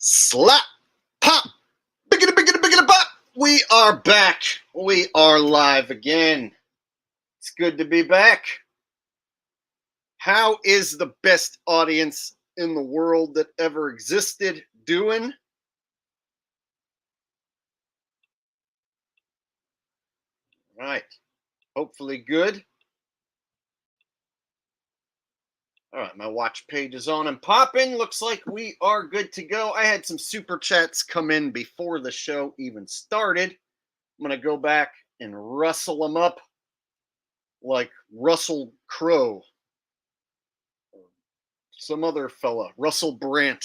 Slap, pop, biggity, biggity, biggity, pop. We are back. We are live again. It's good to be back. How is the best audience in the world that ever existed doing? All right. Hopefully good. All right, my watch page is on and popping. Looks like we are good to go. I had some super chats come in before the show even started. I'm going to go back and rustle them up like Russell Crowe. Some other fella, Russell Brand.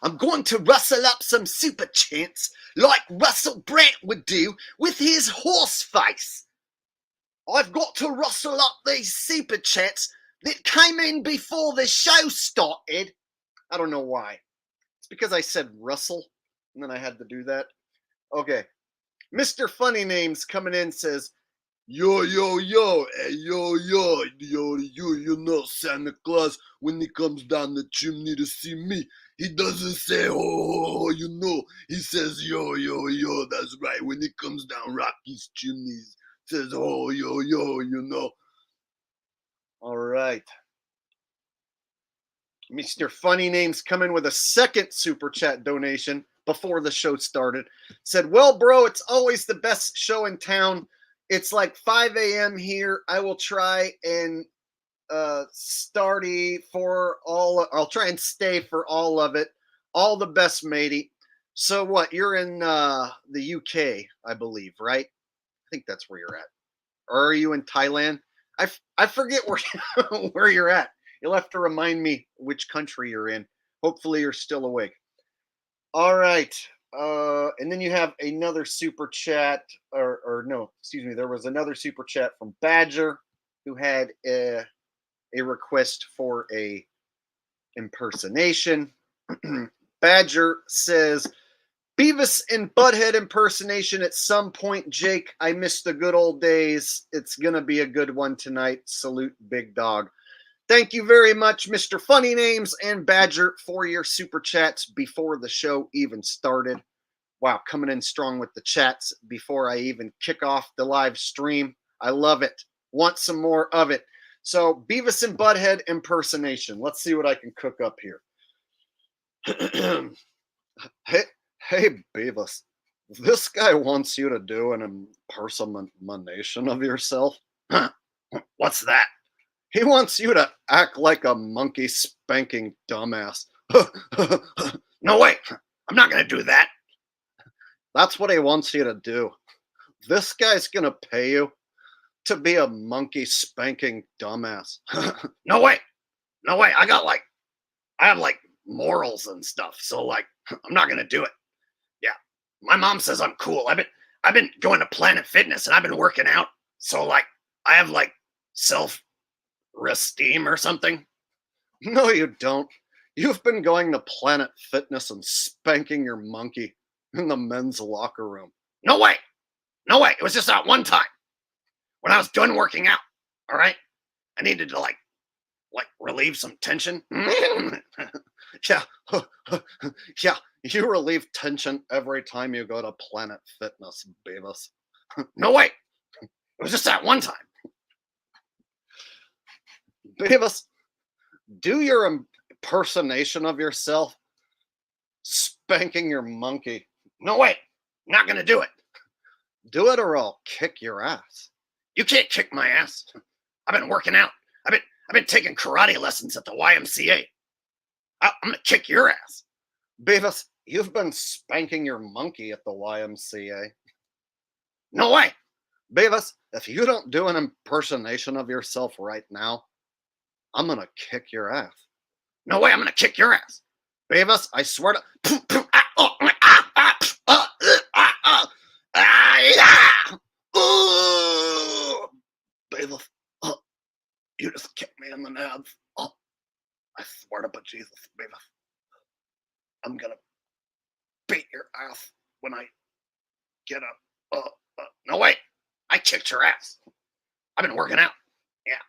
I'm going to rustle up some super chants like Russell Brand would do with his horse face. I've got to rustle up these super chats that came in before the show started. I don't know why. It's because I said Russell, and then I had to do that. Okay. Mr. Funny Names coming in says, yo, yo, yo, hey, yo, yo, yo, you know Santa Claus, when he comes down the chimney to see me, he doesn't say, oh, you know, he says, yo, yo, yo, that's right, when he comes down Rocky's chimneys, says, oh, yo, yo, you know. All right. Mr. Funny Names coming with a second super chat donation before the show started. Said, well, bro, it's always the best show in town. It's like 5 a.m. here. I will try and starty for all. I'll try and stay for all of it. All the best, matey. So what? You're in the UK, I believe, right? I think that's where you're at. Or are you in Thailand? I forget where you're at. You'll have to remind me which country you're in. Hopefully you're still awake. All right. And then you have another super chat, or no, excuse me. There was another super chat from Badger, who had a request for a impersonation. Badger says, Beavis and Butthead impersonation at some point, Jake. I miss the good old days. It's going to be a good one tonight. Salute, big dog. Thank you very much, Mr. Funny Names and Badger, for your super chats before the show even started. Wow, coming in strong with the chats before I even kick off the live stream. I love it. Want some more of it. So, Beavis and Butthead impersonation. Let's see what I can cook up here. Hey, Beavis. This guy wants you to do an impersonation of yourself. What's that? He wants you to act like a monkey spanking dumbass. No, wait. I'm not going to do that. That's what he wants you to do. This guy's going to pay you to be a monkey spanking dumbass. No, wait. No, wait. I have morals and stuff. So I'm not going to do it. Yeah. My mom says I'm cool. I've been going to Planet Fitness and I've been working out. So I have self-esteem or something. No, you don't. You've been going to Planet Fitness and spanking your monkey in the men's locker room. No way. No way. It was just that one time when I was done working out. All right. I needed to relieve some tension. Yeah. Yeah. You relieve tension every time you go to Planet Fitness, Beavis. No way. It was just that one time. Beavis, do your impersonation of yourself spanking your monkey. No, wait. I'm not going to do it. Do it or I'll kick your ass. You can't kick my ass. I've been working out. I've been taking karate lessons at the YMCA. I'm going to kick your ass. Beavis, you've been spanking your monkey at the YMCA. No way. Beavis, if you don't do an impersonation of yourself right now, I'm going to kick your ass. No way, I'm going to kick your ass. Beavis, I swear to... Beavis, you just kicked me in the nads. I swear to bejesus, Beavis. I'm going to beat your ass when I get up. No, wait. I kicked your ass. I've been working out. Yeah.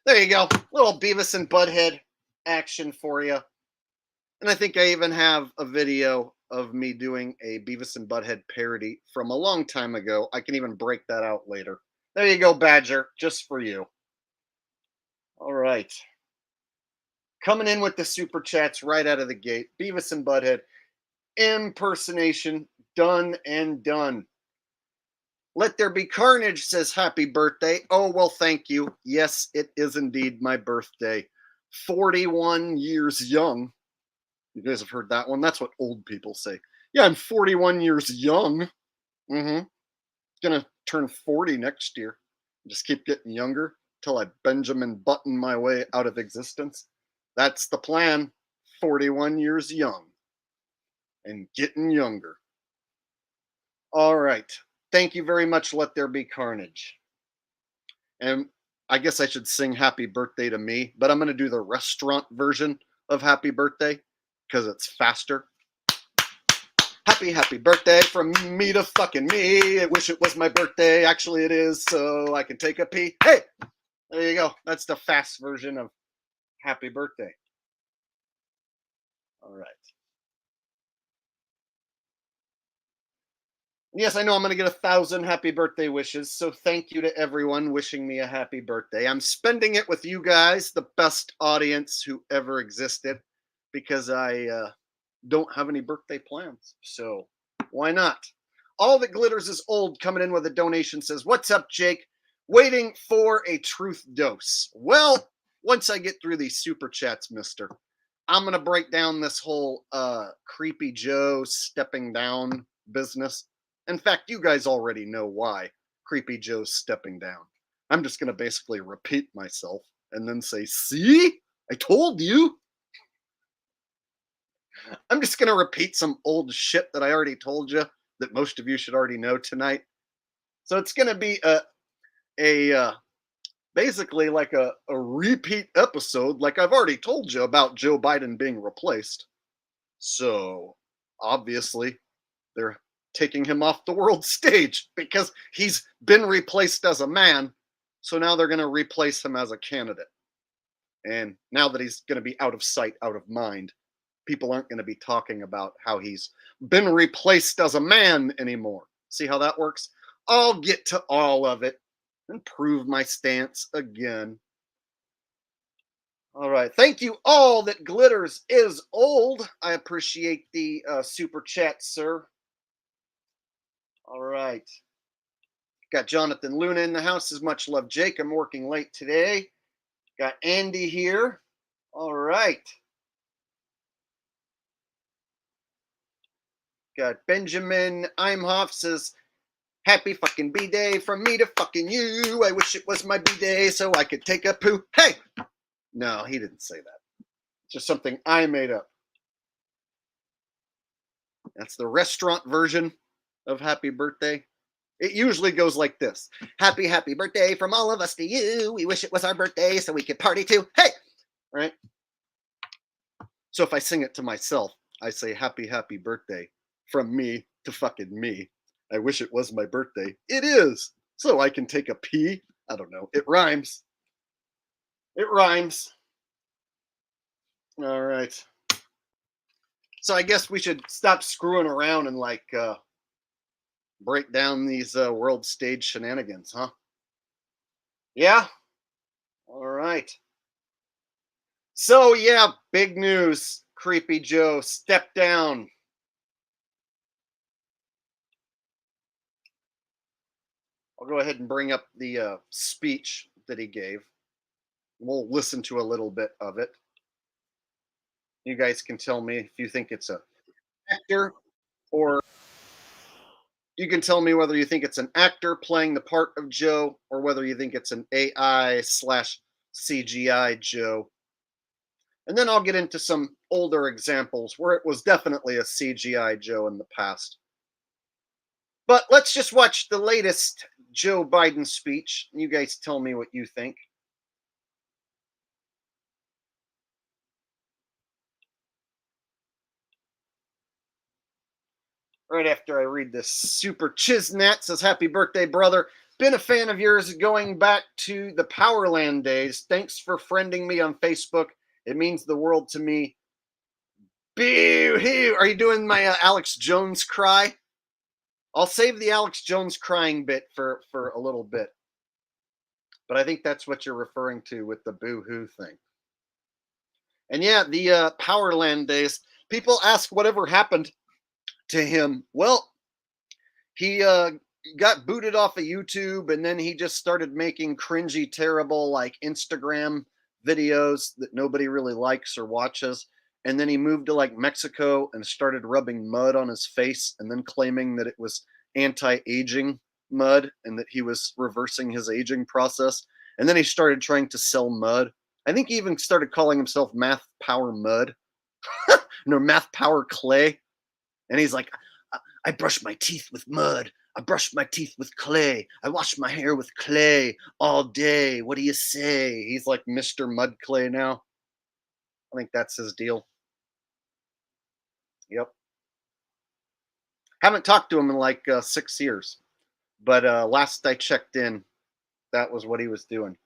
There you go. Little Beavis and Butthead action for you. And I think I even have a video of me doing a Beavis and Butthead parody from a long time ago. I can even break that out later. There you go, Badger, just for you. All right. Coming in with the super chats right out of the gate. Beavis and Butthead impersonation done and done. Let There Be Carnage says happy birthday. Oh, well, thank you. Yes, it is indeed my birthday. 41 years young. You guys have heard that one? That's what old people say. Yeah, I'm 41 years young. Mm-hmm. Gonna turn 40 next year. Just keep getting younger till I Benjamin Button my way out of existence. That's the plan. 41 years young and getting younger. All right. Thank you very much, Let There Be Carnage. And I guess I should sing happy birthday to me, but I'm going to do the restaurant version of happy birthday because it's faster. Happy birthday from me to fucking me. I wish it was my birthday. Actually, it is, so I can take a pee. Hey, there you go. That's the fast version of happy birthday. All right. Yes, I know I'm going to get 1,000 happy birthday wishes. So thank you to everyone wishing me a happy birthday. I'm spending it with you guys, the best audience who ever existed, because I don't have any birthday plans. So why not? All That Glitters is Old coming in with a donation says, "What's up, Jake? Waiting for a truth dose." Well, once I get through these super chats, mister, I'm going to break down this whole Creepy Joe stepping down business. In fact, you guys already know why Creepy Joe's stepping down. I'm just going to basically repeat myself and then say, "See? I told you." I'm just going to repeat some old shit that I already told you that most of you should already know tonight. So it's going to be a basically like a repeat episode, like I've already told you about Joe Biden being replaced. So obviously, they're taking him off the world stage because he's been replaced as a man. So now they're going to replace him as a candidate. And now that he's going to be out of sight, out of mind, people aren't going to be talking about how he's been replaced as a man anymore. See how that works? I'll get to all of it and prove my stance again. All right. Thank you all that glitters is old. I appreciate the super chat, sir. All right. Got Jonathan Luna in the house. As much love, Jake. I'm working late today. Got Andy here. All right. Got Benjamin Imhoff says, "Happy fucking B-Day from me to fucking you. I wish it was my B-Day so I could take a poo." Hey! No, he didn't say that. It's just something I made up. That's the restaurant version of happy birthday. It usually goes like this. "Happy birthday from all of us to you. We wish it was our birthday so we could party too. Hey!" Right? So if I sing it to myself, I say happy birthday from me to fucking me. I wish it was my birthday. It is. So I can take a pee. I don't know. It rhymes. It rhymes. All right. So I guess we should stop screwing around and break down these world stage shenanigans, huh? Yeah? All right. So yeah, big news. Creepy Joe stepped down. I'll go ahead and bring up the speech that he gave. We'll listen to a little bit of it. You guys can tell me if you think it's an actor, or you can tell me whether you think it's an actor playing the part of Joe or whether you think it's an AI/CGI Joe. And then I'll get into some older examples where it was definitely a CGI Joe in the past. But let's just watch the latest Joe Biden speech. You guys tell me what you think. Right after I read this, Super Chiznat says, "Happy birthday, brother. Been a fan of yours going back to the Powerland days. Thanks for friending me on Facebook. It means the world to me. Boo-hoo. Are you doing my Alex Jones cry? I'll save the Alex Jones crying bit for a little bit. But I think that's what you're referring to with the boo-hoo thing. And yeah, the Powerland days, people ask whatever happened to him. Well, he got booted off of YouTube, and then he just started making cringy, terrible, like Instagram videos that nobody really likes or watches. And then he moved to like Mexico and started rubbing mud on his face and then claiming that it was anti-aging mud and that he was reversing his aging process. And then he started trying to sell mud. I think he even started calling himself Math Power Mud. No, Math Power Clay. And he's like, I brush my teeth with mud. I brush my teeth with clay. I wash my hair with clay all day. What do you say? He's like Mr. Mud Clay now. I think that's his deal. Yep. Haven't talked to him in like 6 years. But last I checked in, that was what he was doing.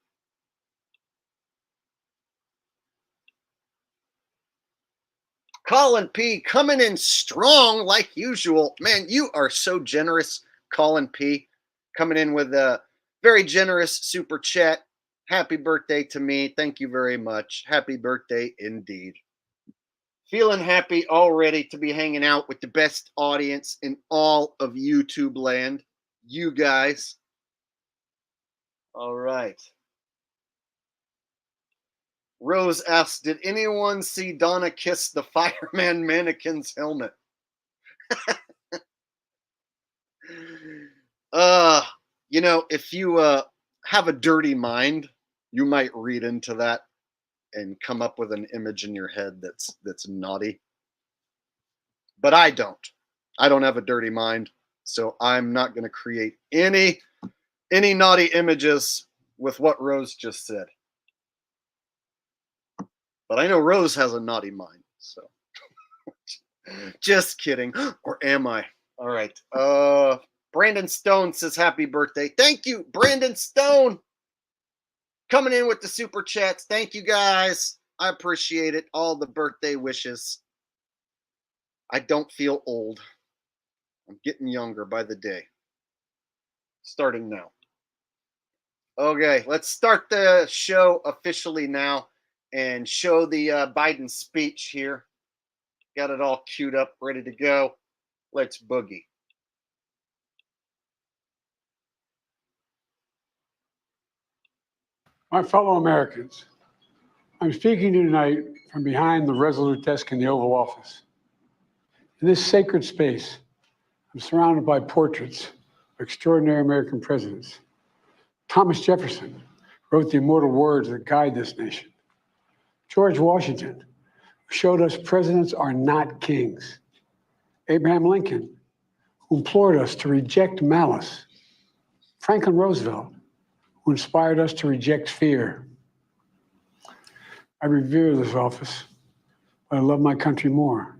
Colin P coming in strong like usual. Man, you are so generous, Colin P. Coming in with a very generous super chat. Happy birthday to me. Thank you very much. Happy birthday indeed. Feeling happy already to be hanging out with the best audience in all of YouTube land. You guys. All right. Rose asks, did anyone see Donna kiss the fireman mannequin's helmet? You know, if you have a dirty mind, you might read into that and come up with an image in your head that's naughty. But I don't. I don't have a dirty mind, so I'm not going to create any naughty images with what Rose just said. But I know Rose has a naughty mind, so just kidding. Or am I? All right. Brandon Stone says happy birthday. Thank you, Brandon Stone. Coming in with the super chats. Thank you guys. I appreciate it. All the birthday wishes. I don't feel old. I'm getting younger by the day. Starting now. Okay, let's start the show officially now and show the Biden speech here. Got it all queued up, ready to go. Let's boogie. My fellow Americans, I'm speaking to you tonight from behind the resolute desk in the Oval Office. In this sacred space, I'm surrounded by portraits of extraordinary American presidents. Thomas Jefferson wrote the immortal words that guide this nation. George Washington showed us presidents are not kings. Abraham Lincoln, who implored us to reject malice. Franklin Roosevelt, who inspired us to reject fear. I revere this office, but I love my country more.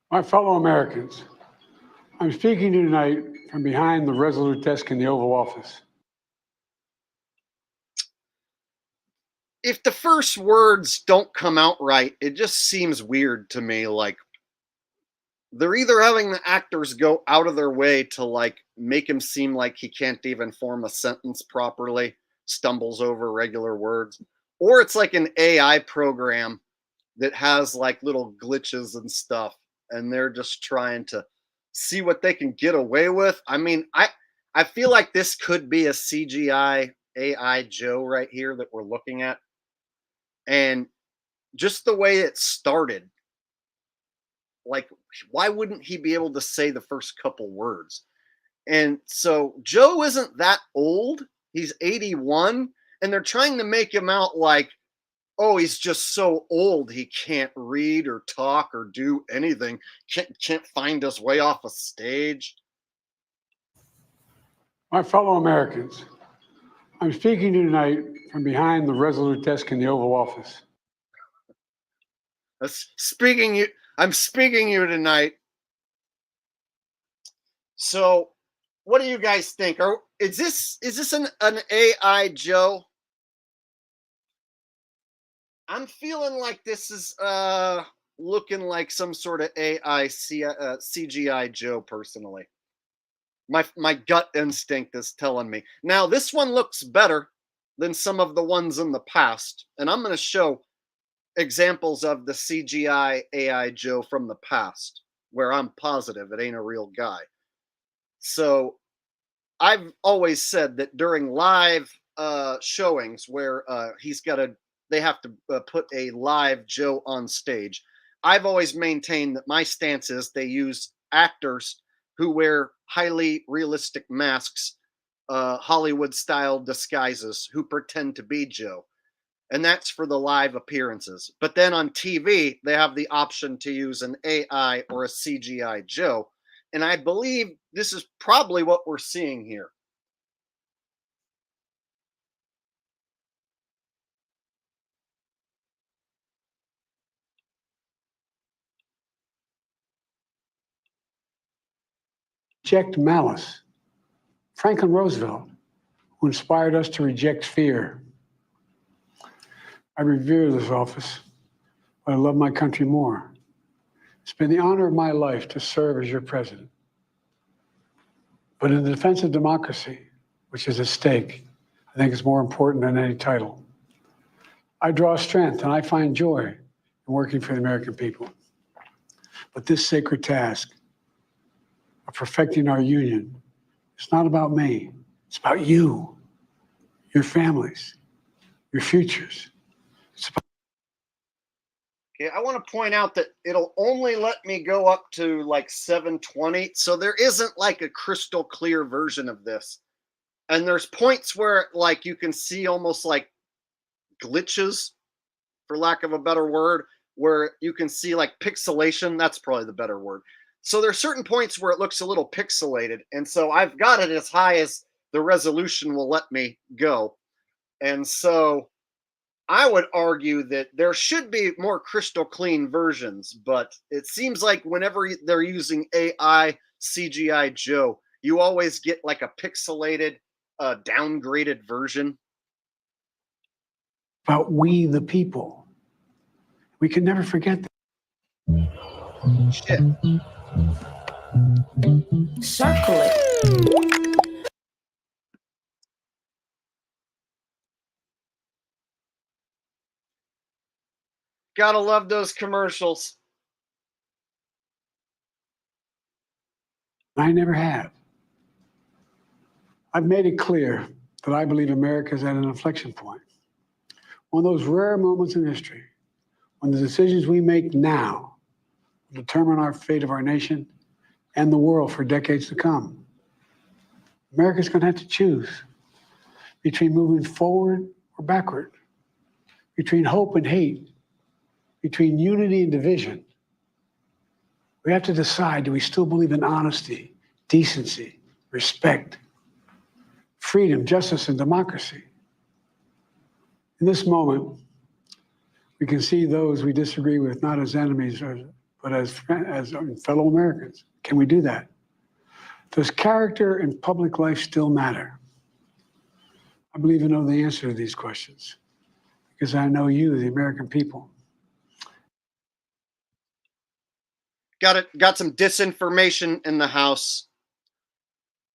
My fellow Americans, I'm speaking to you tonight from behind the resolute desk in the Oval Office. If the first words don't come out right, it just seems weird to me. Like, they're either having the actors go out of their way to like make him seem like he can't even form a sentence properly, stumbles over regular words, or it's like an AI program that has like little glitches and stuff, and they're just trying to see what they can get away with. I mean, I feel like this could be a CGI AI Joe right here that we're looking at. And just the way it started, like, why wouldn't he be able to say the first couple words? And so Joe isn't that old. He's 81, and they're trying to make him out like, oh, he's just so old he can't read or talk or do anything. Can't find his way off a stage. My fellow Americans, I'm speaking to you tonight from behind the resolute desk in the Oval Office. I'm speaking you tonight. So, what do you guys think? Is this an AI Joe? I'm feeling like this is looking like some sort of CGI Joe personally. My gut instinct is telling me. Now this one looks better than some of the ones in the past, and I'm going to show examples of the CGI AI Joe from the past where I'm positive it ain't a real guy. So I've always said that during live showings where they have to put a live Joe on stage. I've always maintained that my stance is they use actors who wear highly realistic masks, Hollywood style disguises, who pretend to be Joe. And that's for the live appearances. But then on TV, they have the option to use an AI or a CGI Joe. And I believe this is probably what we're seeing here. Reject malice. Franklin Roosevelt, who inspired us to reject fear. I revere this office, but I love my country more. It's been the honor of my life to serve as your president. But in the defense of democracy, which is at stake, I think it's more important than any title. I draw strength and I find joy in working for the American people. But this sacred task of perfecting our union, it's not about me. It's about you, your families, your futures. Okay, I want to point out that it'll only let me go up to like 720, so there isn't like a crystal clear version of this. And there's points where like you can see almost like glitches, for lack of a better word, where you can see like pixelation. That's probably the better word. So there's certain points where it looks a little pixelated, and so I've got it as high as the resolution will let me go. And so I would argue that there should be more crystal clean versions, but it seems like whenever they're using AI CGI Joe, you always get like a pixelated, downgraded version. About we, the people. We can never forget that. Shit. Circle it. Gotta love those commercials. I never have. I've made it clear that I believe America is at an inflection point. One of those rare moments in history when the decisions we make now will determine our fate of our nation and the world for decades to come. America's going to have to choose between moving forward or backward, between hope and hate, between unity and division. We have to decide, do we still believe in honesty, decency, respect, freedom, justice, and democracy? In this moment, we can see those we disagree with not as enemies, but as fellow Americans. Can we do that? Does character in public life still matter? I believe I know the answer to these questions because I know you, the American people. Got some disinformation in the house.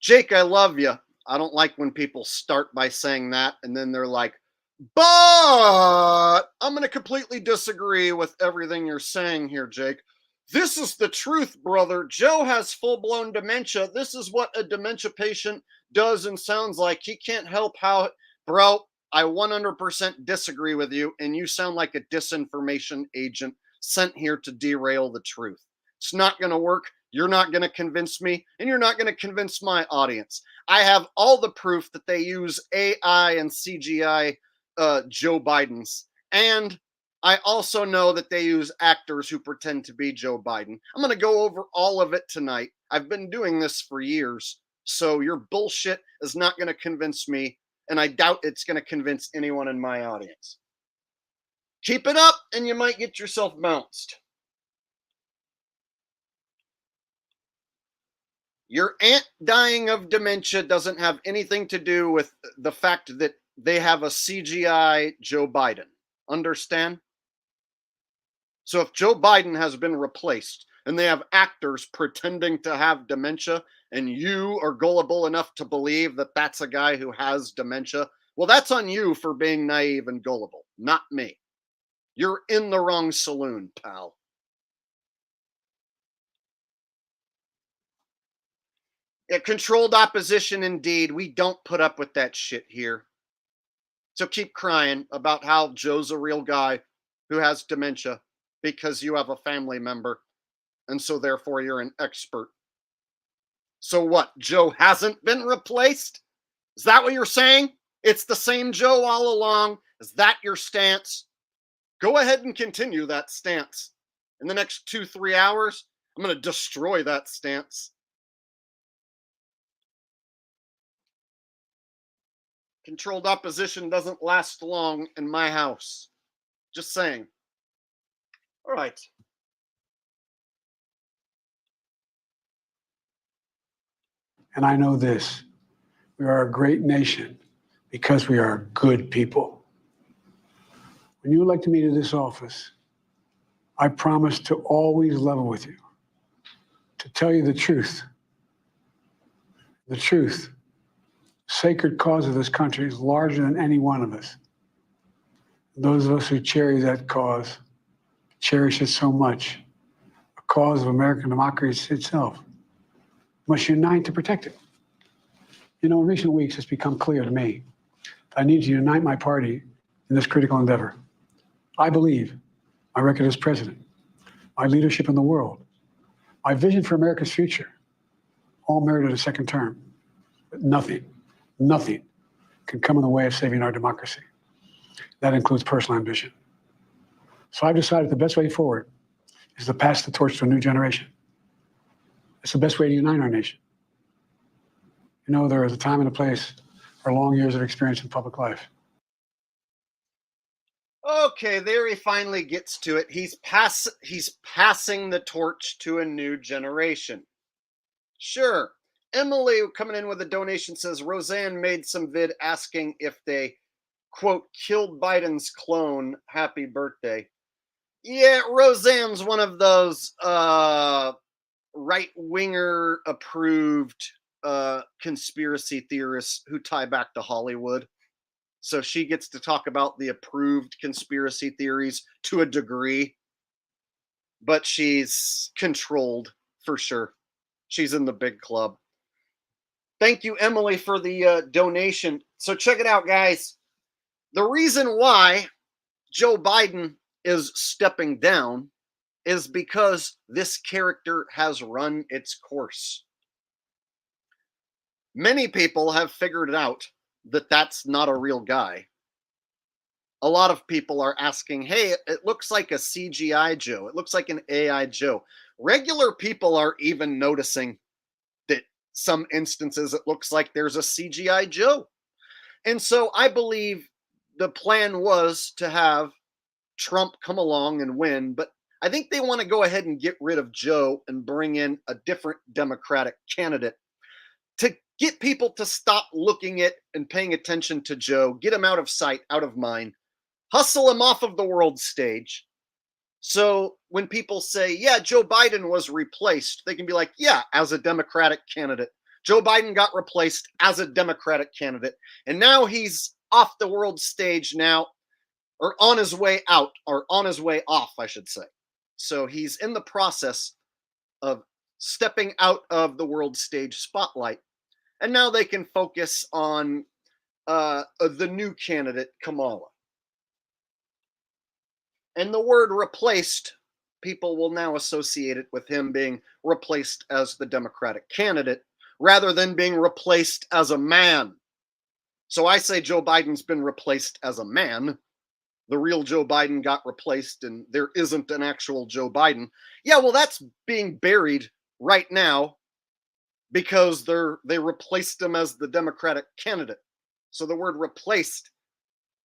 Jake, I love you. I don't like when people start by saying that and then they're like, but I'm going to completely disagree with everything you're saying here, Jake. This is the truth, brother. Joe has full-blown dementia. This is what a dementia patient does and sounds like. He can't help how, bro, I 100% disagree with you, and you sound like a disinformation agent sent here to derail the truth. It's not going to work. You're not going to convince me, and you're not going to convince my audience. I have all the proof that they use AI and CGI Joe Biden's, and I also know that they use actors who pretend to be Joe Biden. I'm going to go over all of it tonight. I've been doing this for years, so your bullshit is not going to convince me, and I doubt it's going to convince anyone in my audience. Keep it up, and you might get yourself bounced. Your aunt dying of dementia doesn't have anything to do with the fact that they have a CGI Joe Biden. Understand? So if Joe Biden has been replaced and they have actors pretending to have dementia and you are gullible enough to believe that that's a guy who has dementia, well, that's on you for being naive and gullible, not me. You're in the wrong saloon, pal. Yeah, controlled opposition indeed. We don't put up with that shit here. So keep crying about how Joe's a real guy who has dementia because you have a family member, and so therefore you're an expert. So what? Joe hasn't been replaced? Is that what you're saying? It's the same Joe all along? Is that your stance? Go ahead and continue that stance. In the next 2-3 hours, I'm going to destroy that stance. Controlled opposition doesn't last long in my house. Just saying. All right. And I know this: we are a great nation because we are good people. When you elect me to this office, I promise to always level with you, to tell you the truth. The truth. Sacred cause of this country is larger than any one of us. Those of us who cherish that cause cherish it so much. A cause of American democracy itself must unite to protect it. You know, in recent weeks, it's become clear to me that I need to unite my party in this critical endeavor. I believe my record as president, my leadership in the world, my vision for America's future, all merited a second term. But nothing can come in the way of saving our democracy. That includes personal ambition. So I've decided the best way forward is to pass the torch to a new generation. It's the best way to unite our nation. You know, there is a time and a place for long years of experience in public life. Okay, there he finally gets to it. He's passing the torch to a new generation. Sure. Emily coming in with a donation says Roseanne made some vid asking if they, quote, killed Biden's clone. Happy birthday. Yeah, Roseanne's one of those right-winger approved conspiracy theorists who tie back to Hollywood. So she gets to talk about the approved conspiracy theories to a degree, but she's controlled for sure. She's in the big club. Thank you, Emily, for the donation. So check it out, guys. The reason why Joe Biden is stepping down is because this character has run its course. Many people have figured out that that's not a real guy. A lot of people are asking, hey, it looks like a CGI Joe. It looks like an AI Joe. Regular people are even noticing that some instances it looks like there's a CGI Joe. And so I believe the plan was to have Trump come along and win, but I think they want to go ahead and get rid of Joe and bring in a different Democratic candidate to get people to stop looking at and paying attention to Joe, get him out of sight, out of mind, hustle him off of the world stage. So when people say, yeah, Joe Biden was replaced, they can be like, yeah, as a Democratic candidate. Joe Biden got replaced as a Democratic candidate. And now he's off the world stage now, or on his way out, or on his way off, I should say. So he's in the process of stepping out of the world stage spotlight. And now they can focus on the new candidate, Kamala. And the word replaced, people will now associate it with him being replaced as the Democratic candidate rather than being replaced as a man. So I say Joe Biden's been replaced as a man. The real Joe Biden got replaced and there isn't an actual Joe Biden. Yeah, well, that's being buried right now because they replaced him as the Democratic candidate. So the word replaced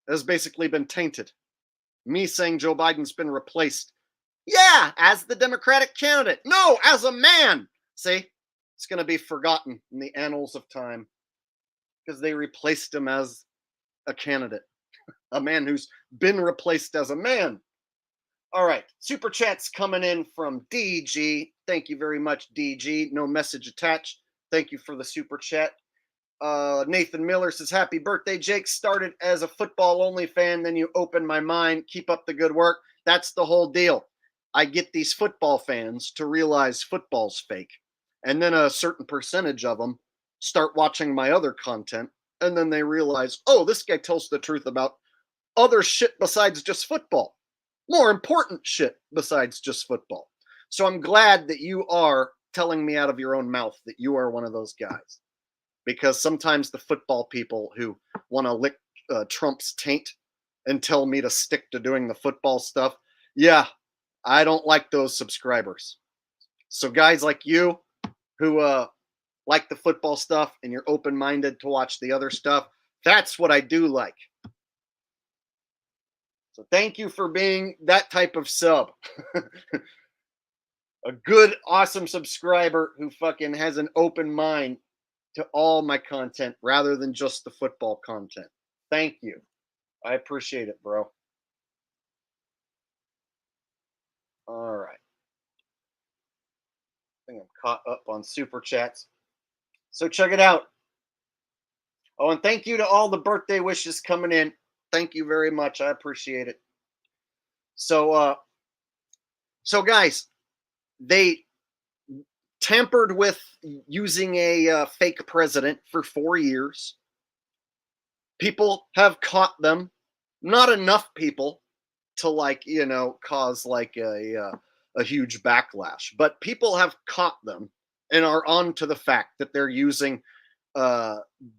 has basically been tainted. Me saying Joe Biden's been replaced. Yeah, as the Democratic candidate. No, as a man. See, it's going to be forgotten in the annals of time because they replaced him as a candidate. A man who's been replaced as a man. All right, super chats coming in from DG. Thank you very much, DG. No message attached. Thank you for the super chat. Nathan Miller says, "Happy birthday, Jake. Started as a football only fan, then you opened my mind. Keep up the good work." That's the whole deal. I get these football fans to realize football's fake, and then a certain percentage of them start watching my other content, and then they realize, oh, this guy tells the truth about other shit besides just football. More important shit besides just football. So I'm glad that you are telling me out of your own mouth that you are one of those guys. Because sometimes the football people who want to lick Trump's taint and tell me to stick to doing the football stuff, yeah, I don't like those subscribers. So guys like you who like the football stuff and you're open-minded to watch the other stuff, that's what I do like. So thank you for being that type of sub. A good, awesome subscriber who fucking has an open mind to all my content rather than just the football content. Thank you. I appreciate it, bro. All right. I think I'm caught up on super chats. So check it out. Oh, and thank you to all the birthday wishes coming in. Thank you very much. I appreciate it. So guys, they tampered with using a fake president for 4 years. People have caught them. Not enough people to cause like a huge backlash, but people have caught them and are on to the fact that they're using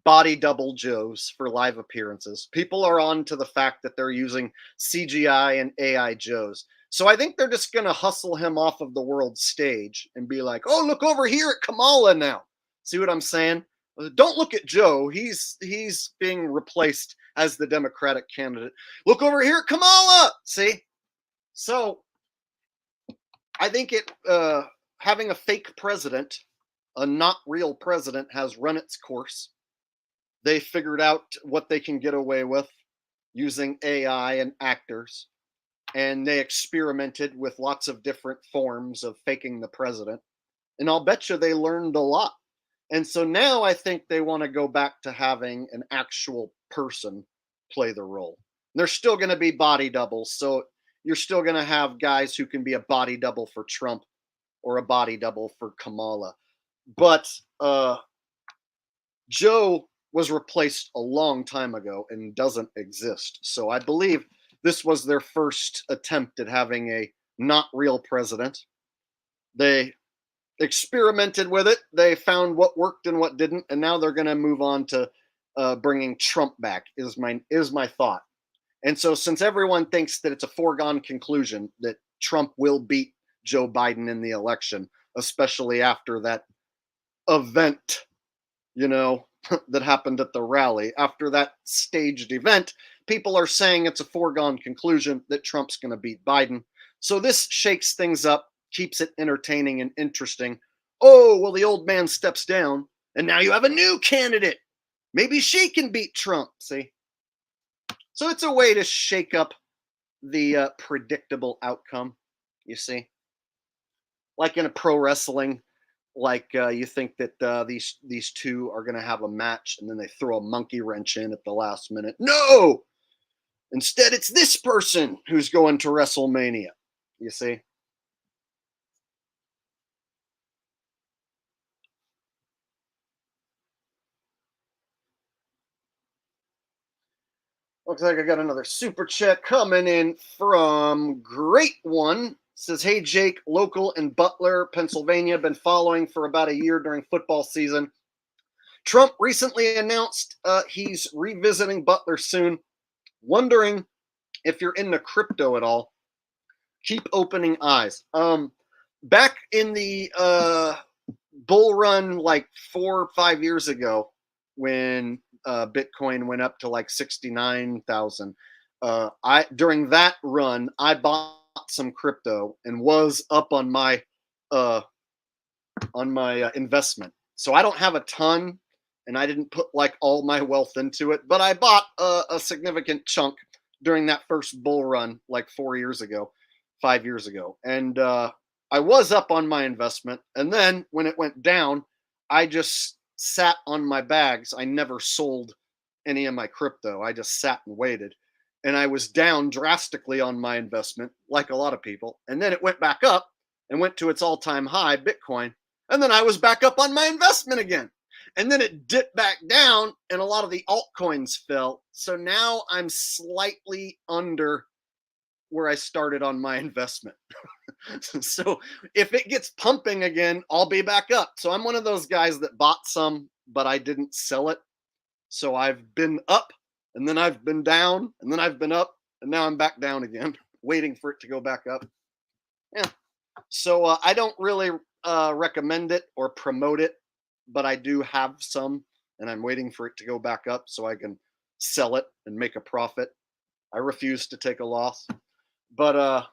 body double Joes for live appearances. People are on to the fact that they're using CGI and AI Joes. So I think they're just going to hustle him off of the world stage and be like, oh, look over here at Kamala now. See what I'm saying? Don't look at Joe. He's being replaced as the Democratic candidate. Look over here at Kamala. See? So I think having a fake president, a not real president, has run its course. They figured out what they can get away with using AI and actors, and they experimented with lots of different forms of faking the president. And I'll bet you they learned a lot. And so now I think they want to go back to having an actual person play the role. There's still going to be body doubles. So you're still going to have guys who can be a body double for Trump or a body double for Kamala. But Joe was replaced a long time ago and doesn't exist. So I believe this was their first attempt at having a not real president. They experimented with it. They found what worked and what didn't, and now they're going to move on to bringing Trump back. Is my thought. And so, since everyone thinks that it's a foregone conclusion that Trump will beat Joe Biden in the election, especially after that event, that happened at the rally, after that staged event, people are saying it's a foregone conclusion that Trump's going to beat Biden. So this shakes things up, keeps it entertaining and interesting. Oh, well, the old man steps down, and now you have a new candidate. Maybe she can beat Trump, see? So it's a way to shake up the predictable outcome, you see? Like in a pro wrestling, you think that these two are going to have a match, and then they throw a monkey wrench in at the last minute. No! Instead, it's this person who's going to WrestleMania, you see? Looks like I got another super chat coming in from Great One. Says, hey, Jake, local in Butler, Pennsylvania, been following for about a year during football season. Trump recently announced he's revisiting Butler soon. Wondering if you're into crypto at all. Keep opening eyes. Back in the bull run like 4 or 5 years ago, when Bitcoin went up to like 69,000. During that run, I bought some crypto and was up on my investment. So I don't have a ton, and I didn't put like all my wealth into it, but I bought a significant chunk during that first bull run like 5 years ago. And I was up on my investment. And then when it went down, I just sat on my bags. I never sold any of my crypto. I just sat and waited. And I was down drastically on my investment, like a lot of people. And then it went back up and went to its all time high, Bitcoin. And then I was back up on my investment again. And then it dipped back down and a lot of the altcoins fell. So now I'm slightly under where I started on my investment. So if it gets pumping again, I'll be back up. So I'm one of those guys that bought some, but I didn't sell it. So I've been up and then I've been down and then I've been up and now I'm back down again, waiting for it to go back up. Yeah. So I don't really recommend it or promote it, but I do have some and I'm waiting for it to go back up so I can sell it and make a profit. I refuse to take a loss. But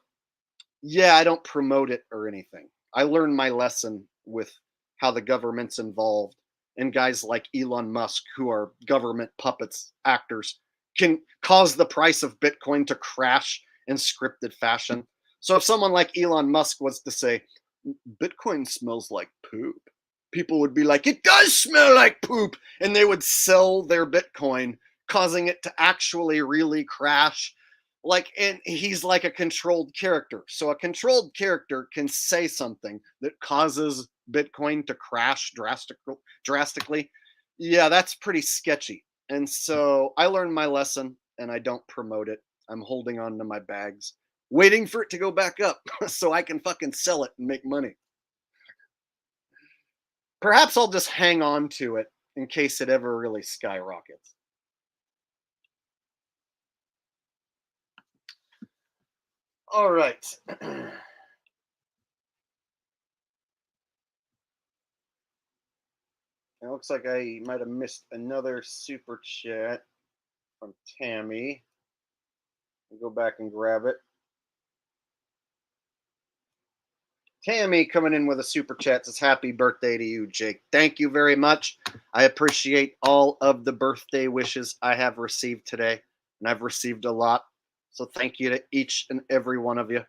yeah, I don't promote it or anything. I learned my lesson with how the government's involved, and guys like Elon Musk, who are government puppets, actors, can cause the price of Bitcoin to crash in scripted fashion. So if someone like Elon Musk was to say, Bitcoin smells like poop, people would be like, it does smell like poop. And they would sell their Bitcoin, causing it to actually really crash. Like, and he's like a controlled character. So a controlled character can say something that causes Bitcoin to crash drastically. Yeah, that's pretty sketchy. And so I learned my lesson and I don't promote it. I'm holding on to my bags, waiting for it to go back up so I can fucking sell it and make money. Perhaps I'll just hang on to it in case it ever really skyrockets. All right. It looks like I might have missed another super chat from Tammy. I'll go back and grab it. Tammy coming in with a super chat says, happy birthday to you, Jake. Thank you very much. I appreciate all of the birthday wishes I have received today, and I've received a lot. So thank you to each and every one of you.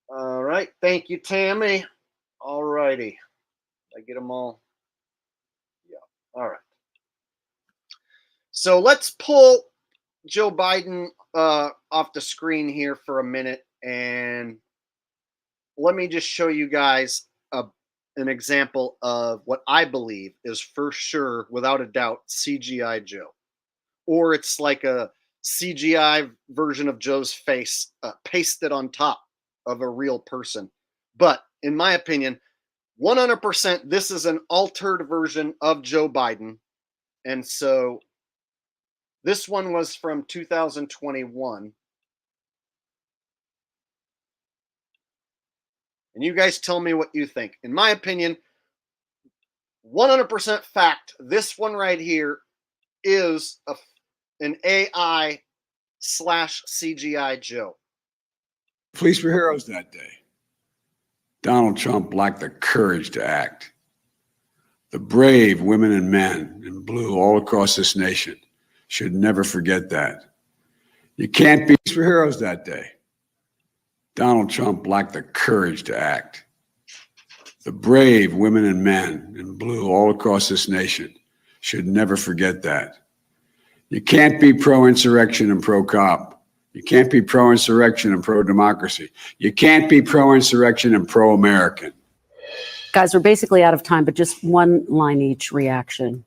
All right. Thank you, Tammy. All righty. I get them all. Yeah. All right. So let's pull Joe Biden off the screen here for a minute, and let me just show you guys an example of what I believe is for sure, without a doubt, CGI Joe. Or it's like a CGI version of Joe's face pasted on top of a real person. But in my opinion, 100% this is an altered version of Joe Biden. And so this one was from 2021. And you guys tell me what you think. In my opinion, 100% fact, this one right here is an AI / CGI Joe. Police were heroes that day. Donald Trump lacked the courage to act. The brave women and men in blue all across this nation should never forget that. You can't be for heroes that day. Donald Trump lacked the courage to act. The brave women and men in blue all across this nation should never forget that. You can't be pro-insurrection and pro-cop. You can't be pro-insurrection and pro-democracy. You can't be pro-insurrection and pro-American. Guys, we're basically out of time, but just one line each reaction.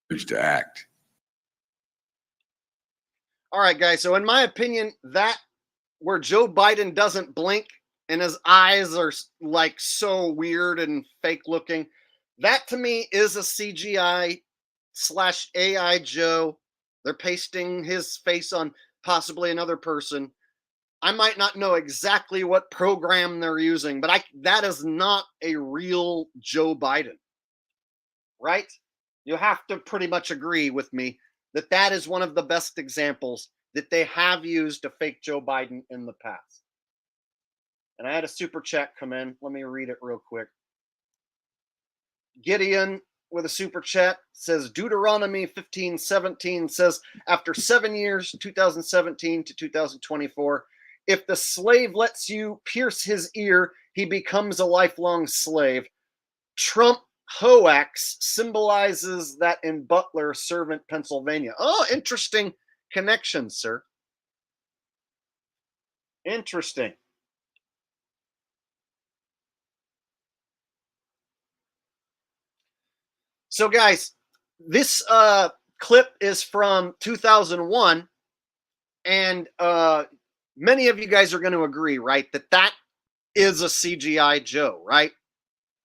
To act. All right, guys. So in my opinion, that where Joe Biden doesn't blink and his eyes are like so weird and fake looking, that to me is a CGI / AI Joe. They're pasting his face on possibly another person. I might not know exactly what program they're using, but that is not a real Joe Biden, right? You have to pretty much agree with me that that is one of the best examples that they have used to fake Joe Biden in the past. And I had a super chat come in. Let me read it real quick. Gideon with a super chat says Deuteronomy 15:17 says, after 7 years, 2017 to 2024, if the slave lets you pierce his ear, he becomes a lifelong slave. Trump hoax symbolizes that in Butler, servant, Pennsylvania. Oh, interesting connection, sir. Interesting. So, guys, this clip is from 2001, and many of you guys are going to agree, right, that is a CGI Joe, right?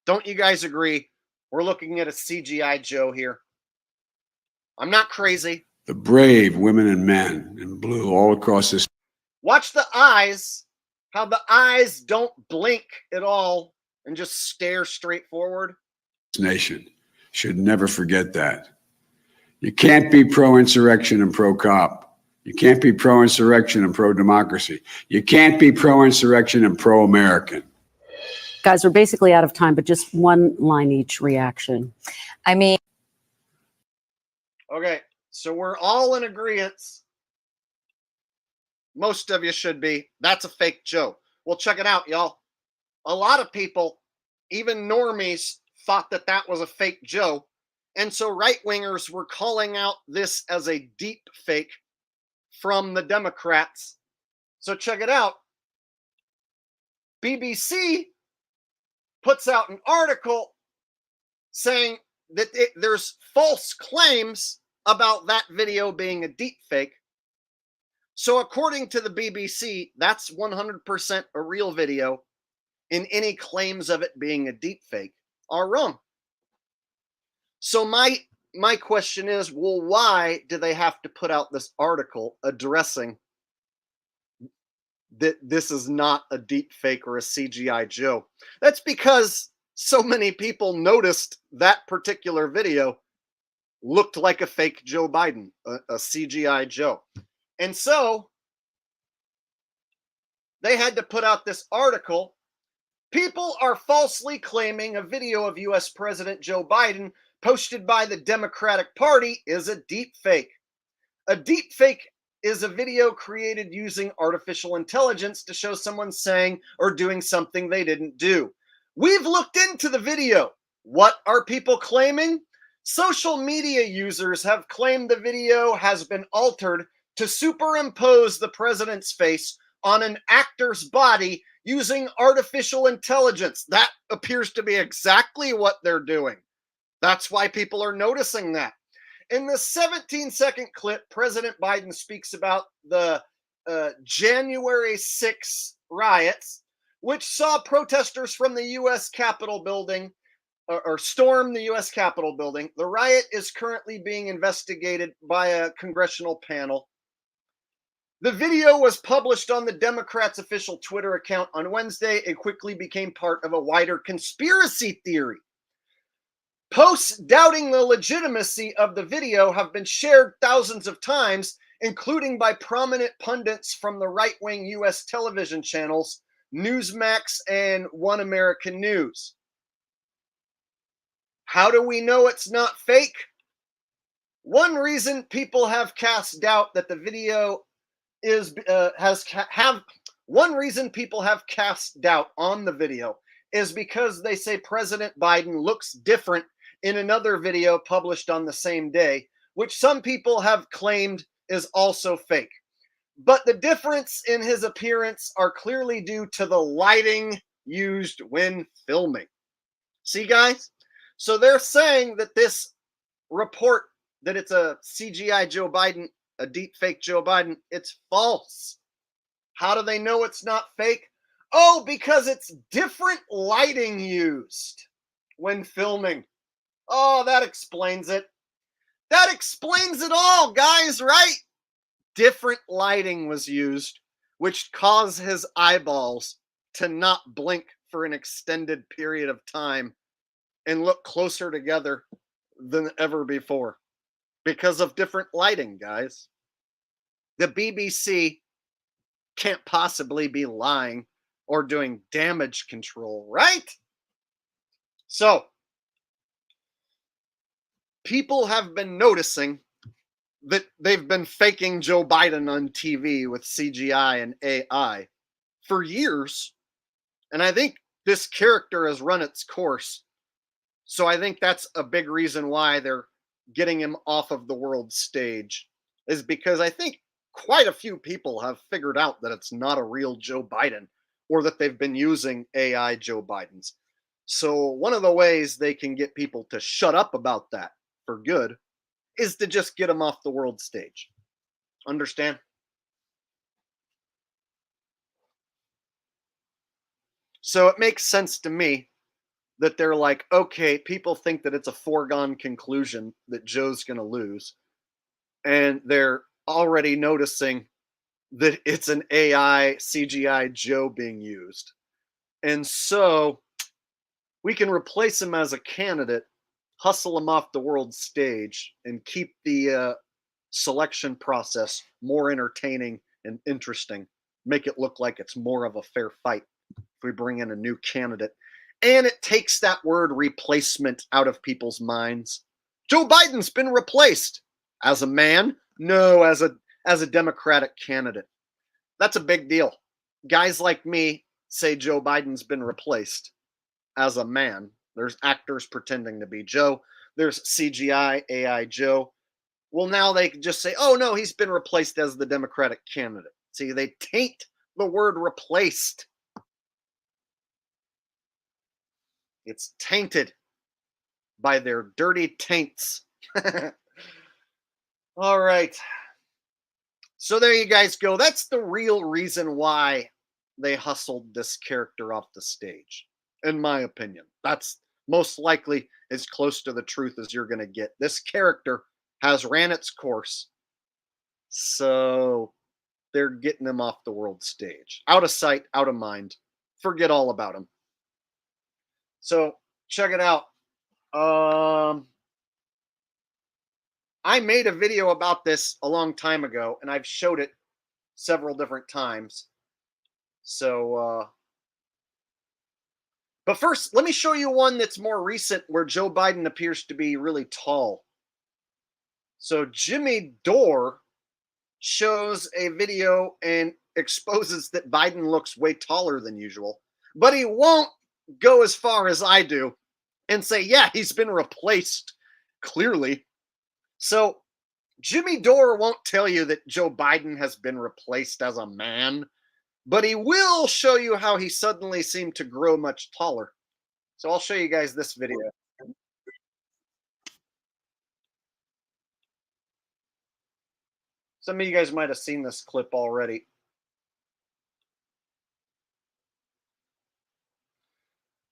Don't you guys agree? We're looking at a CGI Joe here. I'm not crazy. The brave women and men in blue all across this Watch the eyes, how the eyes don't blink at all and just stare straight forward. nation should never forget that. You can't be pro-insurrection and pro-cop. You can't be pro-insurrection and pro-democracy. You can't be pro-insurrection and pro-American. Guys, we're basically out of time, but just one line each reaction. I mean, Okay, so we're all in agreement. Most of you should be. That's a fake Joe. Well, check it out, y'all. A lot of people, even normies, thought that was a fake Joe. And so right-wingers were calling out this as a deep fake from the Democrats. So check it out. BBC puts out an article saying that there's false claims about that video being a deep fake. So according to the BBC, that's 100% a real video, and any claims of it being a deep fake are wrong. So my question is, well, why do they have to put out this article addressing that this is not a deep fake or a CGI Joe? That's because so many people noticed that particular video looked like a fake Joe Biden, a CGI Joe. And so they had to put out this article. People are falsely claiming a video of US President Joe Biden posted by the Democratic Party is a deep fake. A deep fake is a video created using artificial intelligence to show someone saying or doing something they didn't do. We've looked into the video. What are people claiming? Social media users have claimed the video has been altered to superimpose the president's face on an actor's body using artificial intelligence. That appears to be exactly what they're doing. That's why people are noticing that. In the 17-second clip, President Biden speaks about the January 6 riots, which saw protesters from the U.S. Capitol building or storm the U.S. Capitol building. The riot is currently being investigated by a congressional panel. The video was published on the Democrats' official Twitter account on Wednesday. It quickly became part of a wider conspiracy theory. Posts doubting the legitimacy of the video have been shared thousands of times, including by prominent pundits from the right-wing U.S. television channels, Newsmax and One American News. How do we know it's not fake? One reason people have cast doubt that the video one reason people have cast doubt on the video is because they say President Biden looks different in another video published on the same day, which some people have claimed is also fake. But the difference in his appearance are clearly due to the lighting used when filming. See, guys? So they're saying that this report that it's a CGI Joe Biden, a deep fake Joe Biden, it's false. How do they know it's not fake? Oh, because it's different lighting used when filming. Oh, that explains it. That explains it all, guys, right? Different lighting was used, which caused his eyeballs to not blink for an extended period of time and look closer together than ever before because of different lighting, guys. The BBC can't possibly be lying or doing damage control, right? So, people have been noticing that they've been faking Joe Biden on TV with CGI and AI for years. And I think this character has run its course. So I think that's a big reason why they're getting him off of the world stage, is because I think quite a few people have figured out that it's not a real Joe Biden, or that they've been using AI Joe Bidens. So one of the ways they can get people to shut up about that for good is to just get him off the world stage. Understand? So it makes sense to me that they're like, okay, people think that it's a foregone conclusion that Joe's going to lose. And they're already noticing that it's an AI CGI Joe being used. And so we can replace him as a candidate, hustle him off the world stage, and keep the selection process more entertaining and interesting. Make it look like it's more of a fair fight if we bring in a new candidate. And it takes that word replacement out of people's minds. Joe Biden's been replaced. As a man? No, as a Democratic candidate. That's a big deal. Guys like me say Joe Biden's been replaced as a man. There's actors pretending to be Joe. There's CGI AI Joe. Well, now they can just say, oh no, he's been replaced as the Democratic candidate. See, they taint the word replaced. It's tainted by their dirty taints. All right. So there you guys go. That's the real reason why they hustled this character off the stage, in my opinion. That's most likely as close to the truth as you're going to get. This character has ran its course, so they're getting him off the world stage. Out of sight, out of mind. Forget all about him. So check it out. I made a video about this a long time ago, and I've showed it several different times. So, but first, let me show you one that's more recent where Joe Biden appears to be really tall. So Jimmy Dore shows a video and exposes that Biden looks way taller than usual, but he won't go as far as I do and say, yeah, he's been replaced, clearly. So Jimmy Dore won't tell you that Joe Biden has been replaced as a man, but he will show you how he suddenly seemed to grow much taller. So I'll show you guys this video. Some of you guys might have seen this clip already.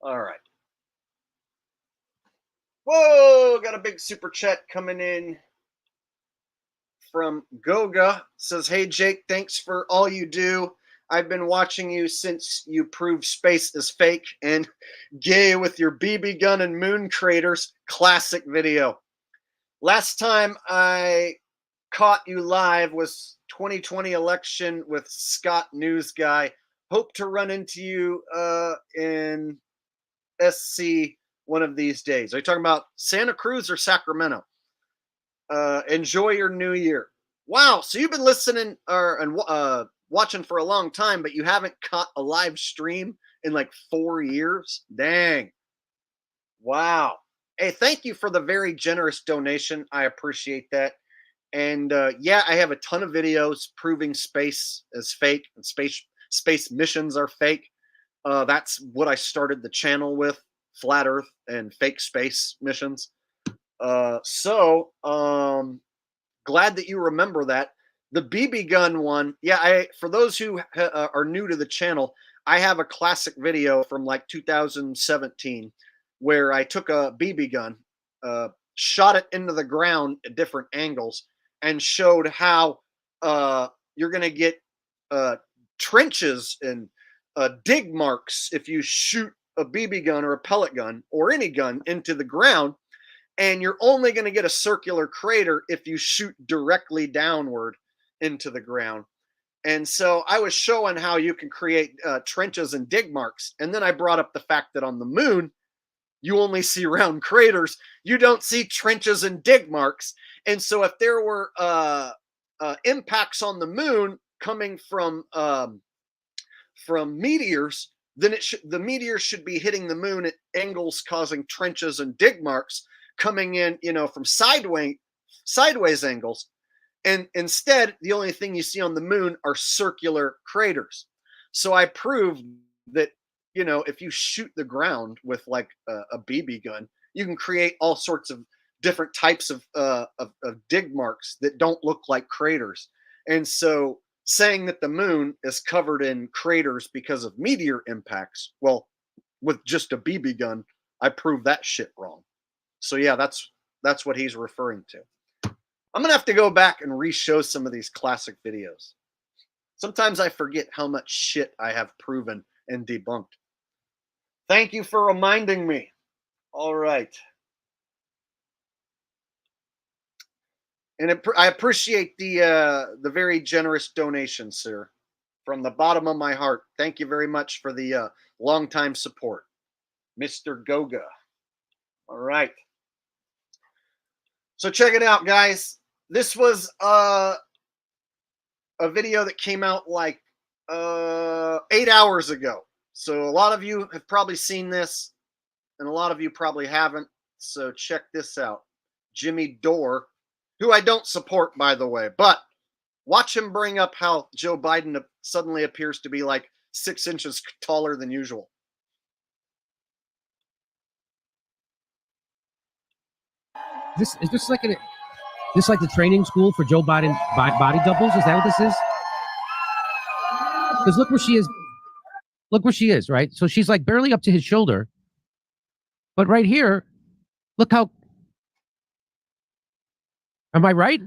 All right. Whoa, got a big super chat coming in from Goga. Says, hey, Jake, thanks for all you do. I've been watching you since you proved space is fake and gay with your BB gun and moon craters. Classic video. Last time I caught you live was 2020 election with Scott News Guy. Hope to run into you in SC one of these days. Are you talking about Santa Cruz or Sacramento? Enjoy your new year. Wow, so you've been listening and watching for a long time, but you haven't caught a live stream in like 4 years? Dang. Wow. Hey, thank you for the very generous donation. I appreciate that. And yeah, I have a ton of videos proving space is fake and space missions are fake. That's what I started the channel with. Flat Earth and fake space missions. So glad that you remember that. The BB gun one, yeah, for those who are new to the channel, I have a classic video from like 2017 where I took a BB gun, shot it into the ground at different angles, and showed how you're going to get trenches and dig marks if you shoot a BB gun or a pellet gun or any gun into the ground, and you're only going to get a circular crater if you shoot directly downward into the ground. And so I was showing how you can create trenches and dig marks, and then I brought up the fact that on the moon you only see round craters. You don't see trenches and dig marks. And so if there were impacts on the moon coming from meteors, then the meteors should be hitting the moon at angles causing trenches and dig marks coming in, from sideways angles. And instead, the only thing you see on the moon are circular craters. So I proved that, if you shoot the ground with like a BB gun, you can create all sorts of different types of dig marks that don't look like craters. And so saying that the moon is covered in craters because of meteor impacts, well, with just a BB gun, I proved that shit wrong. So yeah, that's what he's referring to. I'm gonna have to go back and re-show some of these classic videos. Sometimes I forget how much shit I have proven and debunked. Thank you for reminding me. All right. And I appreciate the very generous donation, sir. From the bottom of my heart. Thank you very much for the long-time support. Mr. Goga. All right. So check it out, guys. This was a video that came out like 8 hours ago. So a lot of you have probably seen this, and a lot of you probably haven't. So check this out. Jimmy Dore, who I don't support, by the way, but watch him bring up how Joe Biden suddenly appears to be like 6 inches taller than usual. Is this like the training school for Joe Biden body doubles? Is that what this is? Because look where she is. Look where she is, right? So she's like barely up to his shoulder. But right here, look how. Am I right?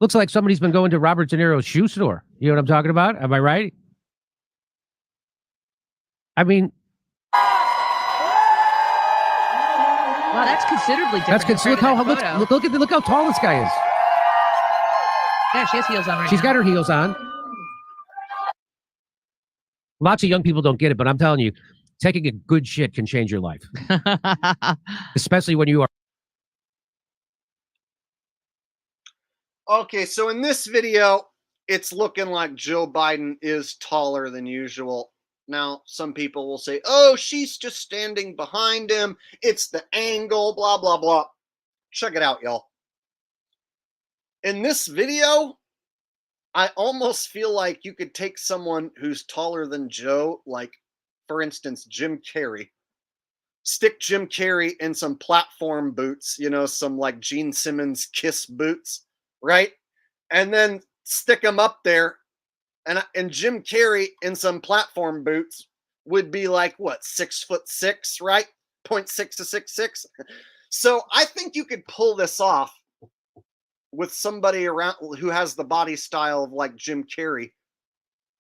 Looks like somebody's been going to Robert De Niro's shoe store. You know what I'm talking about? Am I right? I mean, wow, that's considerably different. Look how tall this guy is. Yeah, she has heels on right She's now. got her heels on. Lots of young people don't get it, but I'm telling you, taking a good shit can change your life. Especially when you are. Okay, so in this video, it's looking like Joe Biden is taller than usual. Now, some people will say, oh, she's just standing behind him. It's the angle, blah, blah, blah. Check it out, y'all. In this video, I almost feel like you could take someone who's taller than Joe, like, for instance, Jim Carrey. Stick Jim Carrey in some platform boots, some like Gene Simmons Kiss boots, right? And then stick him up there. And Jim Carrey in some platform boots would be like, what, 6'6", right? 0.6 to 6'6". So I think you could pull this off with somebody around who has the body style of like Jim Carrey,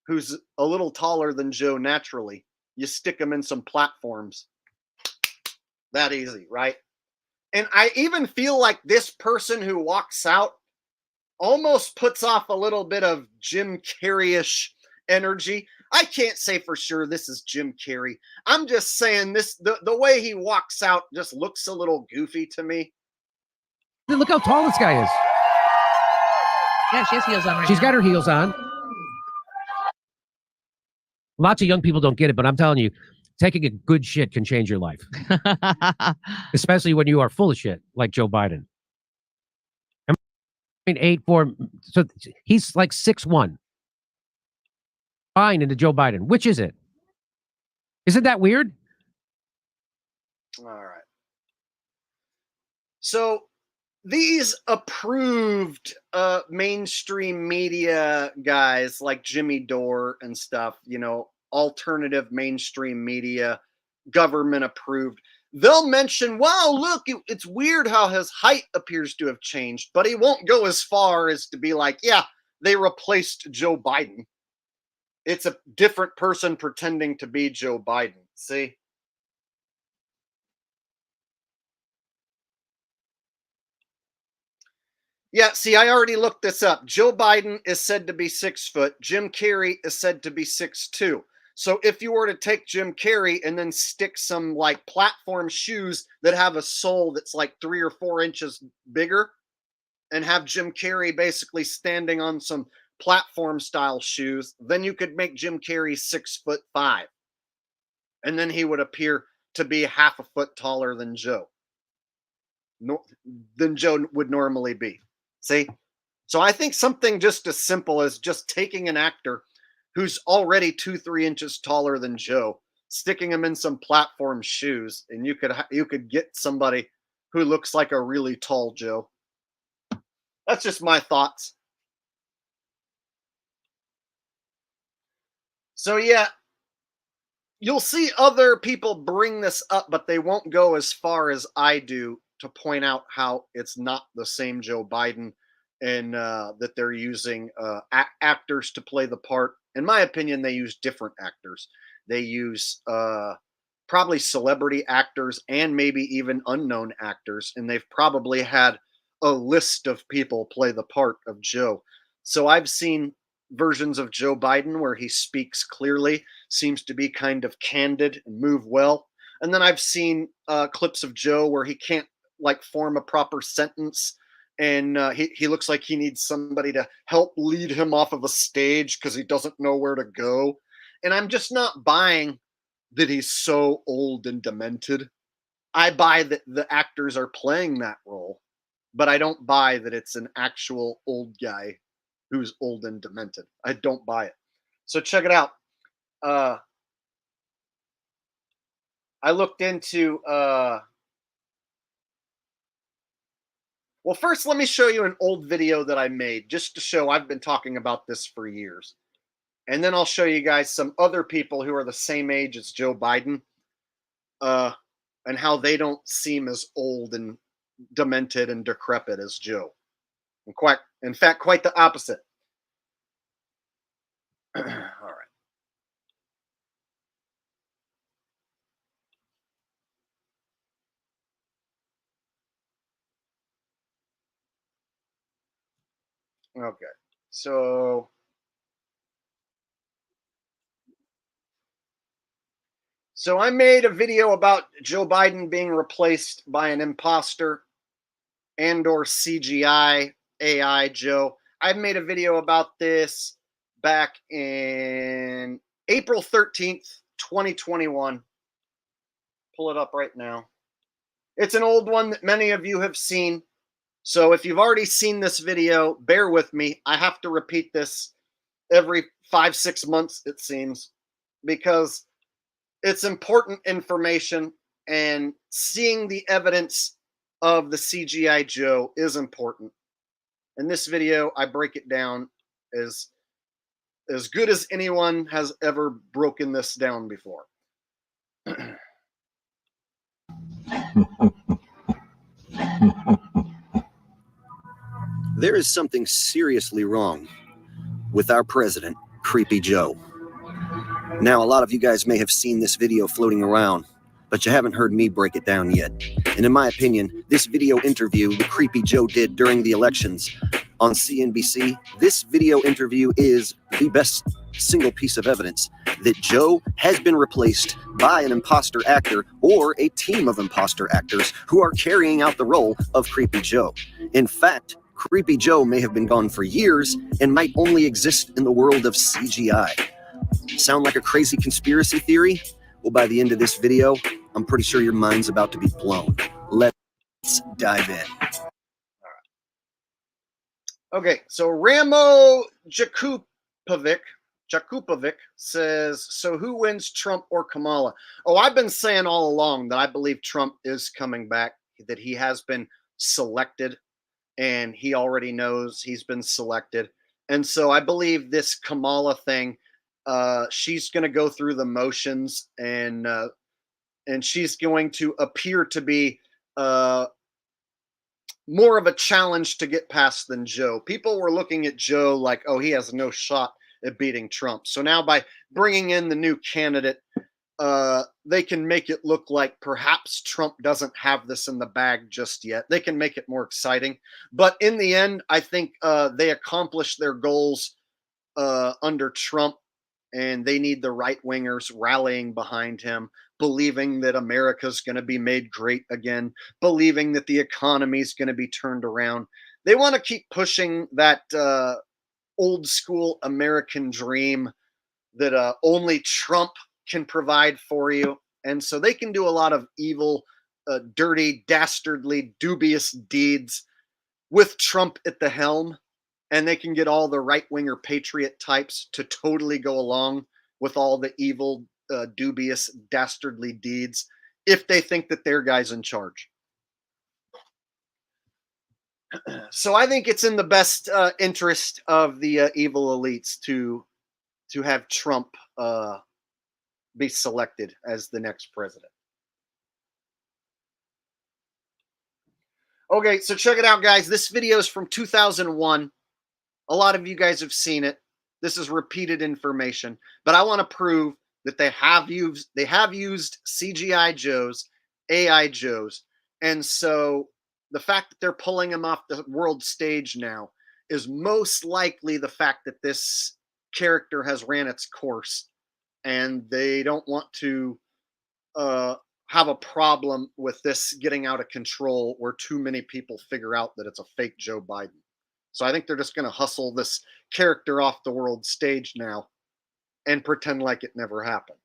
who's a little taller than Joe naturally. You stick him in some platforms. That easy, right? And I even feel like this person who walks out almost puts off a little bit of Jim Carrey-ish energy. I can't say for sure this is Jim Carrey. I'm just saying the way he walks out just looks a little goofy to me. Look how tall this guy is. Yeah, she has heels on right She's now. got her heels on. Lots of young people don't get it, but I'm telling you, taking a good shit can change your life. Especially when you are full of shit, like Joe Biden. 8'4", so he's like 6'1". Fine into Joe Biden. Which is it? Isn't that weird? All right. So these approved mainstream media guys like Jimmy Dore and stuff, alternative mainstream media, government approved, they'll mention, wow, look, it's weird how his height appears to have changed, but he won't go as far as to be like, yeah, they replaced Joe Biden. It's a different person pretending to be Joe Biden. See? Yeah, see, I already looked this up. Joe Biden is said to be 6 foot. Jim Carrey is said to be 6'2". So if you were to take Jim Carrey and then stick some like platform shoes that have a sole that's like 3 or 4 inches bigger, and have Jim Carrey basically standing on some platform style shoes, then you could make Jim Carrey 6'5", and then he would appear to be half a foot taller than Joe. Than Joe would normally be. See? So I think something just as simple as just taking an actor who's already 2-3 inches taller than Joe, sticking him in some platform shoes, and you could get somebody who looks like a really tall Joe. That's just my thoughts. So yeah, you'll see other people bring this up, but they won't go as far as I do to point out how it's not the same Joe Biden, and that they're using actors to play the part. In my opinion, they use different actors. They use probably celebrity actors and maybe even unknown actors, and they've probably had a list of people play the part of Joe. So I've seen versions of Joe Biden where he speaks clearly, seems to be kind of candid and move well. And then I've seen clips of Joe where he can't like form a proper sentence, and he looks like he needs somebody to help lead him off of a stage because he doesn't know where to go. And I'm just not buying that he's so old and demented. I buy that the actors are playing that role, but I don't buy that it's an actual old guy who's old and demented. I don't buy it. So check it out. I looked into well, first let me show you an old video that I made just to show I've been talking about this for years. And then I'll show you guys some other people who are the same age as Joe Biden, and how they don't seem as old and demented and decrepit as Joe. And in fact, quite the opposite. All right. Okay. So I made a video about Joe Biden being replaced by an imposter and or CGI AI Joe. I made a video about this back in April 13th, 2021. Pull it up right now. It's an old one that many of you have seen. So if you've already seen this video, bear with me. I have to repeat this every 5-6 months, it seems, because it's important information, and seeing the evidence of the CGI Joe is important. In this video, I break it down as good as anyone has ever broken this down before. There is something seriously wrong with our president, Creepy Joe. Now, a lot of you guys may have seen this video floating around, but you haven't heard me break it down yet. And in my opinion, this video interview that Creepy Joe did during the elections on CNBC, this video interview is the best single piece of evidence that Joe has been replaced by an imposter actor or a team of imposter actors who are carrying out the role of Creepy Joe. In fact, Creepy Joe may have been gone for years and might only exist in the world of CGI. Sound like a crazy conspiracy theory? Well, by the end of this video, I'm pretty sure your mind's about to be blown. Let's dive in. Okay, so Ramo Jakupovic says, so who wins, Trump or Kamala? Oh, I've been saying all along that I believe Trump is coming back, that he has been selected, and he already knows he's been selected. And so I believe this Kamala thing, she's going to go through the motions, and she's going to appear to be more of a challenge to get past than Joe. People were looking at Joe like, oh, he has no shot at beating Trump. So now by bringing in the new candidate, they can make it look like perhaps Trump doesn't have this in the bag just yet. They can make it more exciting. But in the end, I think they accomplished their goals under Trump. and they need the right wingers rallying behind him, believing that America's going to be made great again, believing that the economy is going to be turned around. They want to keep pushing that old school American dream that only Trump can provide for you. And so they can do a lot of evil, dirty, dastardly, dubious deeds with Trump at the helm. And they can get all the right-winger patriot types to totally go along with all the evil, dubious, dastardly deeds if they think that their guy's in charge. So I think it's in the best interest of the evil elites to have Trump be selected as the next president. Okay, so check it out, guys. This video is from 2001. A lot of you guys have seen it. This is repeated information, but I want to prove that they have used CGI Joes, AI Joes, and so the fact that they're pulling him off the world stage now is most likely the fact that this character has ran its course, and they don't want to have a problem with this getting out of control where too many people figure out that it's a fake Joe Biden. So I think they're just going to hustle this character off the world stage now and pretend like it never happened.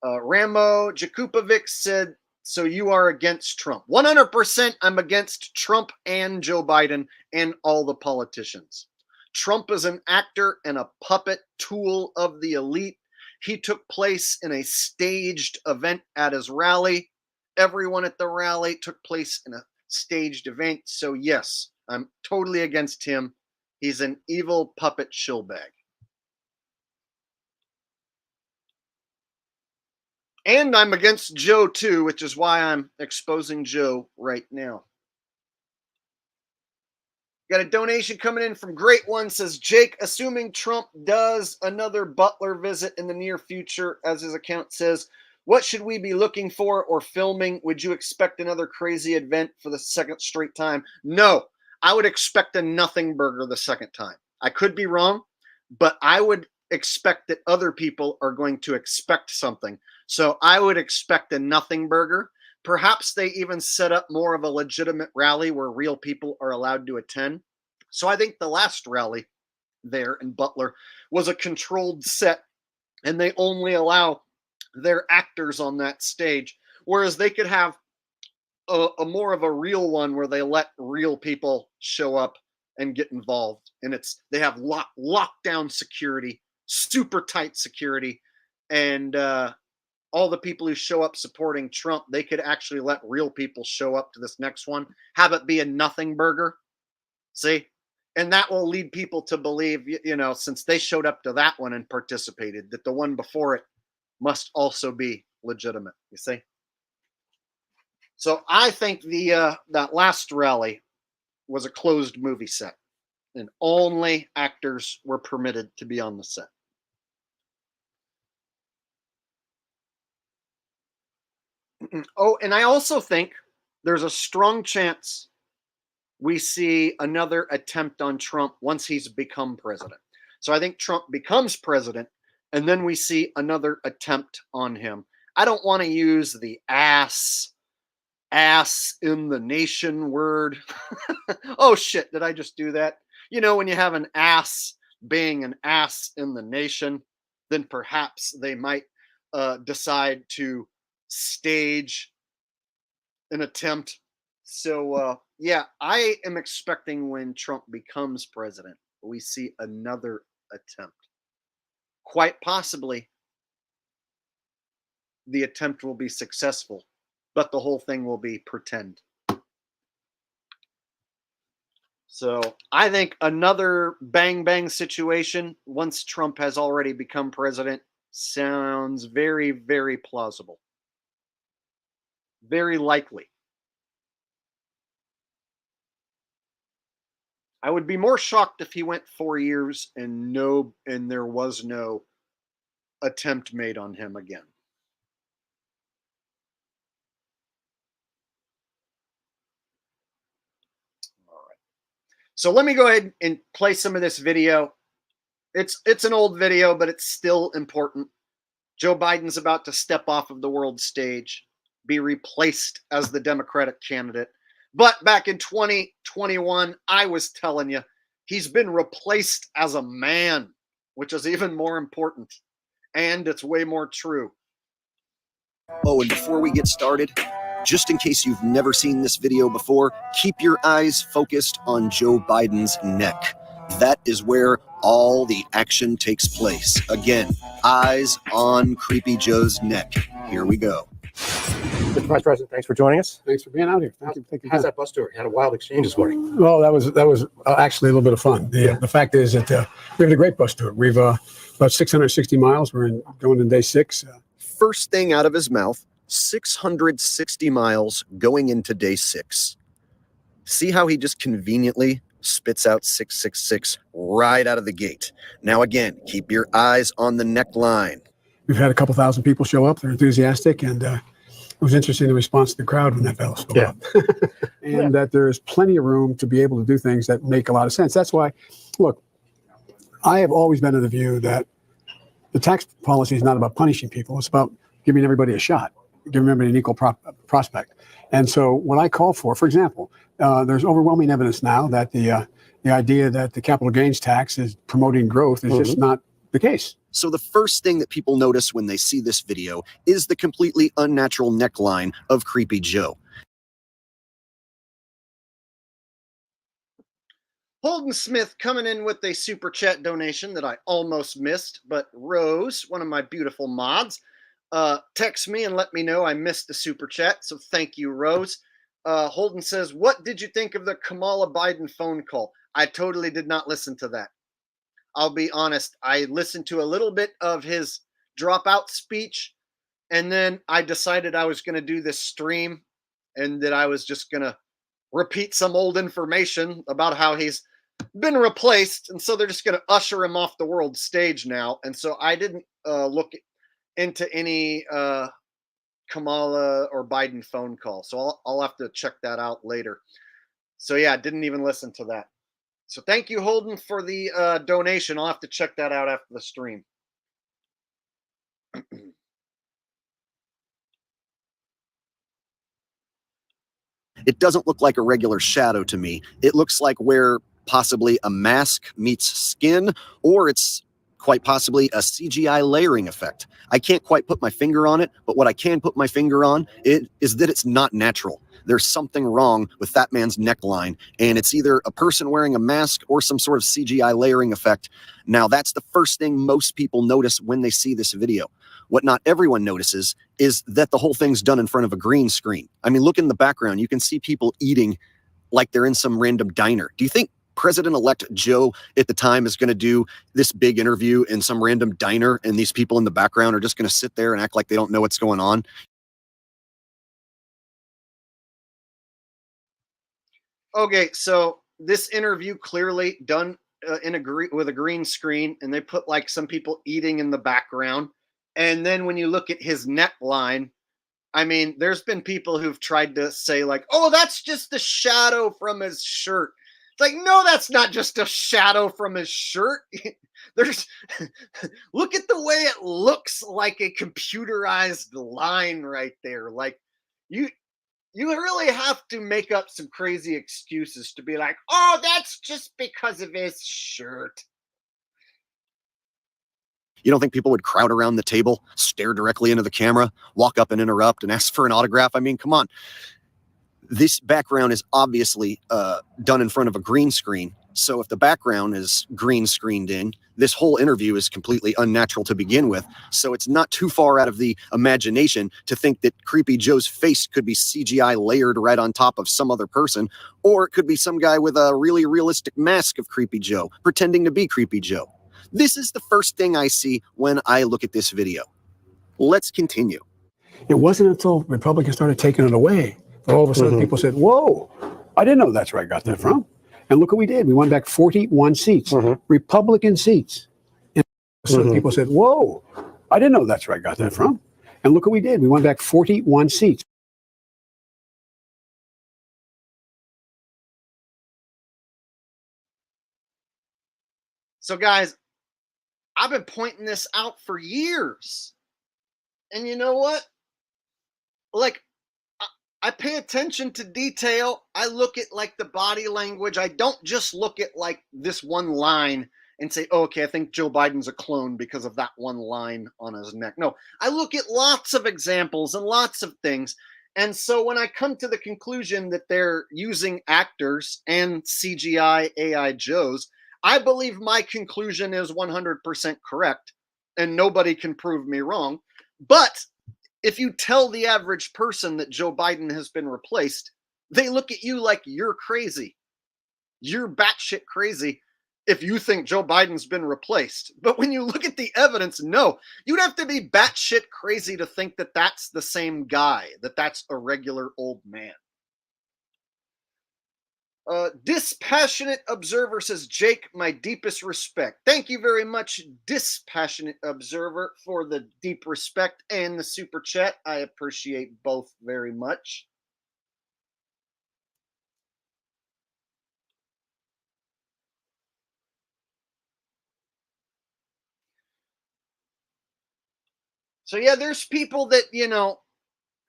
Ramo Jakupovic said, so you are against Trump. 100% I'm against Trump and Joe Biden and all the politicians. Trump is an actor and a puppet tool of the elite. He took place in a staged event at his rally. Everyone at the rally took place in a staged event. So yes, I'm totally against him. He's an evil puppet shillbag. And I'm against Joe too, which is why I'm exposing Joe right now. Got a donation coming in from Great One, says, Jake, assuming Trump does another Butler visit in the near future, as his account says, what should we be looking for or filming? Would you expect another crazy event for the second straight time? No, I would expect a nothing burger the second time. I could be wrong, but I would expect that other people are going to expect something. So I would expect a nothing burger. Perhaps they even set up more of a legitimate rally where real people are allowed to attend. So I think the last rally there in Butler was a controlled set, and they only allow their actors on that stage, whereas they could have a more of a real one where they let real people show up and get involved. And they have lockdown security, super tight security, and all the people who show up supporting Trump, they could actually let real people show up to this next one, have it be a nothing burger. See? And that will lead people to believe, since they showed up to that one and participated, that the one before it must also be legitimate. You see? So I think that last rally was a closed movie set, and only actors were permitted to be on the set. Oh, and I also think there's a strong chance we see another attempt on Trump once he's become president. So I think Trump becomes president, and then we see another attempt on him. I don't want to use the ass in the nation word. Oh, shit, did I just do that? When you have an ass being an ass in the nation, then perhaps they might decide to stage an attempt. So, yeah, I am expecting when Trump becomes president, we see another attempt. Quite possibly, the attempt will be successful, but the whole thing will be pretend. So I think another bang bang situation once Trump has already become president sounds very, very plausible. Very likely. I would be more shocked if he went 4 years and there was no attempt made on him again. All right. So let me go ahead and play some of this video It's an old video, but it's still important. Joe Biden's about to step off of the world stage, be replaced as the Democratic candidate. But back in 2021, I was telling you, he's been replaced as a man, which is even more important. And it's way more true. Oh, and before we get started, just in case you've never seen this video before, keep your eyes focused on Joe Biden's neck. That is where all the action takes place. Again, eyes on Creepy Joe's neck. Here we go. Mr. Vice President, thanks for joining us. Thanks for being out here. Thank you. How's that bus tour? You had a wild exchange this morning. Well, that was actually a little bit of fun. The fact is that we had a great bus tour. We've about 660 miles. We're going to day 6. First thing out of his mouth, 660 miles going into day 6. See how he just conveniently spits out 666 right out of the gate. Now again, keep your eyes on the neckline. We've had a couple thousand people show up. They're enthusiastic, and it was interesting the response to the crowd when that fell. Yeah. And that there's plenty of room to be able to do things that make a lot of sense. That's why, look, I have always been of the view that the tax policy is not about punishing people. It's about giving everybody a shot, giving everybody an equal prospect. And so what I call for example, there's overwhelming evidence now that the idea that the capital gains tax is promoting growth is just not the case. So the first thing that people notice when they see this video is the completely unnatural neckline of Creepy Joe. Holden Smith coming in with a super chat donation that I almost missed, but Rose, one of my beautiful mods, text me and let me know I missed the super chat. So thank you, Rose. Holden says, what did you think of the Kamala Biden phone call? I totally did not listen to that. I'll be honest. I listened to a little bit of his dropout speech, and then I decided I was going to do this stream and that I was just going to repeat some old information about how he's been replaced. And so they're just going to usher him off the world stage now. And so I didn't look into any Kamala or Biden phone call. So I'll have to check that out later. So yeah, I didn't even listen to that. So thank you, Holden, for the donation. I'll have to check that out after the stream. It doesn't look like a regular shadow to me. It looks like where possibly a mask meets skin, or it's quite possibly a CGI layering effect. I can't quite put my finger on it, but what I can put my finger on is that it's not natural. There's something wrong with that man's neckline, and it's either a person wearing a mask or some sort of CGI layering effect. Now, that's the first thing most people notice when they see this video. What not everyone notices is that the whole thing's done in front of a green screen. I mean, look in the background. You can see people eating like they're in some random diner. Do you think President-elect Joe at the time is going to do this big interview in some random diner and these people in the background are just going to sit there and act like they don't know what's going on? Okay, so this interview clearly done with a green screen, and they put like some people eating in the background. And then when you look at his neckline, I mean, there's been people who've tried to say like, oh, that's just a shadow from his shirt. It's like, no, that's not just a shadow from his shirt. There's look at the way it looks like a computerized line right there. Like you really have to make up some crazy excuses to be like, oh, that's just because of his shirt. You don't think people would crowd around the table, stare directly into the camera, walk up and interrupt and ask for an autograph? I mean, come on. This background is obviously done in front of a green screen. So if the background is green screened in, this whole interview is completely unnatural to begin with. So it's not too far out of the imagination to think that Creepy Joe's face could be CGI layered right on top of some other person, or it could be some guy with a really realistic mask of Creepy Joe pretending to be Creepy Joe. This is the first thing I see when I look at this video. Let's continue. It wasn't until Republicans started taking it away that all of a sudden people said, whoa, I didn't know that's where I got that from. And look what we did. We won back 41 seats, Republican seats. And so people said, whoa, I didn't know that's where I got that from. And look what we did. We won back 41 seats. So guys, I've been pointing this out for years. And you know what? Like, I pay attention to detail. I look at like the body language. I don't just look at like this one line and say, oh, okay, I think Joe Biden's a clone because of that one line on his neck. No, I look at lots of examples and lots of things. And so when I come to the conclusion that they're using actors and CGI AI Joes, I believe my conclusion is 100% correct, and nobody can prove me wrong. But if you tell the average person that Joe Biden has been replaced, they look at you like you're crazy. You're batshit crazy if you think Joe Biden's been replaced. But when you look at the evidence, no, you'd have to be batshit crazy to think that that's the same guy, that that's a regular old man. Dispassionate Observer says, Jake, my deepest respect. Thank you very much, Dispassionate Observer, for the deep respect and the super chat. I appreciate both very much. So yeah, there's people that, you know,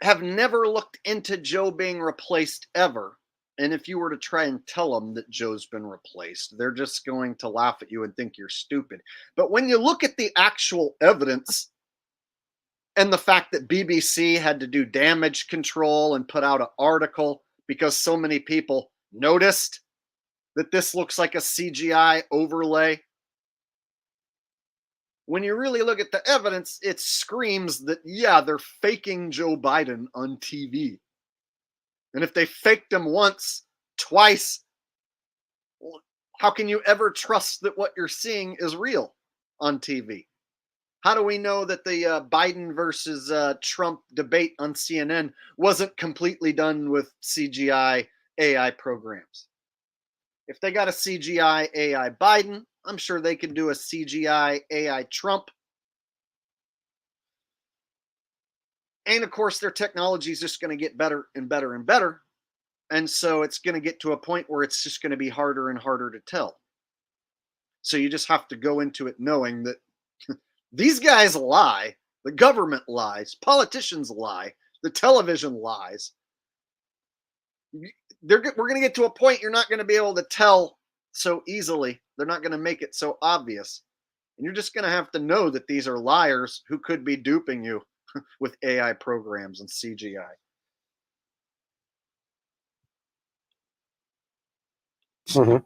have never looked into Joe being replaced ever. And if you were to try and tell them that Joe's been replaced, they're just going to laugh at you and think you're stupid. But when you look at the actual evidence and the fact that BBC had to do damage control and put out an article because so many people noticed that this looks like a CGI overlay, when you really look at the evidence, it screams that, yeah, they're faking Joe Biden on TV. And if they faked him once, twice, how can you ever trust that what you're seeing is real on TV? How do we know that the Biden versus Trump debate on CNN wasn't completely done with CGI AI programs? If they got a CGI AI Biden, I'm sure they can do a CGI AI Trump. And of course, their technology is just going to get better and better and better. And so it's going to get to a point where it's just going to be harder and harder to tell. So you just have to go into it knowing that these guys lie, the government lies, politicians lie, the television lies. We're going to get to a point you're not going to be able to tell so easily. They're not going to make it so obvious. And you're just going to have to know that these are liars who could be duping you with AI programs and CGI.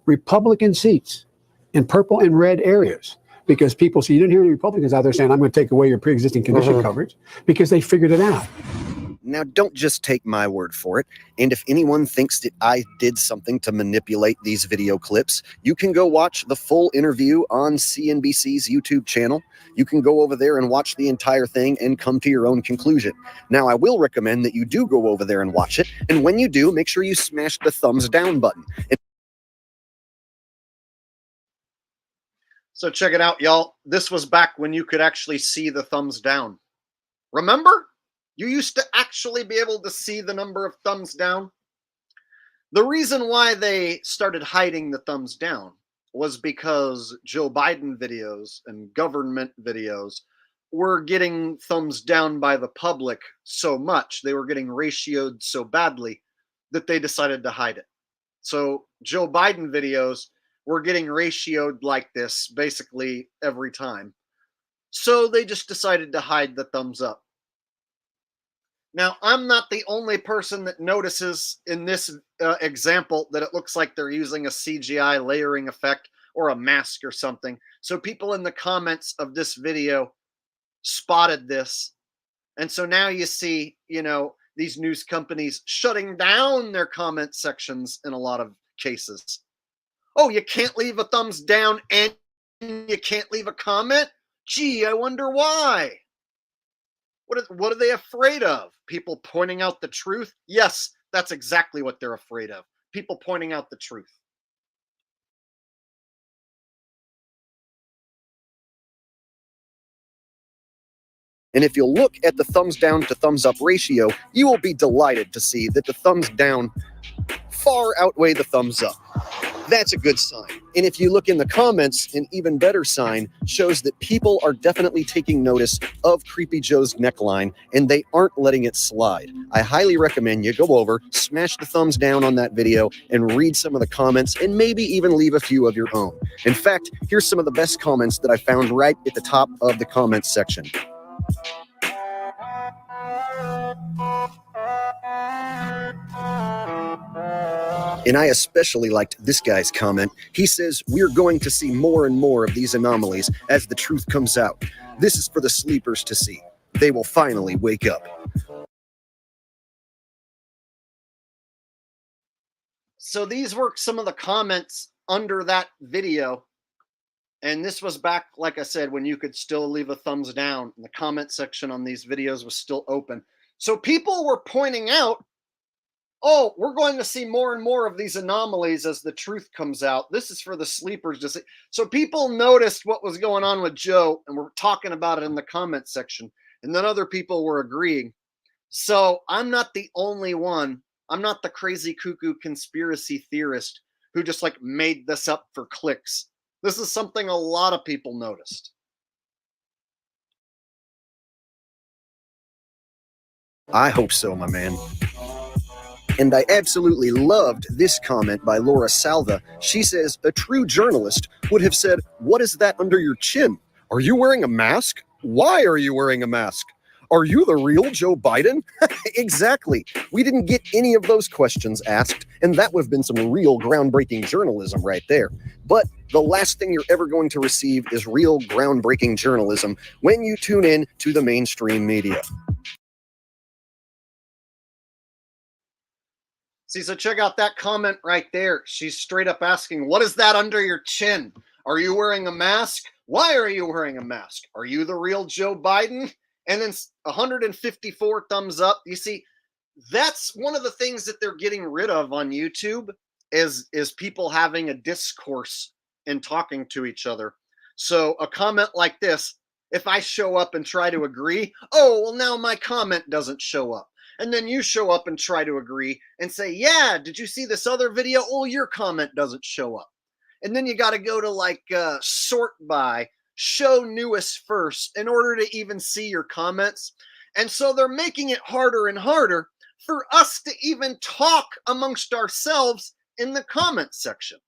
Republican seats in purple and red areas because people, so you didn't hear any Republicans out there saying, I'm going to take away your pre-existing condition coverage because they figured it out. Now, don't just take my word for it. And if anyone thinks that I did something to manipulate these video clips, you can go watch the full interview on CNBC's YouTube channel. You can go over there and watch the entire thing and come to your own conclusion. Now, I will recommend that you do go over there and watch it. And when you do, make sure you smash the thumbs down button. So check it out, y'all. This was back when you could actually see the thumbs down. Remember? You used to actually be able to see the number of thumbs down. The reason why they started hiding the thumbs down was because Joe Biden videos and government videos were getting thumbs down by the public so much, they were getting ratioed so badly that they decided to hide it. So Joe Biden videos were getting ratioed like this basically every time. So they just decided to hide the thumbs up. Now, I'm not the only person that notices in this example that it looks like they're using a CGI layering effect or a mask or something. So people in the comments of this video spotted this. And so now you see, you know, these news companies shutting down their comment sections in a lot of cases. Oh, you can't leave a thumbs down and you can't leave a comment? Gee, I wonder why. What are they afraid of? People pointing out the truth? Yes, that's exactly what they're afraid of. People pointing out the truth. And if you'll look at the thumbs down to thumbs up ratio, you will be delighted to see that the thumbs down far outweigh the thumbs up. That's a good sign. And if you look in the comments, an even better sign shows that people are definitely taking notice of Creepy Joe's neckline and they aren't letting it slide. I highly recommend you go over, smash the thumbs down on that video and read some of the comments and maybe even leave a few of your own. In fact, here's some of the best comments that I found right at the top of the comments section. And I especially liked this guy's comment. He says, "We're going to see more and more of these anomalies as the truth comes out. This is for the sleepers to see. They will finally wake up." So these were some of the comments under that video. And this was back, like I said, when you could still leave a thumbs down. And the comment section on these videos was still open. So people were pointing out, oh, we're going to see more and more of these anomalies as the truth comes out. This is for the sleepers to see. So people noticed what was going on with Joe and were talking about it in the comment section. And then other people were agreeing. So I'm not the only one. I'm not the crazy cuckoo conspiracy theorist who just like made this up for clicks. This is something a lot of people noticed. I hope so, my man. And I absolutely loved this comment by Laura Salva. She says, "A true journalist would have said, 'What is that under your chin? Are you wearing a mask? Why are you wearing a mask? Are you the real Joe Biden?'" Exactly. We didn't get any of those questions asked, and that would have been some real groundbreaking journalism right there. But the last thing you're ever going to receive is real groundbreaking journalism when you tune in to the mainstream media. See, so check out that comment right there. She's straight up asking, what is that under your chin? Are you wearing a mask? Why are you wearing a mask? Are you the real Joe Biden? And then 154 thumbs up. You see, that's one of the things that they're getting rid of on YouTube is people having a discourse and talking to each other. So a comment like this, if I show up and try to agree, oh, well, now my comment doesn't show up. And then you show up and try to agree and say, yeah, did you see this other video? Oh, your comment doesn't show up. And then you got to go to like sort by, show newest first in order to even see your comments. And so they're making it harder and harder for us to even talk amongst ourselves in the comment section.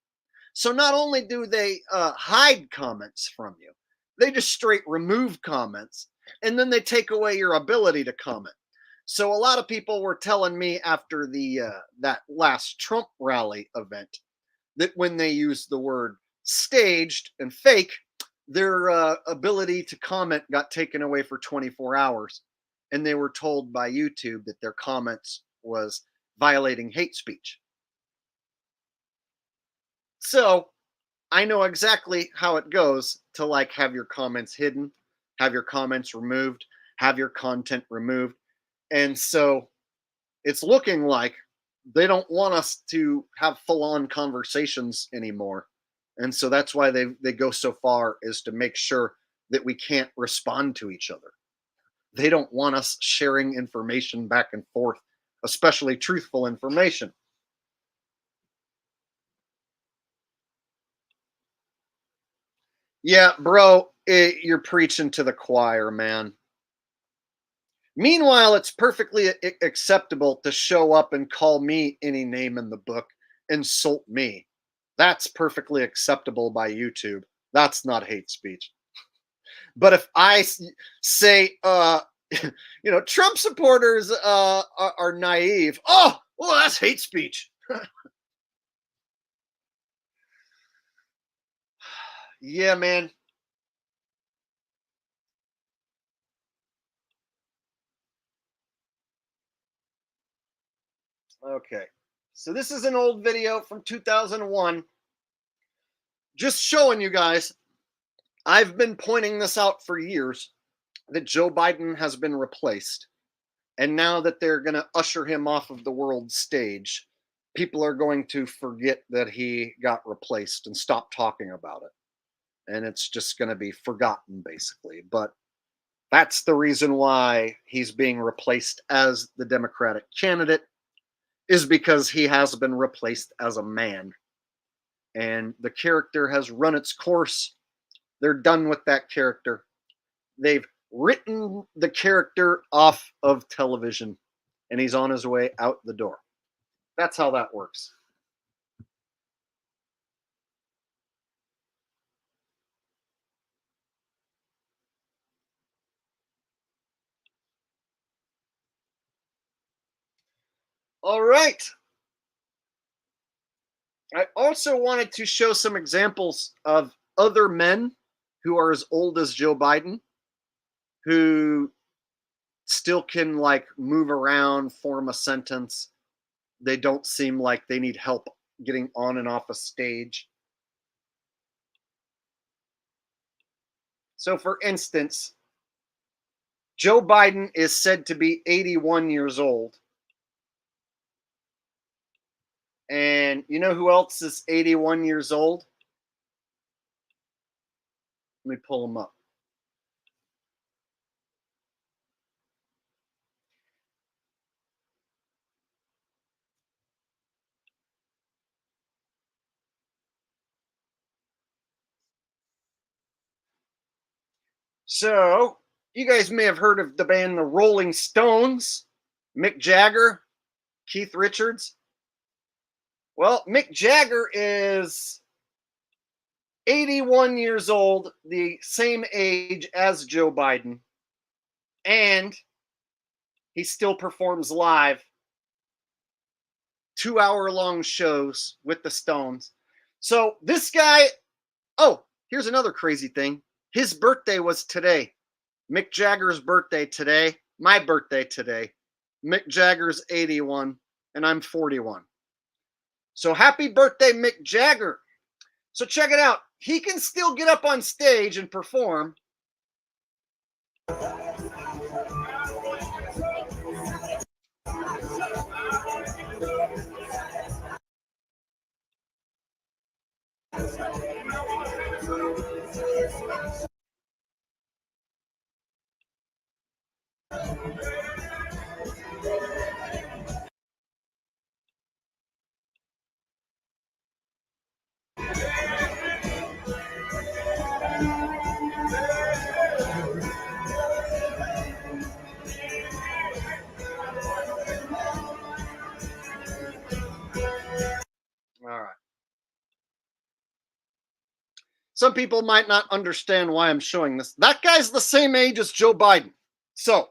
So not only do they hide comments from you, they just straight remove comments, and then they take away your ability to comment. So a lot of people were telling me after the that last Trump rally event that when they used the word staged and fake, their ability to comment got taken away for 24 hours. And they were told by YouTube that their comments was violating hate speech. So I know exactly how it goes to like have your comments hidden, have your comments removed, have your content removed. And so it's looking like they don't want us to have full-on conversations anymore. And so that's why they go so far as to make sure that we can't respond to each other. They don't want us sharing information back and forth, especially truthful information. Yeah, bro, you're preaching to the choir, man. Meanwhile, it's perfectly acceptable to show up and call me any name in the book, insult me. That's perfectly acceptable by YouTube. That's not hate speech. But if I say, Trump supporters are naive. Oh, well, that's hate speech. Yeah, man. Okay. So this is an old video from 2001. Just showing you guys, I've been pointing this out for years, that Joe Biden has been replaced. And now that they're going to usher him off of the world stage, people are going to forget that he got replaced and stop talking about it. And it's just going to be forgotten, basically. But that's the reason why he's being replaced as the Democratic candidate, is because he has been replaced as a man. and the character has run its course. They're done with that character. They've written the character off of television, and he's on his way out the door. That's how that works. All right. I also wanted to show some examples of other men who are as old as Joe Biden, who still can like move around, form a sentence. They don't seem like they need help getting on and off a stage. So, for instance, Joe Biden is said to be 81 years old. And you know who else is 81 years old? Let me pull him up. So, you guys may have heard of the band the Rolling Stones, Mick Jagger, Keith Richards. Well, Mick Jagger is 81 years old, the same age as Joe Biden, and he still performs live 2-hour-long shows with the Stones. So this guy, oh, here's another crazy thing. His birthday was today. Mick Jagger's birthday today. My birthday today. Mick Jagger's 81, and I'm 41. So happy birthday, Mick Jagger. So check it out. He can still get up on stage and perform. All right. Some people might not understand why I'm showing this. That guy's the same age as Joe Biden. So,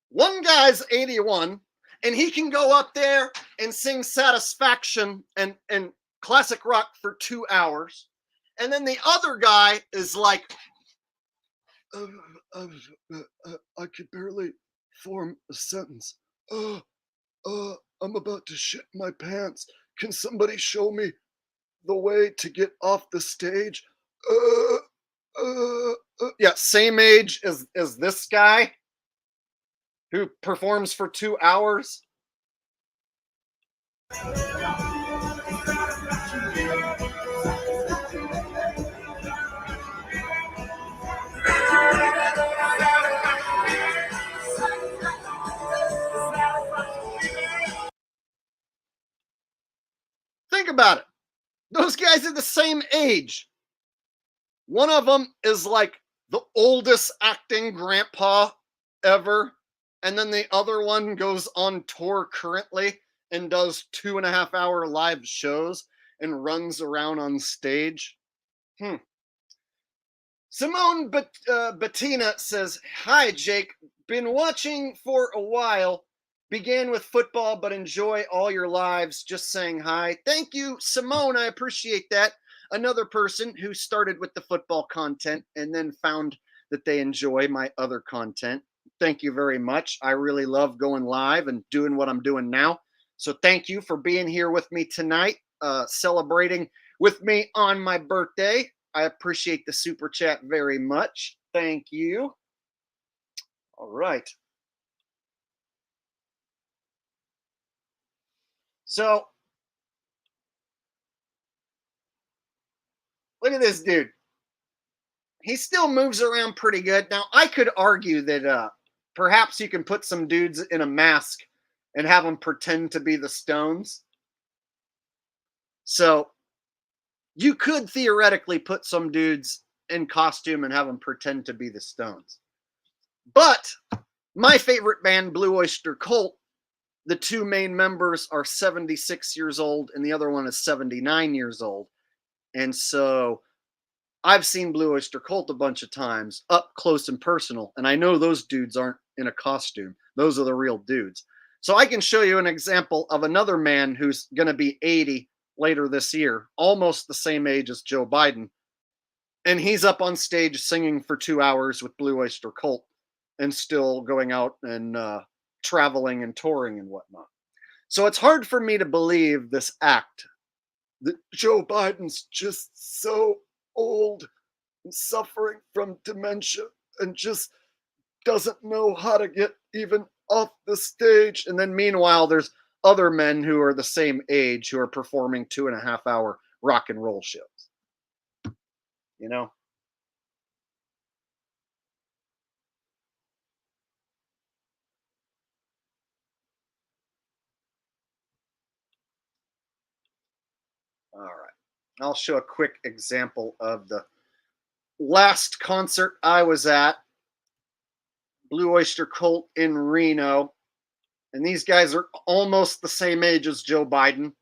one guy's 81, and he can go up there and sing Satisfaction and classic rock for 2 hours. And then the other guy is like, I could barely form a sentence. I'm about to shit my pants. Can somebody show me the way to get off the stage? Yeah, same age as this guy who performs for 2 hours. Think about it. Those guys are the same age. One of them is like the oldest acting grandpa ever. And then the other one goes on tour currently and does 2.5-hour live shows and runs around on stage. Simone Bettina says, hi, Jake. Been watching for a while. Began with football, but enjoy all your lives. Just saying hi. Thank you, Simone. I appreciate that. Another person who started with the football content and then found that they enjoy my other content. Thank you very much. I really love going live and doing what I'm doing now. So thank you for being here with me tonight, celebrating with me on my birthday. I appreciate the super chat very much. Thank you. All right. So, look at this dude. He still moves around pretty good. Now, I could argue that perhaps you can put some dudes in a mask and have them pretend to be the Stones. So, you could theoretically put some dudes in costume and have them pretend to be the Stones. But my favorite band, Blue Oyster Cult, the two main members are 76 years old and the other one is 79 years old. And so I've seen Blue Oyster Cult a bunch of times up close and personal, and I know those dudes aren't in a costume. Those are the real dudes. So I can show you an example of another man who's going to be 80 later this year, almost the same age as Joe Biden. And he's up on stage singing for 2 hours with Blue Oyster Cult and still going out and traveling and touring and whatnot. So it's hard for me to believe this act that Joe Biden's just so old and suffering from dementia and just doesn't know how to get even off the stage. And then meanwhile, there's other men who are the same age who are performing 2.5-hour rock and roll shows. You know? All right. I'll show a quick example of the last concert I was at, Blue Oyster Cult in Reno. And these guys are almost the same age as Joe Biden.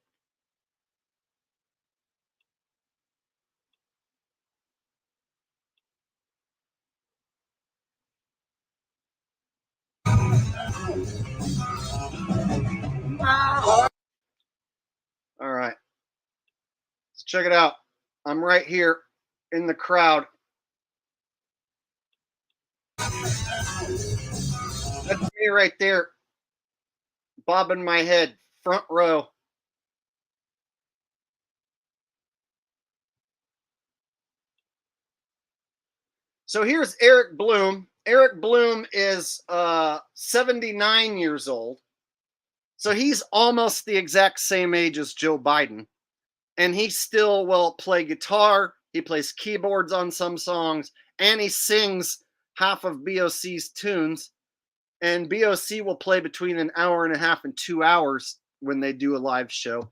All right. Let's check it out. I'm right here in the crowd. That's me right there, bobbing my head, front row. So here's Eric Bloom. Eric Bloom is 79 years old. So he's almost the exact same age as Joe Biden. And he still will play guitar. He plays keyboards on some songs. And he sings half of BOC's tunes. And BOC will play between an hour and a half and 2 hours when they do a live show.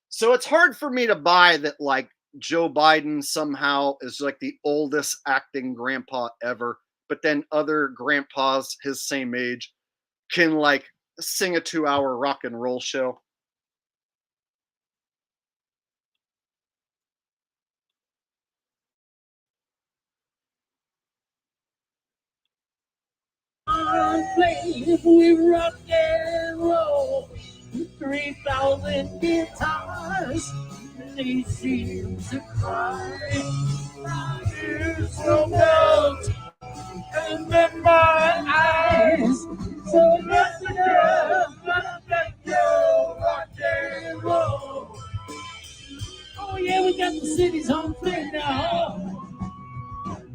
So it's hard for me to buy that like Joe Biden somehow is like the oldest acting grandpa ever, but then other grandpas his same age can like sing a 2-hour rock and roll show. If we rock and roll, 3,000 guitars, they seem to cry. There's no doubt in my eyes, so listen up, let go, rock and roll. Oh yeah, we got the cities on play now.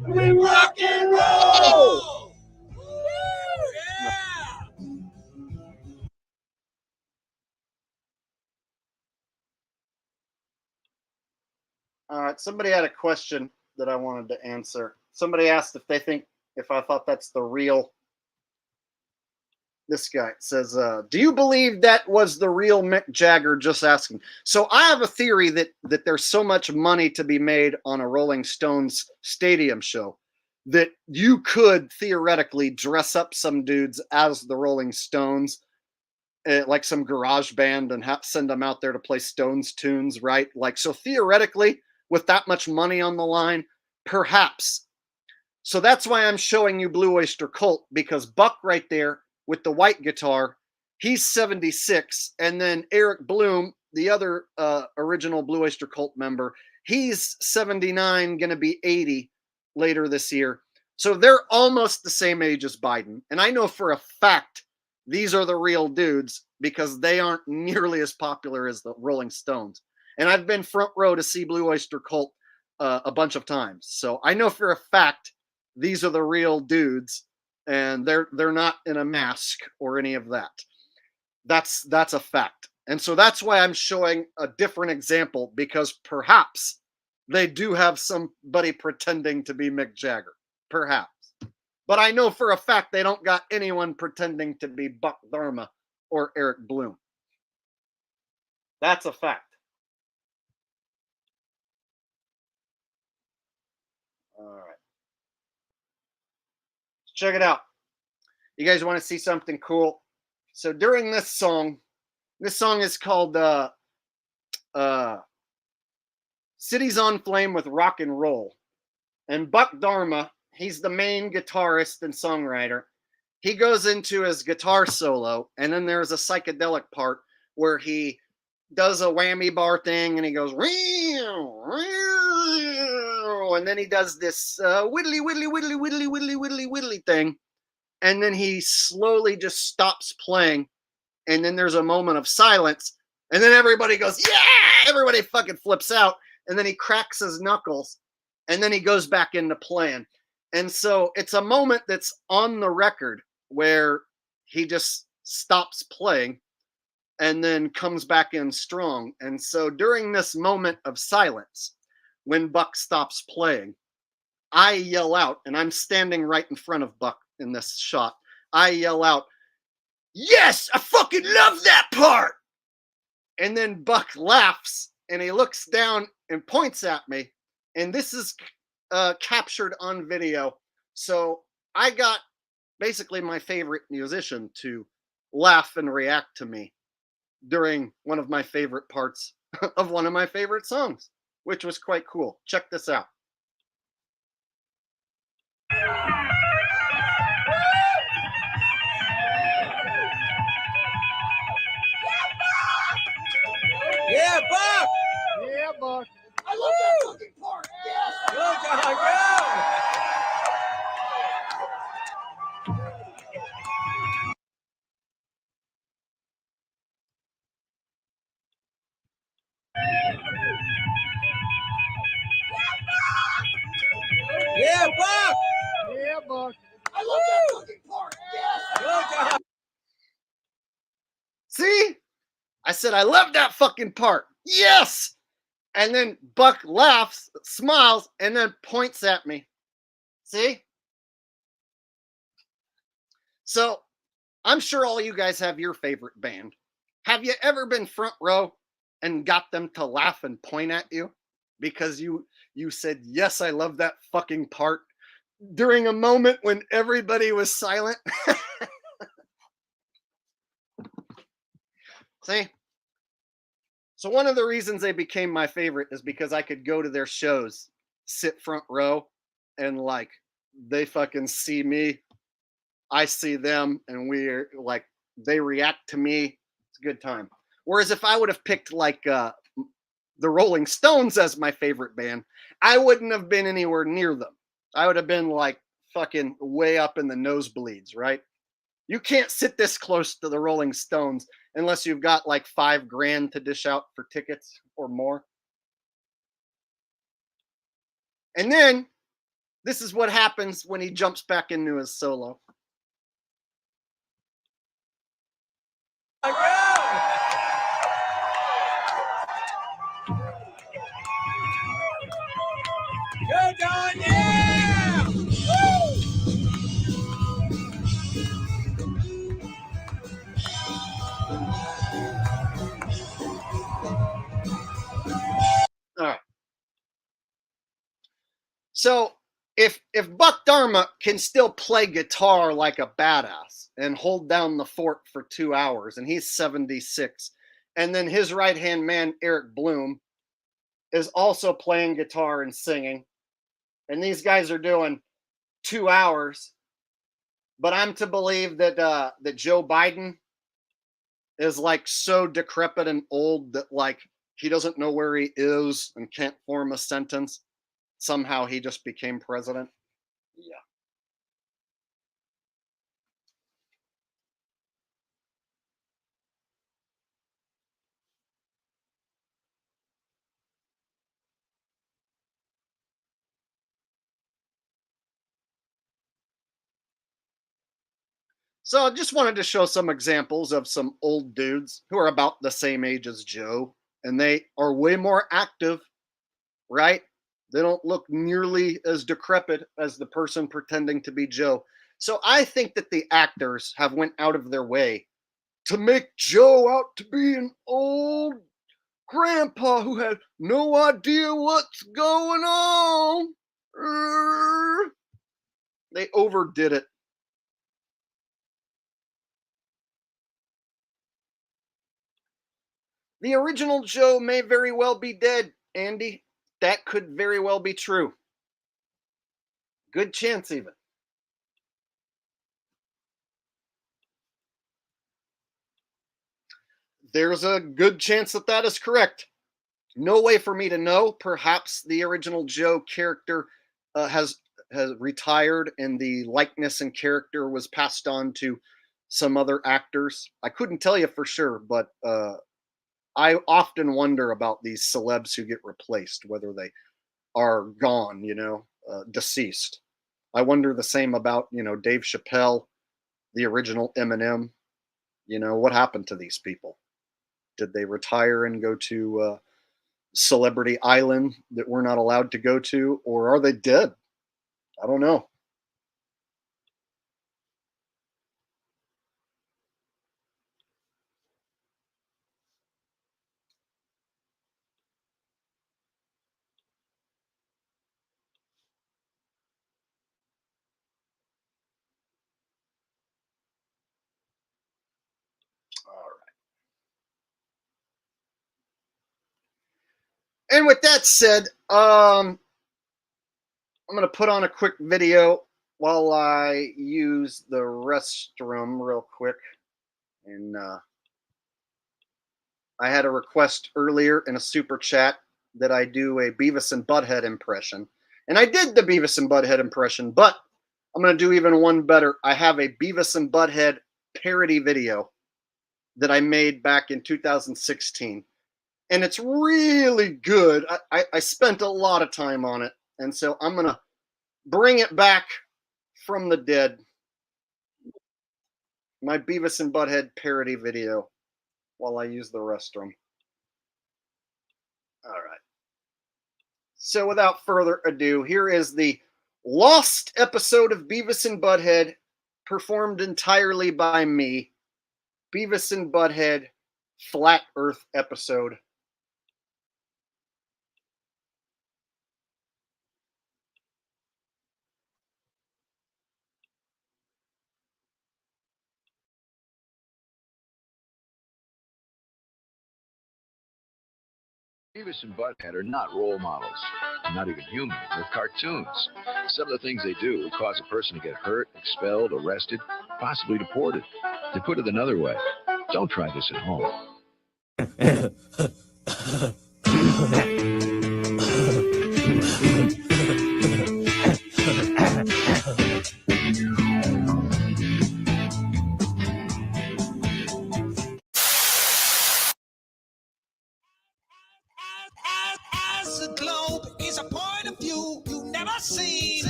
We rock and roll. All right, somebody had a question that I wanted to answer. Somebody asked if I thought that's the real. This guy says, do you believe that was the real Mick Jagger? Just asking. So I have a theory that there's so much money to be made on a Rolling Stones stadium show that you could theoretically dress up some dudes as the Rolling Stones, like some garage band, and send them out there to play Stones tunes, right? Like, so theoretically, with that much money on the line, perhaps. So that's why I'm showing you Blue Oyster Cult, because Buck right there with the white guitar, he's 76. And then Eric Bloom, the other original Blue Oyster Cult member, he's 79, going to be 80 later this year. So they're almost the same age as Biden. And I know for a fact these are the real dudes because they aren't nearly as popular as the Rolling Stones. And I've been front row to see Blue Oyster Cult a bunch of times. So I know for a fact these are the real dudes, and they're not in a mask or any of that. That's a fact. And so that's why I'm showing a different example, because perhaps they do have somebody pretending to be Mick Jagger. Perhaps. But I know for a fact they don't got anyone pretending to be Buck Dharma or Eric Bloom. That's a fact. All right. Check it out. You guys want to see something cool? So during this song is called Cities on Flame with Rock and Roll. And Buck Dharma, he's the main guitarist and songwriter. He goes into his guitar solo, and then there's a psychedelic part where he does a whammy bar thing, and he goes, and then he does this whittly, whittly, whittly, whittly, whittly, whittly, whittly thing, and then he slowly just stops playing, and then there's a moment of silence, and then everybody goes, yeah! Everybody fucking flips out, and then he cracks his knuckles, and then he goes back into playing. And so it's a moment that's on the record where he just stops playing and then comes back in strong. And so during this moment of silence, when Buck stops playing, I yell out, and I'm standing right in front of Buck in this shot. I yell out, yes, I fucking love that part. And then Buck laughs, and he looks down and points at me. And this is captured on video. So I got basically my favorite musician to laugh and react to me during one of my favorite parts of one of my favorite songs, which was quite cool. Check this out. Yeah, Buck! Yeah, Buck. I love that fucking part. Yes. Go, John, go! Yeah, Buck! Yeah, Buck. I love that fucking part. Yes. Go, John. See? I said, I love that fucking part. Yes! And then Buck laughs, smiles, and then points at me. See? So, I'm sure all you guys have your favorite band. Have you ever been front row and got them to laugh and point at you because you said, yes, I love that fucking part during a moment when everybody was silent? See? So one of the reasons they became my favorite is because I could go to their shows, sit front row, and like they fucking see me, I see them, and we're like, they react to me. It's a good time. Whereas if I would have picked like the Rolling Stones as my favorite band, I wouldn't have been anywhere near them. I would have been like fucking way up in the nosebleeds, right? You can't sit this close to the Rolling Stones unless you've got like $5 grand to dish out for tickets or more. And then this is what happens when he jumps back into his solo. Go, John, yeah! Woo! All right. So if Buck Dharma can still play guitar like a badass and hold down the fort for 2 hours, and he's 76, and then his right-hand man, Eric Bloom, is also playing guitar and singing, and these guys are doing 2 hours, but I'm to believe that that Joe Biden is like so decrepit and old that like he doesn't know where he is and can't form a sentence. Somehow he just became president. Yeah. So I just wanted to show some examples of some old dudes who are about the same age as Joe, and they are way more active, right? They don't look nearly as decrepit as the person pretending to be Joe. So I think that the actors have went out of their way to make Joe out to be an old grandpa who had no idea what's going on. They overdid it. The original Joe may very well be dead, Andy. That could very well be true. Good chance, even. There's a good chance that that is correct. No way for me to know. Perhaps the original Joe character has retired and the likeness and character was passed on to some other actors. I couldn't tell you for sure, but I often wonder about these celebs who get replaced, whether they are gone, deceased. I wonder the same about, Dave Chappelle, the original Eminem. What happened to these people? Did they retire and go to Celebrity Island that we're not allowed to go to, or are they dead? I don't know. All right. And with that said, I'm going to put on a quick video while I use the restroom real quick. And I had a request earlier in a super chat that I do a Beavis and Butthead impression. And I did the Beavis and Butthead impression, but I'm going to do even one better. I have a Beavis and Butthead parody video that I made back in 2016. And it's really good. I spent a lot of time on it. And so I'm going to bring it back from the dead. My Beavis and Butthead parody video while I use the restroom. All right. So without further ado, here is the lost episode of Beavis and Butthead, performed entirely by me. Beavis and Butthead Flat Earth episode. Beavis and Butthead are not role models, not even human. They're cartoons. Some of the things they do would cause a person to get hurt, expelled, arrested, possibly deported. To put it another way, don't try this at home.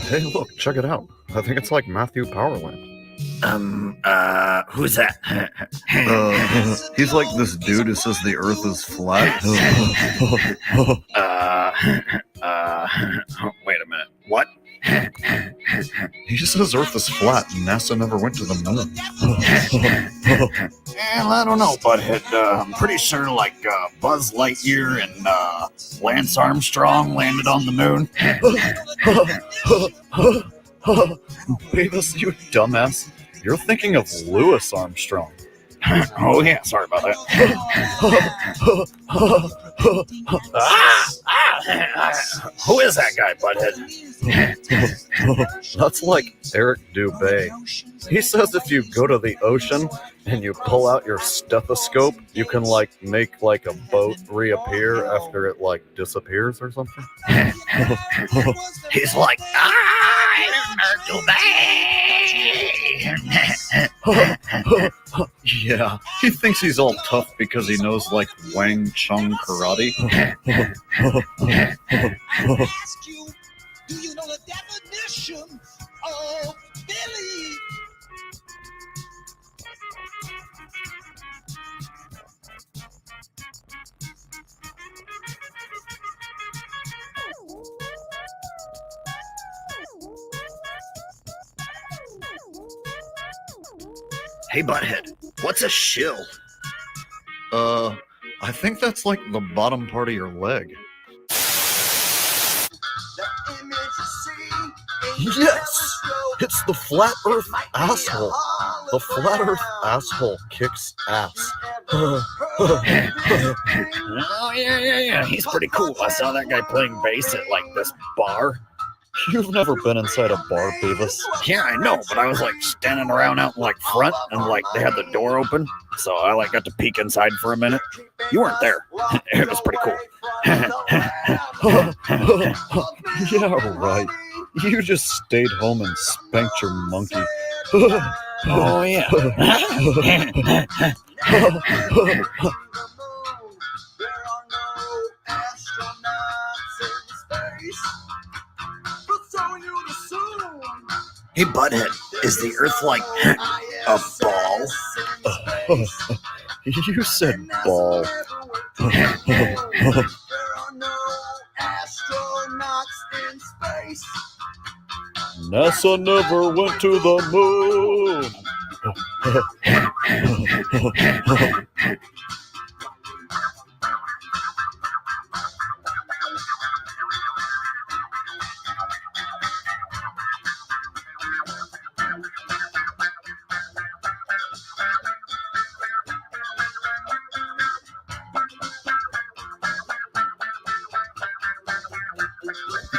Hey, look, check it out. I think it's like Matthew Powerland. Who's that? He's like this dude who says the earth is flat. Wait a minute. What? He just says earth is flat and NASA never went to the moon. Well, I don't know, Butthead. I'm pretty sure Buzz Lightyear and Lance Armstrong landed on the moon. Beavis, you dumbass. You're thinking of Louis Armstrong. Oh, yeah, sorry about that. Who is that guy, Butthead? That's like Eric Dubé. He says if you go to the ocean and you pull out your stethoscope, you can make a boat reappear after it disappears or something. He's like, I'm Eric Dubé. Yeah, he thinks he's all tough because he knows Wang Chung karate. Do you know the definition of Billy? Hey, Butthead, what's a shill? I think that's the bottom part of your leg. The image you see Yes! It's the flat earth asshole. The flat earth asshole kicks ass. Oh, yeah. He's pretty cool. I saw that guy playing bass at, like, this bar. You've never been inside a bar, Beavis. Yeah, I know, but I was, like, standing around out, like, front, and, like, they had the door open, so I, like, got to peek inside for a minute. You weren't there. It was pretty cool. Yeah, right. You just stayed home and spanked your monkey. Oh, yeah. Hey, Butthead, is the Earth like a ball? You said ball. NASA never went to the moon.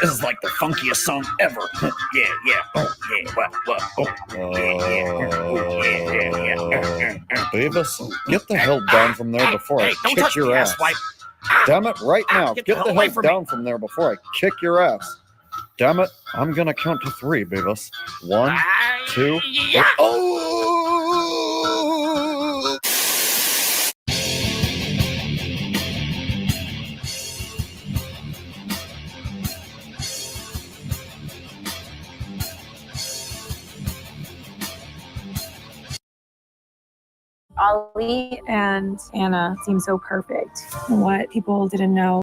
This is like the funkiest song ever. Yeah. Oh, yeah. What? Oh, yeah. Beavis, get the hell down from there before I kick your ass. Damn it, right now. Get the hell down from there before I kick your ass. Damn it, I'm gonna count to 3, Beavis. 1, 2, oh! Ollie and Anna seem so perfect. What people didn't know.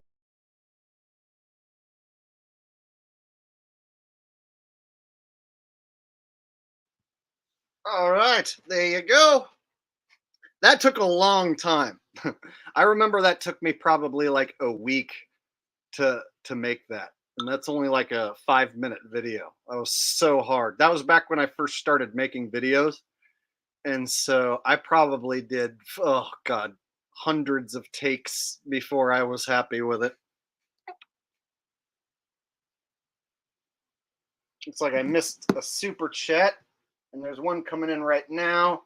All right, there you go. That took a long time. I remember that took me probably like a week to make that. And that's only like a 5-minute video. That was so hard. That was back when I first started making videos. And so I probably did, oh God, hundreds of takes before I was happy with it. It's like I missed a super chat, and there's one coming in right now,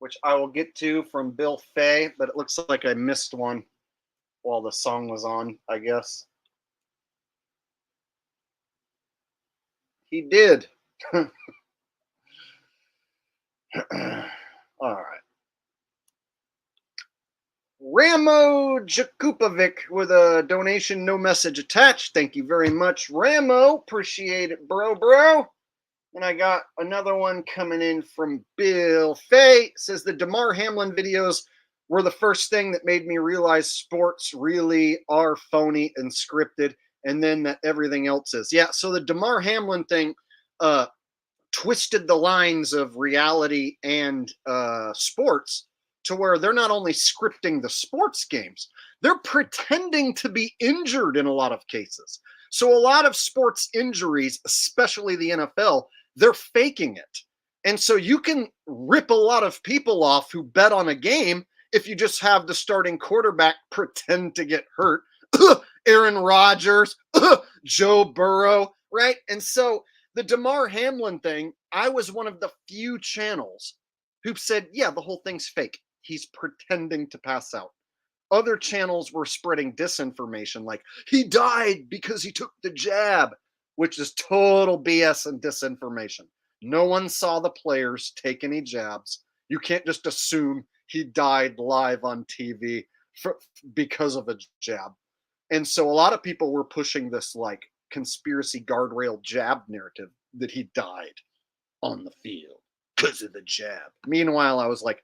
which I will get to from Bill Fay, but it looks like I missed one while the song was on, I guess. He did. All right. Ramo Jakupovic with a donation, no message attached. Thank you very much, Ramo. Appreciate it, bro. And I got another one coming in from Bill Fay. It says the Damar Hamlin videos were the first thing that made me realize sports really are phony and scripted, and then that everything else is. Yeah, so the Damar Hamlin thing twisted the lines of reality and sports to where they're not only scripting the sports games, they're pretending to be injured in a lot of cases. So a lot of sports injuries, especially the NFL, they're faking it. And so you can rip a lot of people off who bet on a game if you just have the starting quarterback pretend to get hurt. Aaron Rodgers, Joe Burrow, right? And so the Damar Hamlin thing, I was one of the few channels who said, yeah, the whole thing's fake. He's pretending to pass out. Other channels were spreading disinformation like he died because he took the jab, which is total BS and disinformation. No one saw the players take any jabs. You can't just assume he died live on TV because of a jab. And so a lot of people were pushing this like conspiracy guardrail jab narrative that he died on the field because of the jab. Meanwhile, I was like,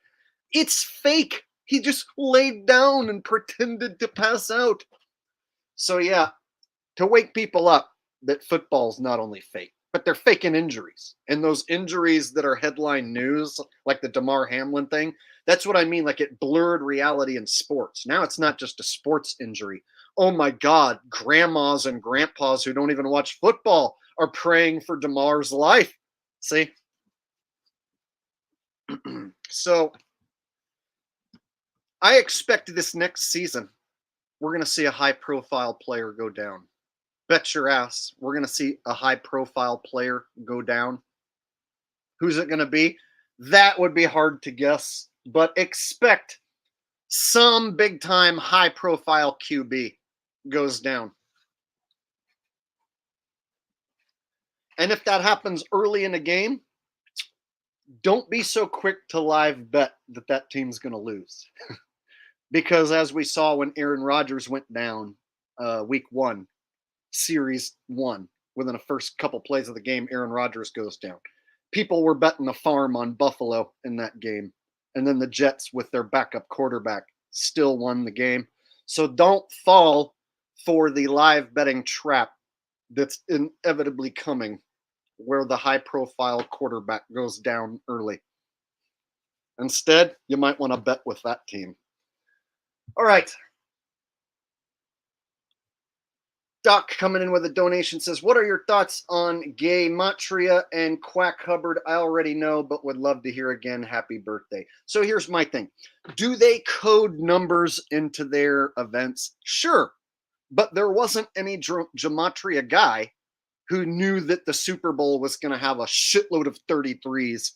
it's fake. He just laid down and pretended to pass out. So yeah, to wake people up that football's not only fake, but they're faking injuries. And those injuries that are headline news, like the Damar Hamlin thing, that's what I mean. Like it blurred reality in sports. Now it's not just a sports injury. Oh my God, grandmas and grandpas who don't even watch football are praying for DeMar's life. See? So I expect this next season we're going to see a high-profile player go down. Bet your ass we're going to see a high-profile player go down. Who's it going to be? That would be hard to guess, but expect some big-time high-profile QB goes down. And if that happens early in a game, don't be so quick to live bet that that team's going to lose. Because as we saw when Aaron Rodgers went down week 1, series 1, within the first couple plays of the game, Aaron Rodgers goes down. People were betting the farm on Buffalo in that game. And then the Jets, with their backup quarterback, still won the game. So don't fall for the live betting trap that's inevitably coming, where the high-profile quarterback goes down early. Instead, you might want to bet with that team. All right. Doc coming in with a donation says, what are your thoughts on Gematria and Quack Hubbard? I already know, but would love to hear again. Happy birthday. So here's my thing. Do they code numbers into their events? Sure. But there wasn't any Gematria guy who knew that the Super Bowl was going to have a shitload of 33s.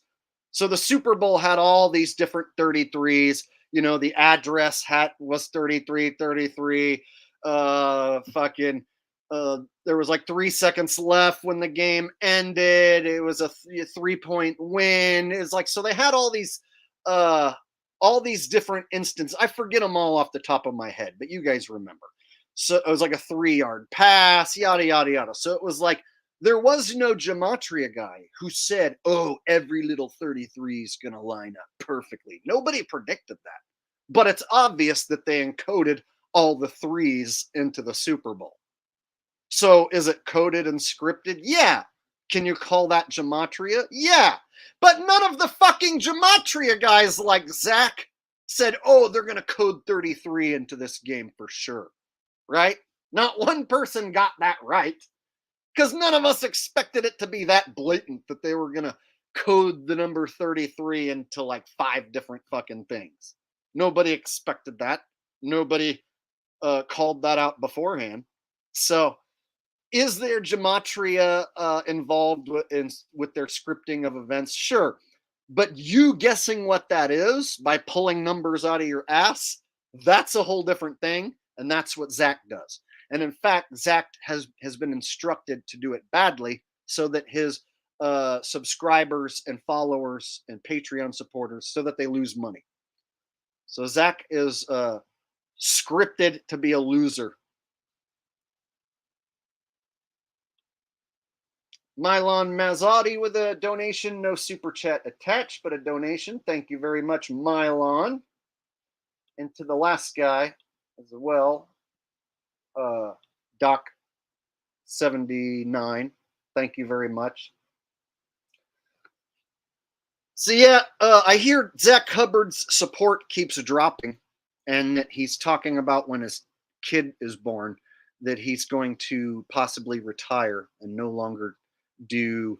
So the Super Bowl had all these different 33s. You know, the address hat was 33. There was like 3 seconds left when the game ended. It was a 3-point win. It's like, so they had all these different instances. I forget them all off the top of my head, but you guys remember. So it was like a 3-yard pass, yada, yada, yada. So it was like, there was no Gematria guy who said, oh, every little 33 is going to line up perfectly. Nobody predicted that. But it's obvious that they encoded all the 3s into the Super Bowl. So is it coded and scripted? Yeah. Can you call that Gematria? Yeah. But none of the fucking Gematria guys like Zach said, oh, they're going to code 33 into this game for sure. Right? Not one person got that right. Because none of us expected it to be that blatant that they were going to code the number 33 into like 5 different fucking things. Nobody expected that. Nobody called that out beforehand. So is there Gematria involved with their scripting of events? Sure. But you guessing what that is by pulling numbers out of your ass, that's a whole different thing. And that's what Zach does. And in fact, Zach has been instructed to do it badly so that his subscribers and followers and Patreon supporters, so that they lose money. So Zach is scripted to be a loser. Mylon Mazzotti with a donation, no super chat attached, but a donation. Thank you very much, Mylon. And to the last guy as well, Doc 79. Thank you very much. So yeah, I hear Zach Hubbard's support keeps dropping, and that he's talking about when his kid is born, that he's going to possibly retire and no longer do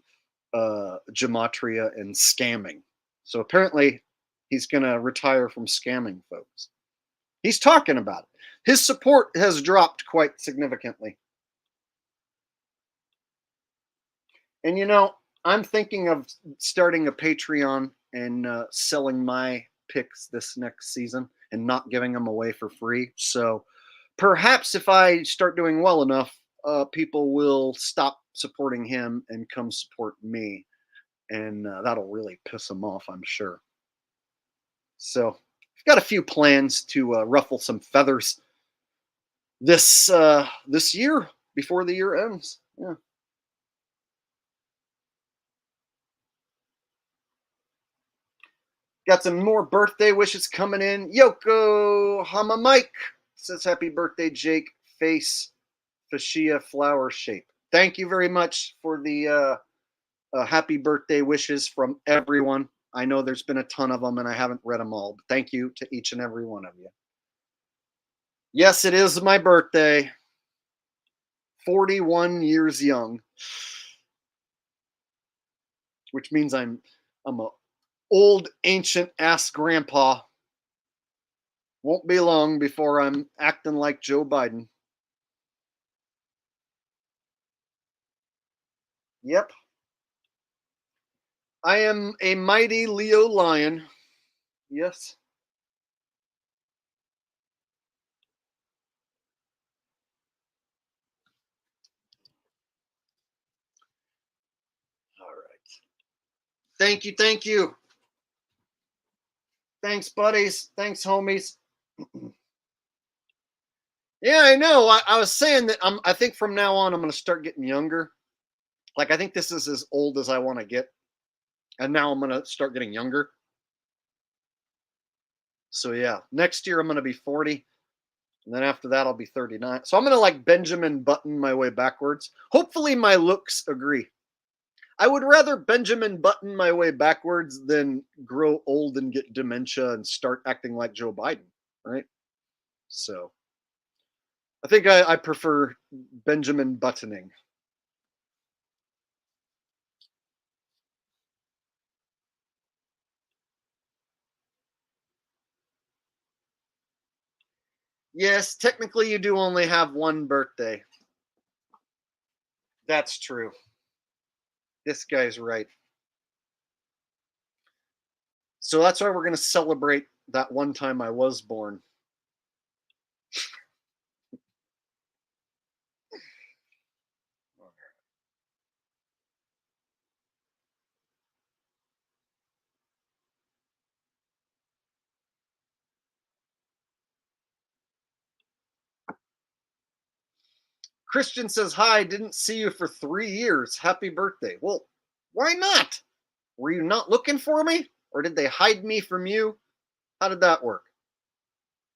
Gematria and scamming. So apparently he's going to retire from scamming folks. He's talking about it. His support has dropped quite significantly. And you know, I'm thinking of starting a Patreon and selling my picks this next season and not giving them away for free. So perhaps if I start doing well enough, people will stop supporting him and come support me. And that'll really piss them off, I'm sure. So I've got a few plans to ruffle some feathers this year before the year ends. Yeah. Got some more birthday wishes coming in. Yokohama Mike says, happy birthday, Jake. Face fascia flower shape. Thank you very much for the happy birthday wishes from everyone. I know there's been a ton of them and I haven't read them all. But thank you to each and every one of you. Yes, it is my birthday. 41 years young. which means I'm a old ancient ass grandpa. Won't be long before I'm acting like Joe Biden. Yep. I am a mighty Leo lion. Yes. All right. Thank you. Thank you. Thanks, buddies. Thanks, homies. Yeah, I know. I was saying that I think from now on I'm going to start getting younger. Like, I think this is as old as I want to get. And now I'm going to start getting younger. So, yeah. Next year I'm going to be 40. And then after that I'll be 39. So I'm going to like Benjamin Button my way backwards. Hopefully my looks agree. I would rather Benjamin Button my way backwards than grow old and get dementia and start acting like Joe Biden, right? So I think I prefer Benjamin Buttoning. Yes, technically you do only have one birthday. That's true. This guy's right. So that's why we're going to celebrate that one time I was born. Christian says, hi, didn't see you for 3 years. Happy birthday. Well, why not? Were you not looking for me? Or did they hide me from you? How did that work?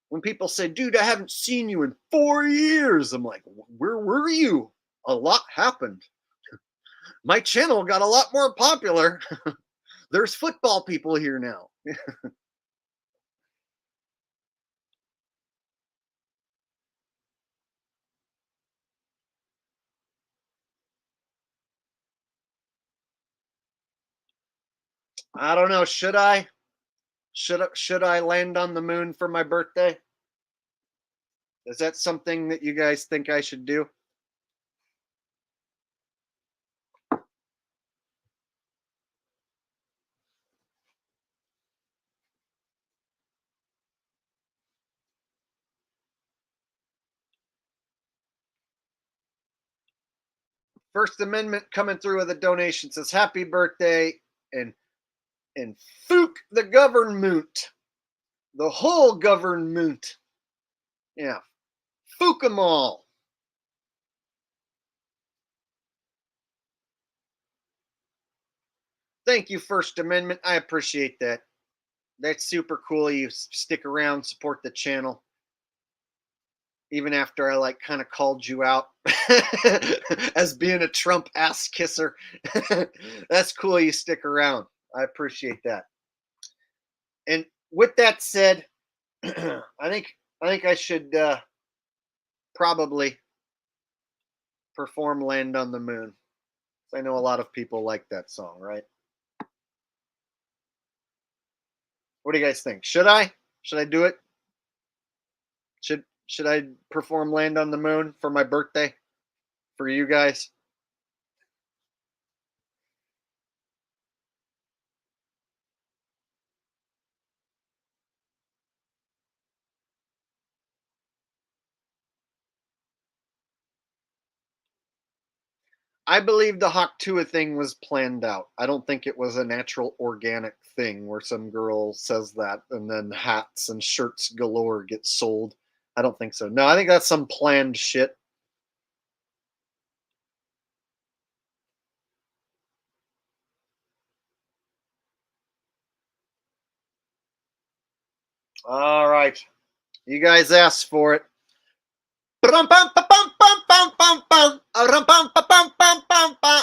When people say, dude, I haven't seen you in 4 years, I'm like, where were you? A lot happened. My channel got a lot more popular. There's football people here now. I don't know. Should I? Should I land on the moon for my birthday? Is that something that you guys think I should do? First Amendment coming through with a donation says happy birthday and fook the government. The whole government. Yeah. Fook them all. Thank you, First Amendment. I appreciate that. That's super cool. You stick around, support the channel. Even after I like kind of called you out as being a Trump ass kisser. That's cool you stick around. I appreciate that. And with that said, I think I should probably perform Land on the Moon. I know a lot of people like that song, right? What do you guys think? Should I? Should I do it? Should I perform Land on the Moon for my birthday? For you guys? I believe the Haktua thing was planned out. I don't think it was a natural organic thing where some girl says that and then hats and shirts galore get sold. I don't think so. No, I think that's some planned shit. All right. You guys asked for it.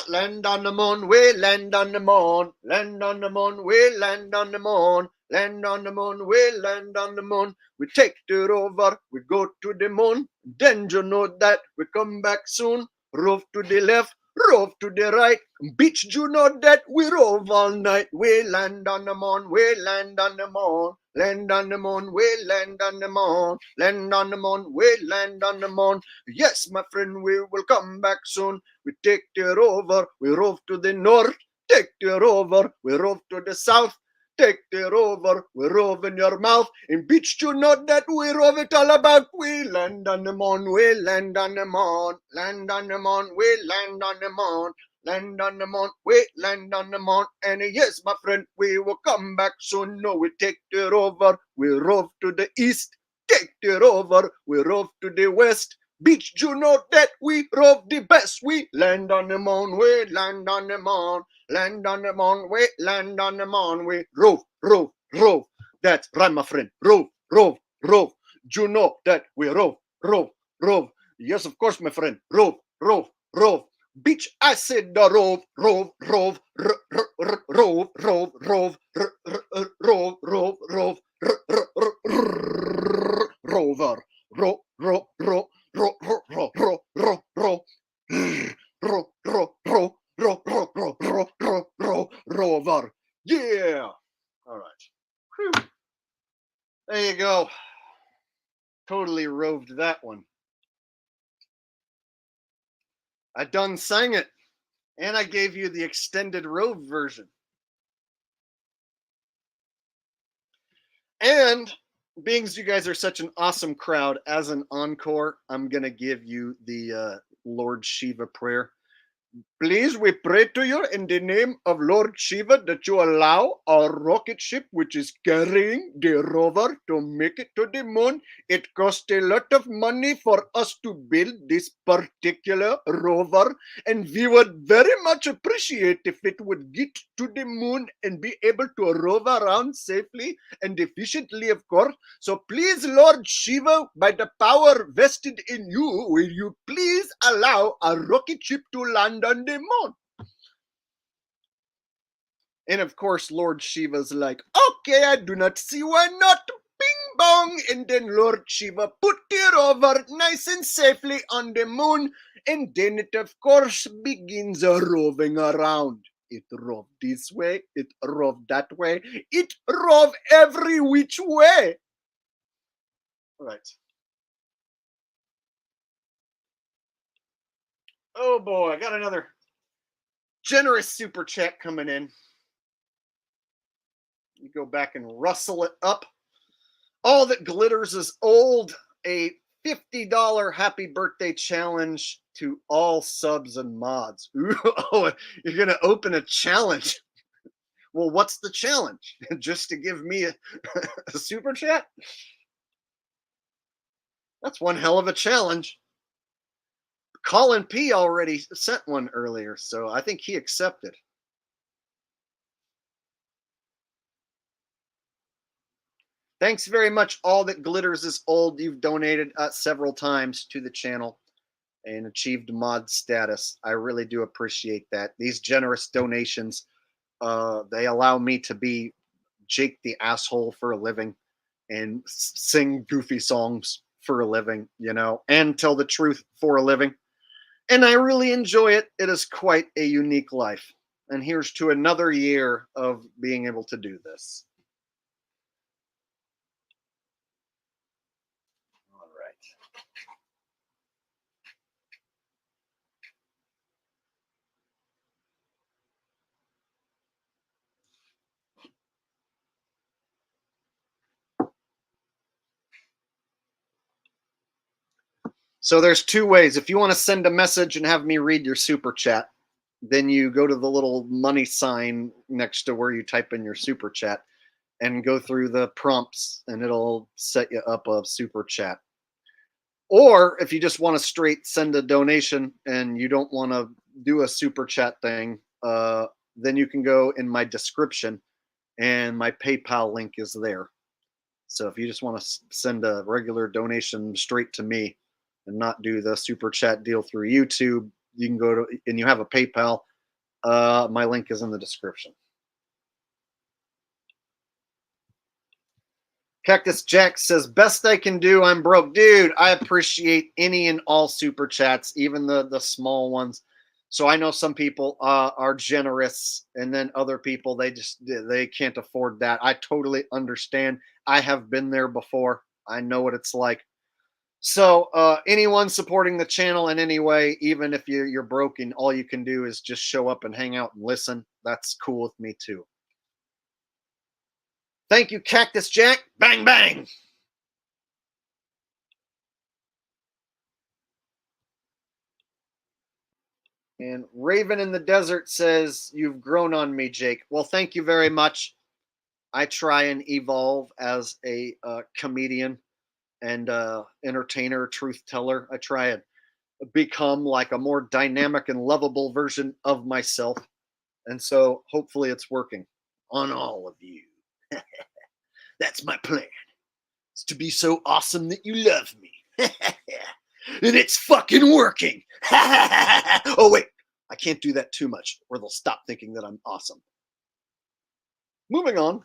Land on the moon, we land on the moon. Land on the moon, we land on the moon. Land on the moon, we land on the moon. We take it over, we go to the moon. Then you know that we come back soon. Roof to the left, rove to the right. Bitch, you know that we rove all night. We land on the moon, we land on the moon. Land on the moon, we land on the moon. Land on the moon, we land on the moon. Yes, my friend, we will come back soon. We take the rover, we rove to the north. Take the rover, we rove to the south. Take the rover, we rove in your mouth. And bitch, you know that we rove it all about. We land on the moon, we land on the moon. Land on the moon, we land on the moon. Land on the moon, we land on the moon. And yes, my friend, we will come back soon. No, we take the rover, we rove to the east. Take the rover, we rove to the west. Bitch, you know that we rove the best. We land on the moon, we land on the moon. Land on the moon, we land on the moon. We rove, rove, rove. That's right, my friend. Rove, rove, rove. You know that we rove, rove, rove. Yes, of course, my friend. Rove, rove, rove. Bitch, I said the rove, rove, rove, rove, rove, rove, rove, rove, rove, rove, rover, ro, ro, ro, ro, ro, ro, ro, ro, ro, ro, ro, ro, rover. Yeah. All right. Whew. There you go. Totally roved that one. I done sang it. And I gave you the extended rove version. And being as you guys are such an awesome crowd, as an encore, I'm going to give you the Lord Shiva prayer. Please, we pray to you in the name of Lord Shiva that you allow our rocket ship, which is carrying the rover, to make it to the moon. It cost a lot of money for us to build this particular rover, and we would very much appreciate if it would get to the moon and be able to rove around safely and efficiently, of course. So please, Lord Shiva, by the power vested in you, will you please allow a rocket ship to land on the moon? And of course, Lord Shiva's like, okay, I do not see why not. Bing bong. And then Lord Shiva put the rover nice and safely on the moon. And then it, of course, begins roving around. It rove this way, it rove that way, it rove every which way. All right. Oh boy, I got another generous super chat coming in. You go back and rustle it up. All that glitters is old. A $50 happy birthday challenge to all subs and mods. Ooh, oh, you're going to open a challenge. Well, what's the challenge? Just to give me a super chat? That's one hell of a challenge. Colin P already sent one earlier, so I think he accepted. Thanks very much. All that glitters is old. You've donated several times to the channel and achieved mod status. I really do appreciate that. These generous donations, they allow me to be Jake the Asshole for a living and sing goofy songs for a living, you know, and tell the truth for a living. And I really enjoy it. It is quite a unique life. And here's to another year of being able to do this. All right. So there's two ways. If you want to send a message and have me read your super chat, then you go to the little money sign next to where you type in your super chat and go through the prompts, and it'll set you up a super chat. Or if you just want to straight send a donation and you don't want to do a super chat thing, then you can go in my description and my PayPal link is there. So if you just want to send a regular donation straight to me and not do the super chat deal through YouTube, you can go to, and you have a PayPal, my link is in the description. Cactus Jack says, best I can do, I'm broke. Dude, I appreciate any and all super chats, even the small ones. So I know some people are generous, and then other people they can't afford that. I totally understand. I have been there before. I know what it's like. So anyone supporting the channel in any way, even if you're broken, all you can do is just show up and hang out and listen. That's cool with me too. Thank you, Cactus Jack. Bang bang. And Raven in the Desert says, "You've grown on me, Jake." Well, thank you very much. I try and evolve as a comedian and entertainer, truth teller. I try and become like a more dynamic and lovable version of myself. And so hopefully it's working on all of you. That's my plan. It's to be so awesome that you love me. And it's fucking working. Oh, wait. I can't do that too much or they'll stop thinking that I'm awesome. Moving on.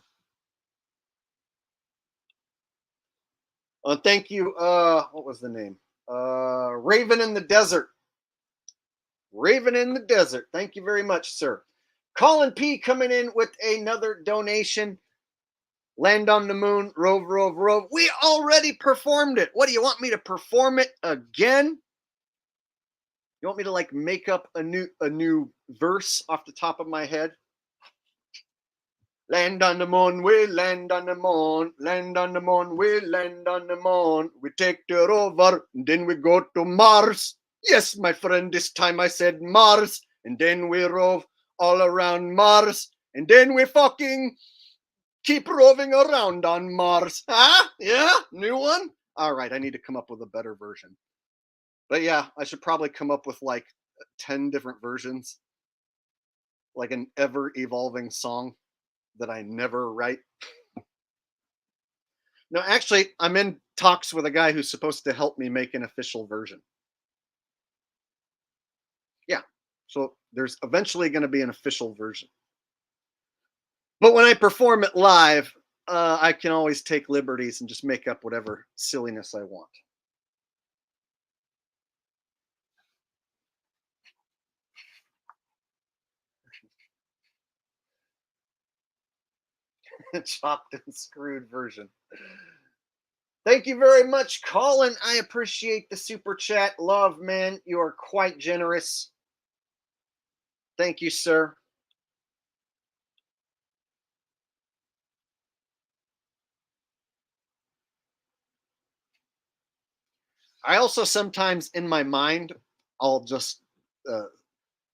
Thank you. What was the name? Raven in the Desert. Raven in the Desert. Thank you very much, sir. Colin P coming in with another donation. Land on the Moon, Rove, Rove, Rove. We already performed it. What do you want me to perform it again? You want me to like make up a new verse off the top of my head? Land on the moon, we land on the moon. Land on the moon, we land on the moon. We take the rover, and then we go to Mars. Yes, my friend, this time I said Mars. And then we rove all around Mars. And then we fucking keep roving around on Mars. Huh? Yeah? New one? All right, I need to come up with a better version. But yeah, I should probably come up with like 10 different versions. Like an ever-evolving song that I never write. No, actually, I'm in talks with a guy who's supposed to help me make an official version. Yeah, so there's eventually going to be an official version. But when I perform it live, I can always take liberties and just make up whatever silliness I want. Chopped and screwed version. Thank you very much, Colin. I appreciate the super chat. Love, man. You are quite generous. Thank you, sir. I also sometimes in my mind, I'll just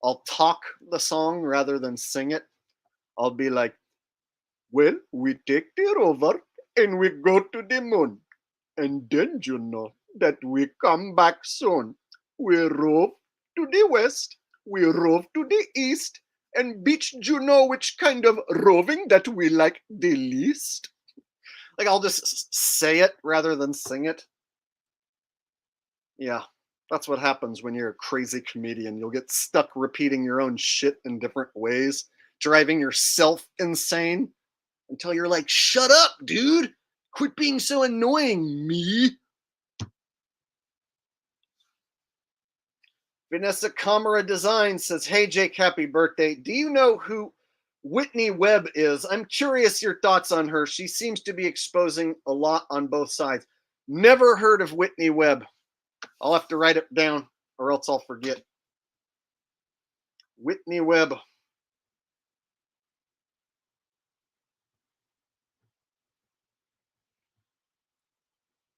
I'll talk the song rather than sing it. I'll be like, well, we take the rover and we go to the moon. And then you know that we come back soon. We rove to the west, we rove to the east, and bitch, you know which kind of roving that we like the least? Like, I'll just say it rather than sing it. Yeah, that's what happens when you're a crazy comedian. You'll get stuck repeating your own shit in different ways, driving yourself insane until you're like, shut up, dude. Quit being so annoying, me. Vanessa Camara Design says, hey, Jake, happy birthday. Do you know who Whitney Webb is? I'm curious your thoughts on her. She seems to be exposing a lot on both sides. Never heard of Whitney Webb. I'll have to write it down or else I'll forget. Whitney Webb.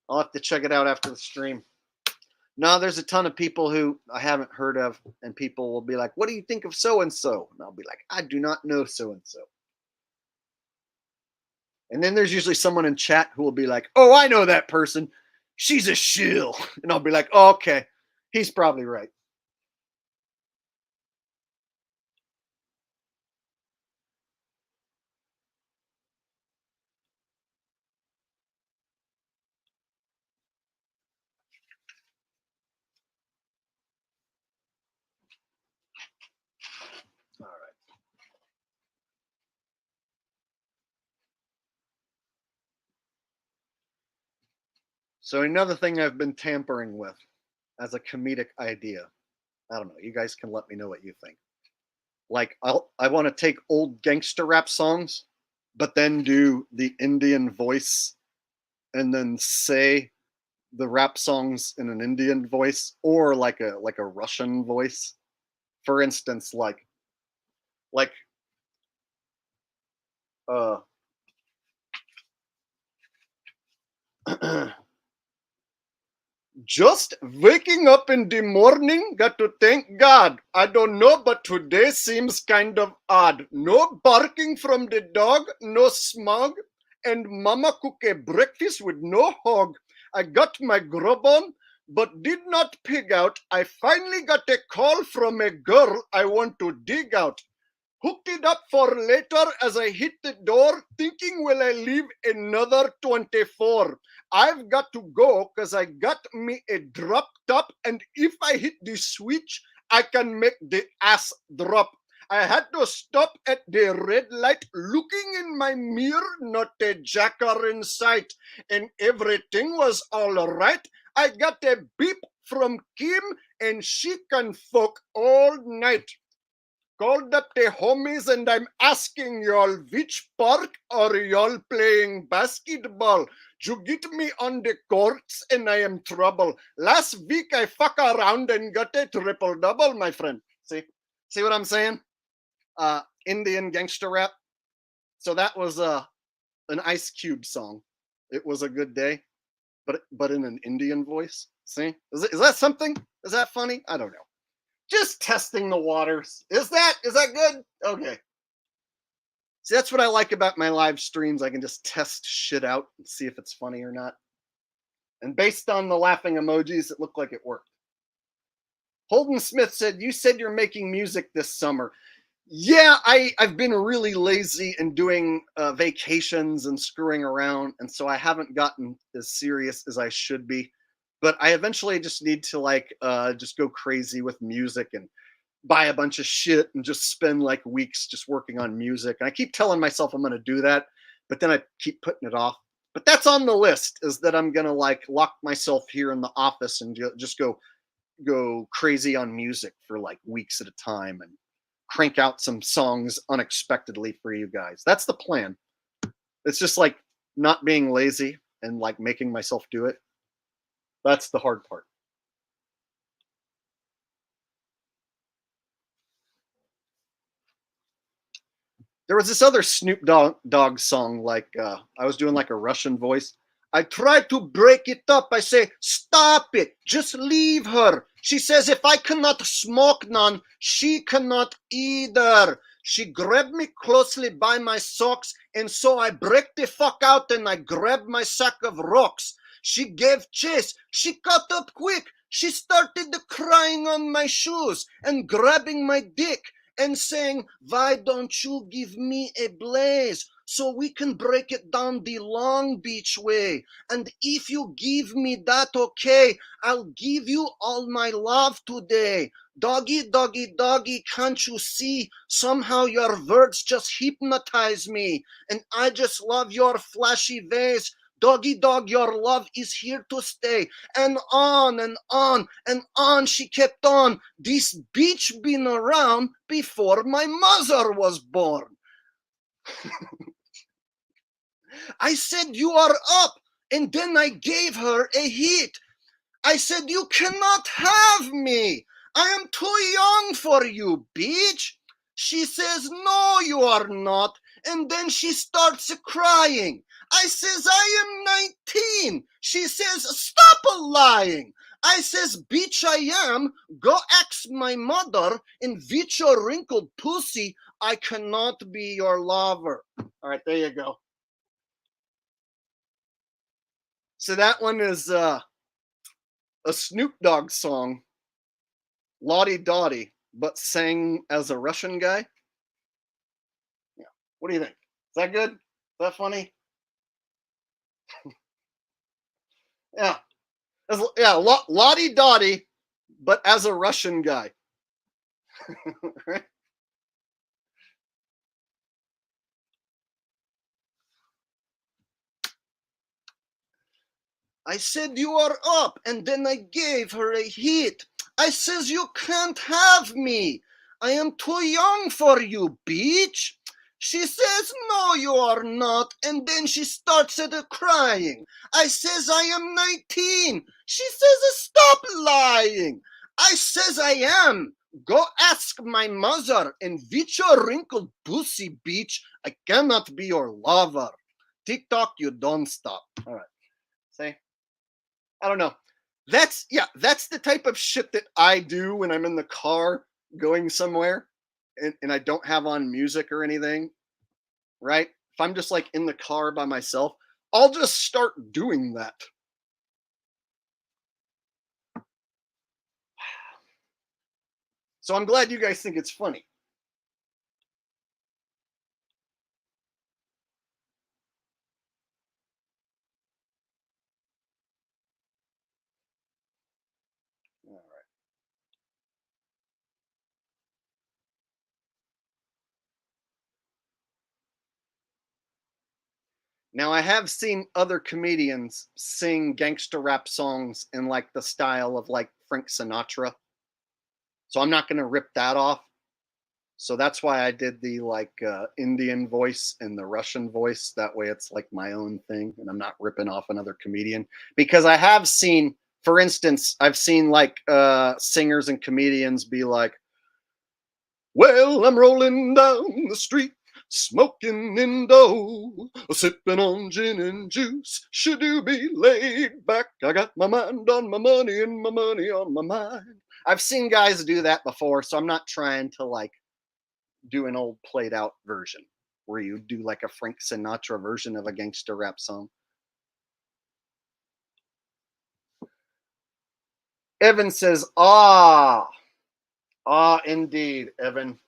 I'll have to check it out after the stream. No, there's a ton of people who I haven't heard of, and people will be like, what do you think of so-and-so? And I'll be like, I do not know so-and-so. And then there's usually someone in chat who will be like, oh, I know that person. She's a shill. And I'll be like, oh, okay, he's probably right. All right. So another thing I've been tampering with as a comedic idea. I don't know. You guys can let me know what you think. Like I want to take old gangster rap songs, but then do the Indian voice and then say the rap songs in an Indian voice or like a Russian voice. For instance, like uh just waking up in the morning, got to thank God. I don't know, but today seems kind of odd. No barking from the dog, no smog, and mama cook a breakfast with no hog. I got my grub on, but did not pig out. I finally got a call from a girl I want to dig out. Hooked it up for later as I hit the door, thinking will I leave another 24. I've got to go because I got me a drop top, and if I hit the switch, I can make the ass drop. I had to stop at the red light, looking in my mirror, not a jacker in sight, and everything was all right. I got a beep from Kim, and she can fuck all night. Called up the homies and I'm asking y'all, which park are y'all playing basketball? You get me on the courts and I am trouble. Last week I fuck around and got a triple double, my friend. See what I'm saying? Indian gangster rap. So that was an Ice Cube song. It was a good day, but in an Indian voice. See, is that something? Is that funny? I don't know. Just testing the waters. Is that good? Okay. See, that's what I like about my live streams. I can just test shit out and see if it's funny or not. And based on the laughing emojis, it looked like it worked. Holden Smith said, you said you're making music this summer. Yeah, I've been really lazy and doing vacations and screwing around, and so I haven't gotten as serious as I should be. But I eventually just need to just go crazy with music and buy a bunch of shit and just spend like weeks just working on music. And I keep telling myself I'm going to do that, but then I keep putting it off. But that's on the list, is that I'm going to like lock myself here in the office and just go crazy on music for like weeks at a time and crank out some songs unexpectedly for you guys. That's the plan. It's just like not being lazy and like making myself do it. That's the hard part. There was this other Snoop Dogg song, like I was doing like a Russian voice. I try to break it up. I say, stop it. Just leave her. She says, if I cannot smoke none, she cannot either. She grabbed me closely by my socks, and so I break the fuck out and I grab my sack of rocks. She gave chase. She cut up quick. She started crying on my shoes and grabbing my dick and saying, why don't you give me a blaze so we can break it down the Long Beach way? And if you give me that okay, I'll give you all my love today. Doggy, doggy, doggy, can't you see? Somehow your words just hypnotize me, and I just love your flashy ways. Doggy dog, your love is here to stay. And on and on and on she kept on. This bitch been around before my mother was born. I said, you are up. And then I gave her a hit. I said, you cannot have me. I am too young for you, bitch. She says, no, you are not. And then she starts crying. I says, I am 19. She says, stop lying. I says, bitch, I am. Go ask my mother, and with your wrinkled pussy, I cannot be your lover. All right, there you go. So that one is a Snoop Dogg song, Lottie Dottie, but sang as a Russian guy. Yeah. What do you think? Is that good? Is that funny? Yeah. Lottie Dottie, but as a Russian guy. Right? I said, you are up, and then I gave her a hit. I says, you can't have me. I am too young for you, bitch. She says, no, you are not. And then she starts crying. I says, I am 19. She says, stop lying. I says, I am. Go ask my mother and with your wrinkled pussy, bitch. I cannot be your lover. TikTok, you don't stop. All right. See? I don't know. That's the type of shit that I do when I'm in the car going somewhere and I don't have on music or anything, right? If I'm just like in the car by myself, I'll just start doing that. So I'm glad you guys think it's funny. All right. Now, I have seen other comedians sing gangster rap songs in like the style of like Frank Sinatra. So I'm not going to rip that off. So that's why I did the like Indian voice and the Russian voice. That way it's like my own thing and I'm not ripping off another comedian. Because I have seen, for instance, I've seen like singers and comedians be like, well, I'm rolling down the street, smoking Indo, sipping on gin and juice. Should you be laid back? I got my mind on my money and my money on my mind. I've seen guys do that before, so I'm not trying to like do an old played out version where you do like a Frank Sinatra version of a gangster rap song. Evan says, indeed, Evan.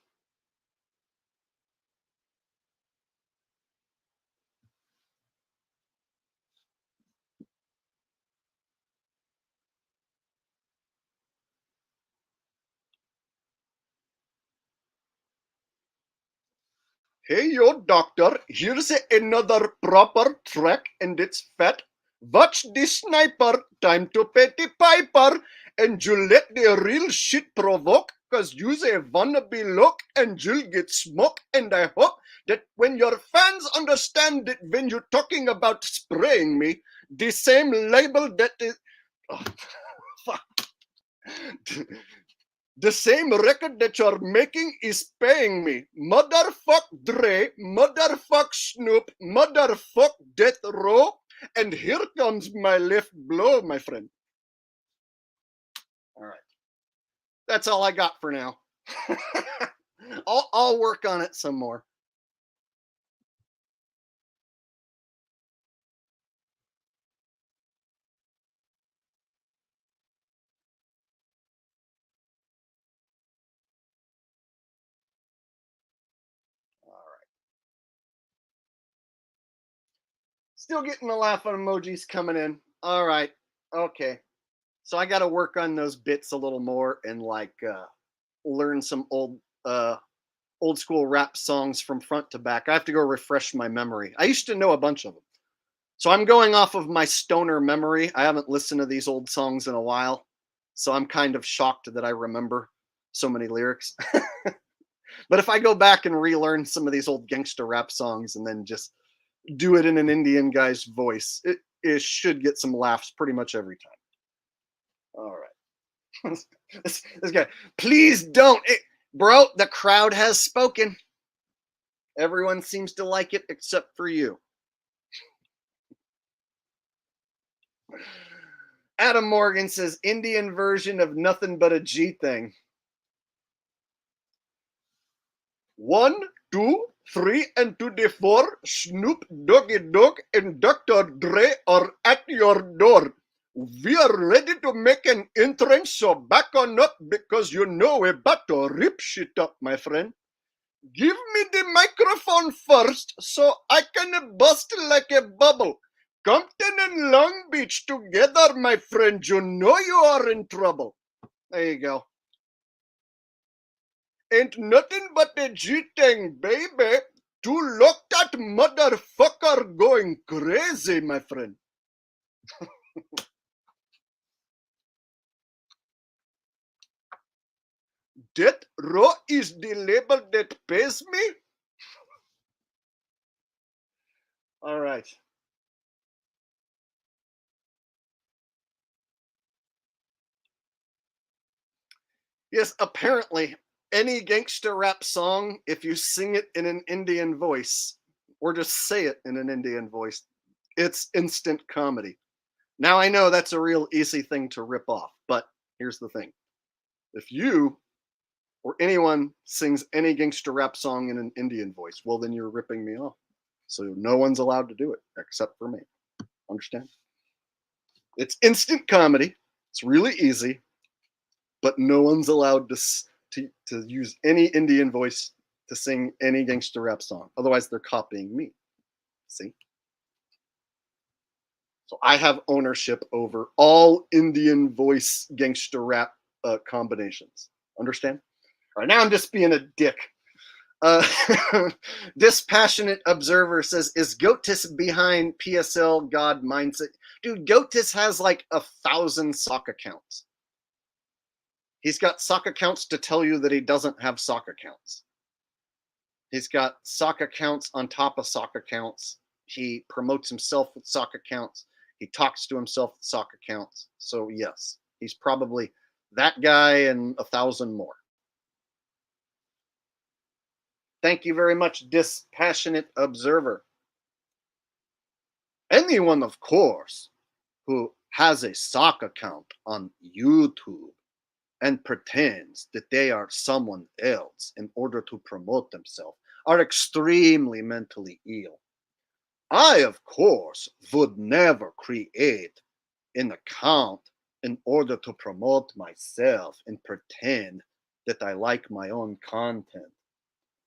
Hey, yo, doctor, here's another proper track and it's fat. Watch the sniper, time to pay the piper, and you let the real shit provoke, cause you's a wannabe look and you'll get smoke. And I hope that when your fans understand that when you're talking about spraying me, the same label that is... Oh, fuck. The same record that you're making is paying me. Motherfuck Dre, motherfuck Snoop, motherfuck Death Row, and here comes my left blow, my friend. All right. That's all I got for now. I'll work on it some more. Still getting the laughing emojis coming in. All right. Okay. So I got to work on those bits a little more and like learn some old school rap songs from front to back. I have to go refresh my memory. I used to know a bunch of them. So I'm going off of my stoner memory. I haven't listened to these old songs in a while. So I'm kind of shocked that I remember so many lyrics. But if I go back and relearn some of these old gangster rap songs and then just do it in an Indian guy's voice, it should get some laughs pretty much every time. All right. this guy, please don't. Bro, the crowd has spoken. Everyone seems to like it except for you. Adam Morgan says, Indian version of Nothing But a G Thing. 1, 2, 3, and to the 4, Snoop Doggy Dogg and Dr. Dre are at your door. We are ready to make an entrance, so back on up because you know we're about to rip shit up, my friend. Give me the microphone first so I can bust like a bubble. Compton and Long Beach together, my friend. You know you are in trouble. There you go. Ain't nothing but a G-Tang, baby. To look that motherfucker going crazy, my friend. That raw is the label that pays me? All right. Yes, apparently, any gangster rap song, if you sing it in an Indian voice, or just say it in an Indian voice, it's instant comedy. Now, I know that's a real easy thing to rip off, but here's the thing. If you or anyone sings any gangster rap song in an Indian voice, well, then you're ripping me off. So no one's allowed to do it except for me. Understand? It's instant comedy. It's really easy, but no one's allowed to use any Indian voice to sing any gangster rap song. Otherwise, they're copying me. See? So I have ownership over all Indian voice gangster rap combinations. Understand? All right, now I'm just being a dick. Dispassionate Observer says, is Goatis behind PSL God Mindset? Dude, Goatis has like 1,000 sock accounts. He's got sock accounts to tell you that he doesn't have sock accounts. He's got sock accounts on top of sock accounts. He promotes himself with sock accounts. He talks to himself with sock accounts. So yes, he's probably that guy and 1,000 more. Thank you very much, Dispassionate Observer. Anyone, of course, who has a sock account on YouTube and pretends that they are someone else in order to promote themselves are extremely mentally ill. I, of course, would never create an account in order to promote myself and pretend that I like my own content.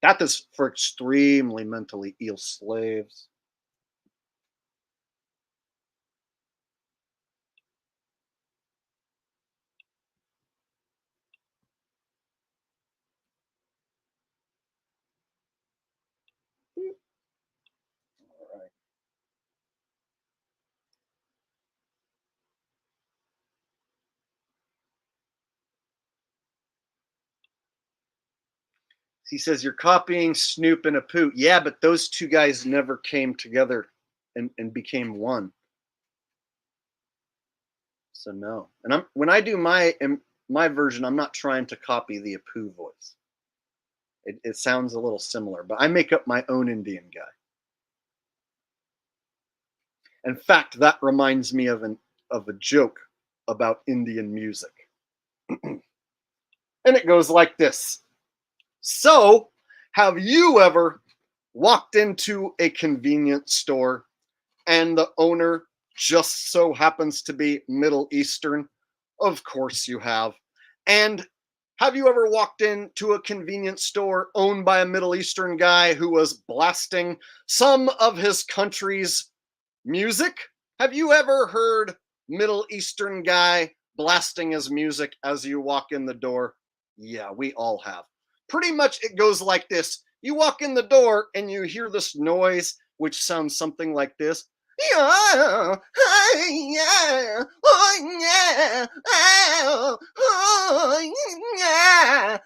That is for extremely mentally ill slaves. All right. He says, you're copying Snoop and Apu. Yeah, but those two guys never came together and became one. So no. And when I do my version, I'm not trying to copy the Apu voice. It sounds a little similar, but I make up my own Indian guy. In fact, that reminds me of a joke about Indian music. And it goes like this. So, have you ever walked into a convenience store and the owner just so happens to be Middle Eastern? Of course you have. And have you ever walked into a convenience store owned by a Middle Eastern guy who was blasting some of his country's music? Have you ever heard Middle Eastern guy blasting his music as you walk in the door? Yeah, we all have. Pretty much it goes like this. You walk in the door and you hear this noise, which sounds something like this. Yeah, yeah, oh yeah, oh yeah,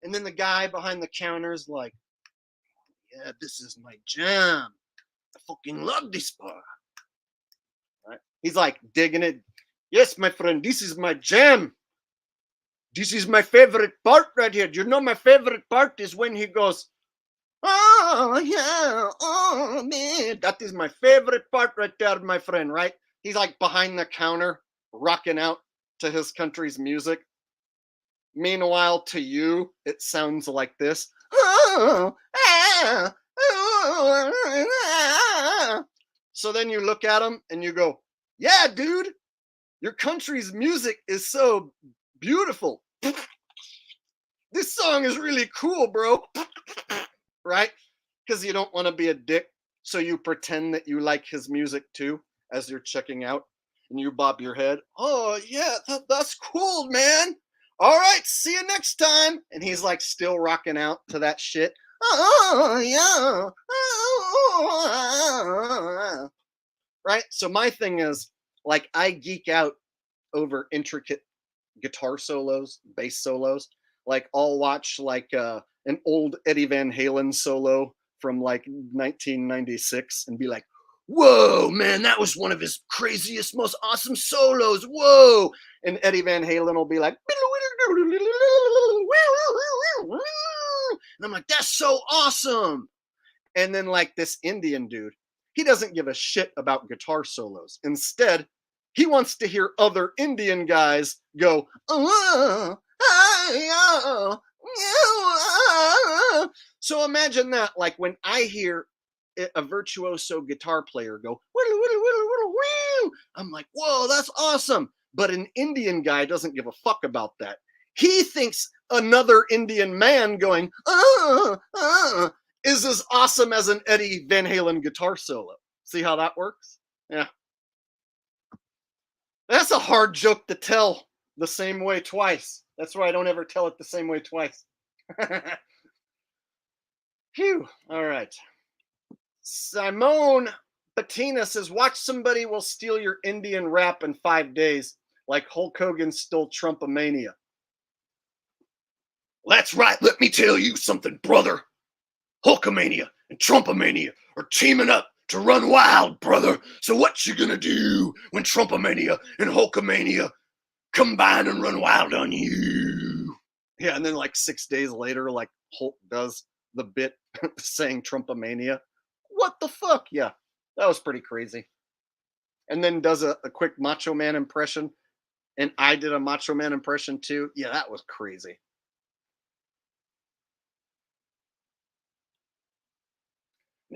and then the guy behind the counter is like, yeah, this is my jam. I fucking love this part. Right? He's like digging it. Yes, my friend, this is my jam. This is my favorite part right here. Do you know my favorite part is when he goes, oh, yeah, oh, man. That is my favorite part right there, my friend, right? He's like behind the counter, rocking out to his country's music. Meanwhile, to you, it sounds like this. So then you look at him and you go, yeah, dude, your country's music is so beautiful. This song is really cool, bro. Right? Because you don't want to be a dick. So you pretend that you like his music too as you're checking out. And you bob your head. Oh, yeah, that's cool, man. All right, see you next time. And he's like still rocking out to that shit. Oh, yeah. Right? So my thing is, like, I geek out over intricate guitar solos, bass solos. Like I'll watch like an old Eddie Van Halen solo from like 1996 and be like, whoa, man, that was one of his craziest, most awesome solos. Whoa. And Eddie Van Halen will be like, and I'm like, that's so awesome. And then like this Indian dude, he doesn't give a shit about guitar solos. Instead, he wants to hear other Indian guys go, so imagine that, like when I hear a virtuoso guitar player go, I'm like, whoa, that's awesome. But an Indian guy doesn't give a fuck about that. He thinks another Indian man going, is as awesome as an Eddie Van Halen guitar solo. See how that works? Yeah. That's a hard joke to tell the same way twice. That's why I don't ever tell it the same way twice. Phew. All right. Simone Bettina says, watch somebody will steal your Indian rap in 5 days, like Hulk Hogan stole Trumpomania. That's right. Let me tell you something, brother. Hulkamania and Trumpomania are teaming up to run wild, brother. So what you gonna do when Trumpomania and Hulkamania combine and run wild on you? Yeah, and then like 6 days later, like Hulk does the bit saying Trumpomania. What the fuck? Yeah, that was pretty crazy. And then does a quick Macho Man impression. And I did a Macho Man impression too. Yeah, that was crazy.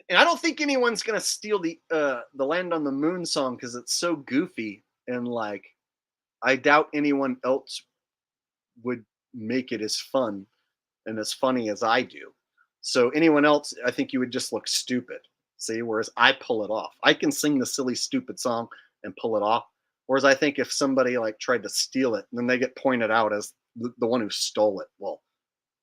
And I don't think anyone's gonna steal the Land on the Moon song because it's so goofy, and like I doubt anyone else would make it as fun and as funny as I do. So anyone else, I think you would just look stupid. See, whereas I pull it off. I can sing the silly, stupid song and pull it off. Whereas I think if somebody like tried to steal it, then they get pointed out as the one who stole it. Well,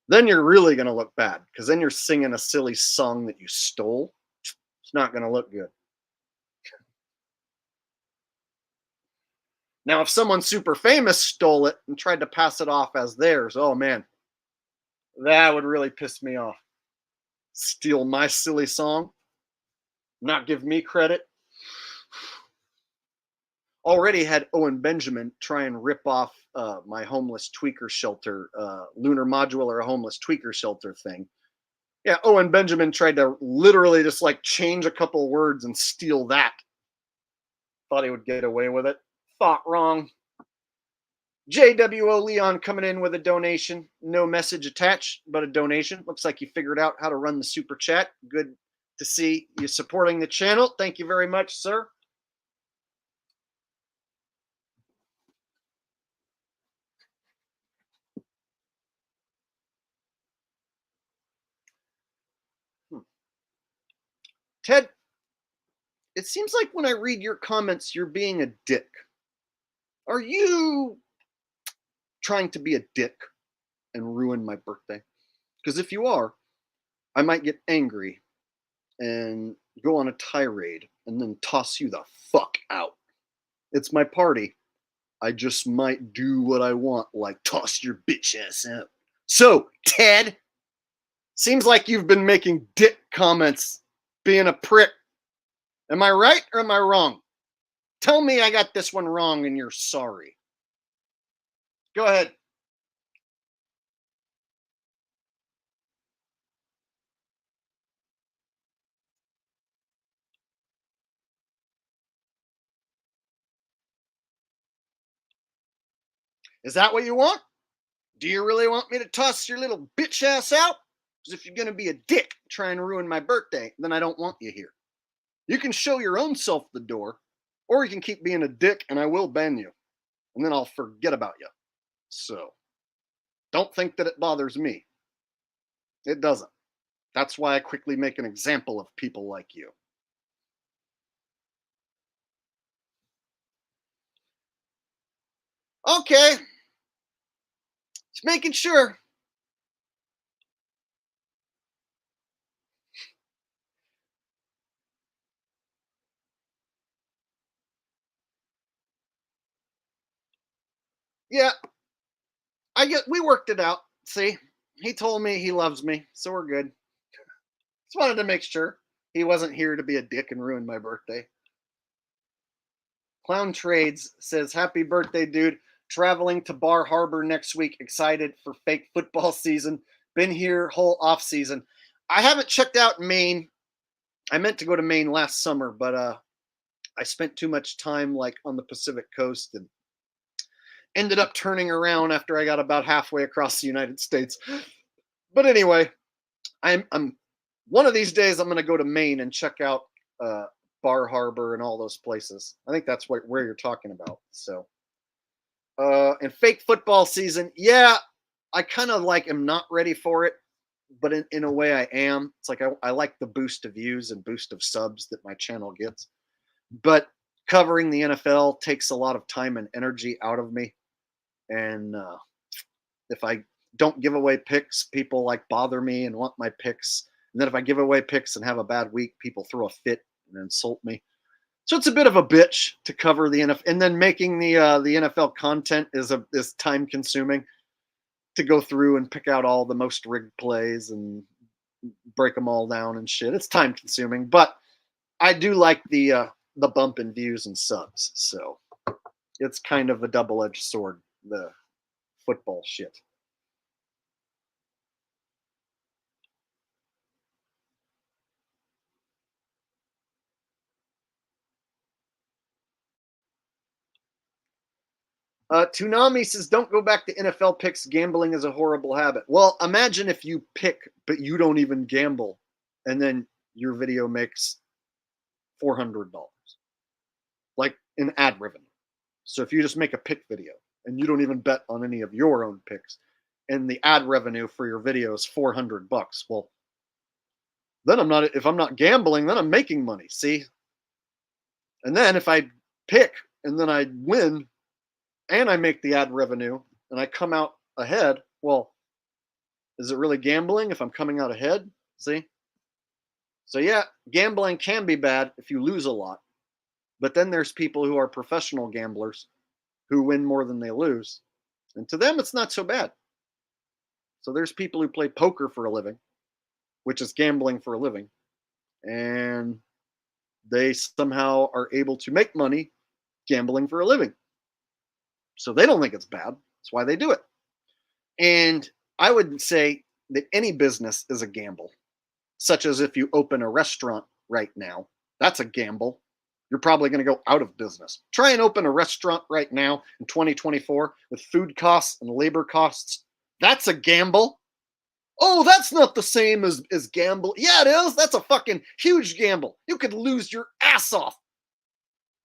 then you're really going to look bad because then you're singing a silly song that you stole. It's not going to look good. Now, if someone super famous stole it and tried to pass it off as theirs, oh man, that would really piss me off. Steal my silly song, not give me credit. Already had Owen Benjamin try and rip off my homeless tweaker shelter, lunar modular homeless tweaker shelter thing. Yeah, Owen Benjamin tried to literally just like change a couple words and steal that. Thought he would get away with it. Thought wrong. JWO Leon coming in with a donation. No message attached, but a donation. Looks like you figured out how to run the super chat. Good to see you supporting the channel. Thank you very much, sir. Ted, it seems like when I read your comments, you're being a dick. Are you trying to be a dick and ruin my birthday? Because if you are, I might get angry and go on a tirade and then toss you the fuck out. It's my party. I just might do what I want, like toss your bitch ass out. So, Ted, seems like you've been making dick comments, being a prick. Am I right or am I wrong? Tell me I got this one wrong and you're sorry. Go ahead. Is that what you want? Do you really want me to toss your little bitch ass out? Because if you're going to be a dick trying to ruin my birthday, then I don't want you here. You can show your own self the door, or you can keep being a dick and I will ban you. And then I'll forget about you. So, don't think that it bothers me. It doesn't. That's why I quickly make an example of people like you. Okay. Just making sure. Yeah, we worked it out. See, he told me he loves me, so we're good. Just wanted to make sure he wasn't here to be a dick and ruin my birthday. Clown Trades says, happy birthday, dude. Traveling to Bar Harbor next week. Excited for fake football season. Been here whole off season. I haven't checked out Maine. I meant to go to Maine last summer, but I spent too much time like on the Pacific coast and ended up turning around after I got about halfway across the United States. But anyway, I'm one of these days I'm going to go to Maine and check out Bar Harbor and all those places. I think that's where you're talking about. So, and fake football season, yeah, I kind of like am not ready for it, but in a way I am. It's like I like the boost of views and boost of subs that my channel gets. But covering the NFL takes a lot of time and energy out of me. And if I don't give away picks, people like bother me and want my picks. And then if I give away picks and have a bad week, people throw a fit and insult me. So it's a bit of a bitch to cover the NFL. And then making the NFL content is time consuming to go through and pick out all the most rigged plays and break them all down and shit. It's time consuming, but I do like the bump in views and subs. So it's kind of a double-edged sword, the football shit. Toonami says, don't go back to NFL picks. Gambling is a horrible habit. Well, imagine if you pick, but you don't even gamble, and then your video makes $400, like in ad revenue. So if you just make a pick video and you don't even bet on any of your own picks, and the ad revenue for your video is $400, well, then if I'm not gambling, then I'm making money. See? And then if I pick and then I win, and I make the ad revenue and I come out ahead, well, is it really gambling if I'm coming out ahead? See? So yeah, gambling can be bad if you lose a lot. But then there's people who are professional gamblers who win more than they lose. And to them, it's not so bad. So there's people who play poker for a living, which is gambling for a living. And they somehow are able to make money gambling for a living. So they don't think it's bad. That's why they do it. And I would say that any business is a gamble, such as if you open a restaurant right now, that's a gamble. You're probably going to go out of business. Try and open a restaurant right now in 2024 with food costs and labor costs. That's a gamble. Oh, that's not the same as gamble. Yeah, it is. That's a fucking huge gamble. You could lose your ass off.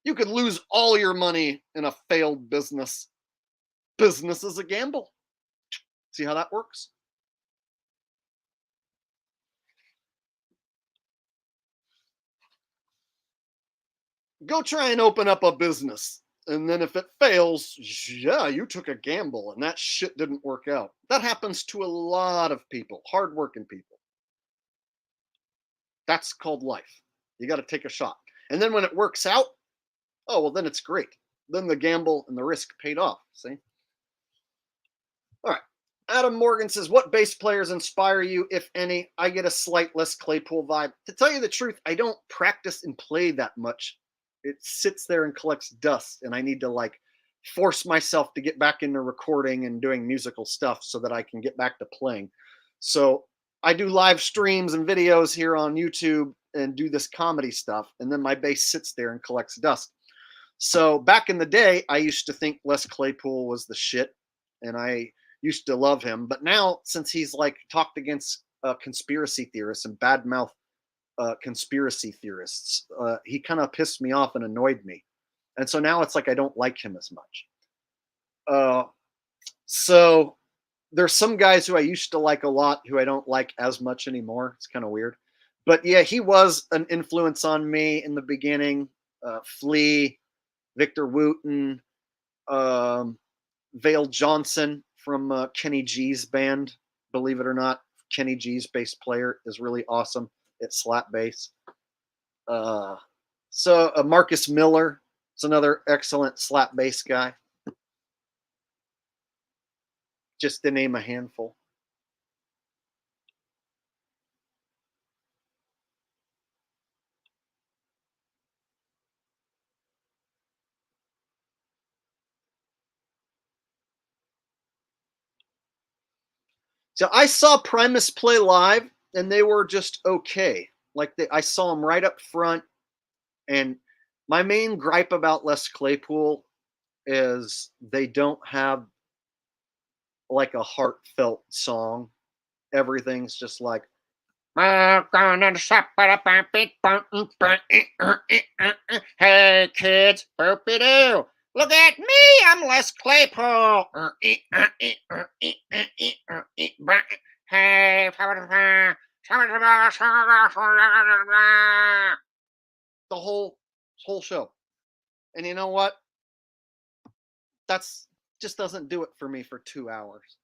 You could lose all your money in a failed business. Business is a gamble. See how that works? Go try and open up a business. And then if it fails, yeah, you took a gamble and that shit didn't work out. That happens to a lot of people, hardworking people. That's called life. You got to take a shot. And then when it works out, oh, well, then it's great. Then the gamble and the risk paid off. See? All right. Adam Morgan says, what bass players inspire you, if any? I get a slight Les Claypool vibe. To tell you the truth, I don't practice and play that much. It sits there and collects dust, and I need to like force myself to get back into recording and doing musical stuff so that I can get back to playing. So I do live streams and videos here on YouTube and do this comedy stuff, and then my bass sits there and collects dust. So back in the day, I used to think Les Claypool was the shit, and I used to love him. But now, since he's like talked against conspiracy theorists and badmouth conspiracy theorists, he kind of pissed me off and annoyed me. And so now it's like I don't like him as much. So there's some guys who I used to like a lot who I don't like as much anymore. It's kind of weird. But yeah, he was an influence on me in the beginning. Flea, Victor Wooten, Vale Johnson from Kenny G's band. Believe it or not, Kenny G's bass player is really awesome at slap bass. So Marcus Miller is another excellent slap bass guy. just to name a handful. So I saw Primus play live, and they were just okay. Like I saw them right up front, and my main gripe about Les Claypool is they don't have like a heartfelt song. Everything's just like, hey kids, boopy doo. Look at me, I'm Les Claypool. Hey, the whole show. And you know what? That's just doesn't do it for me for 2 hours.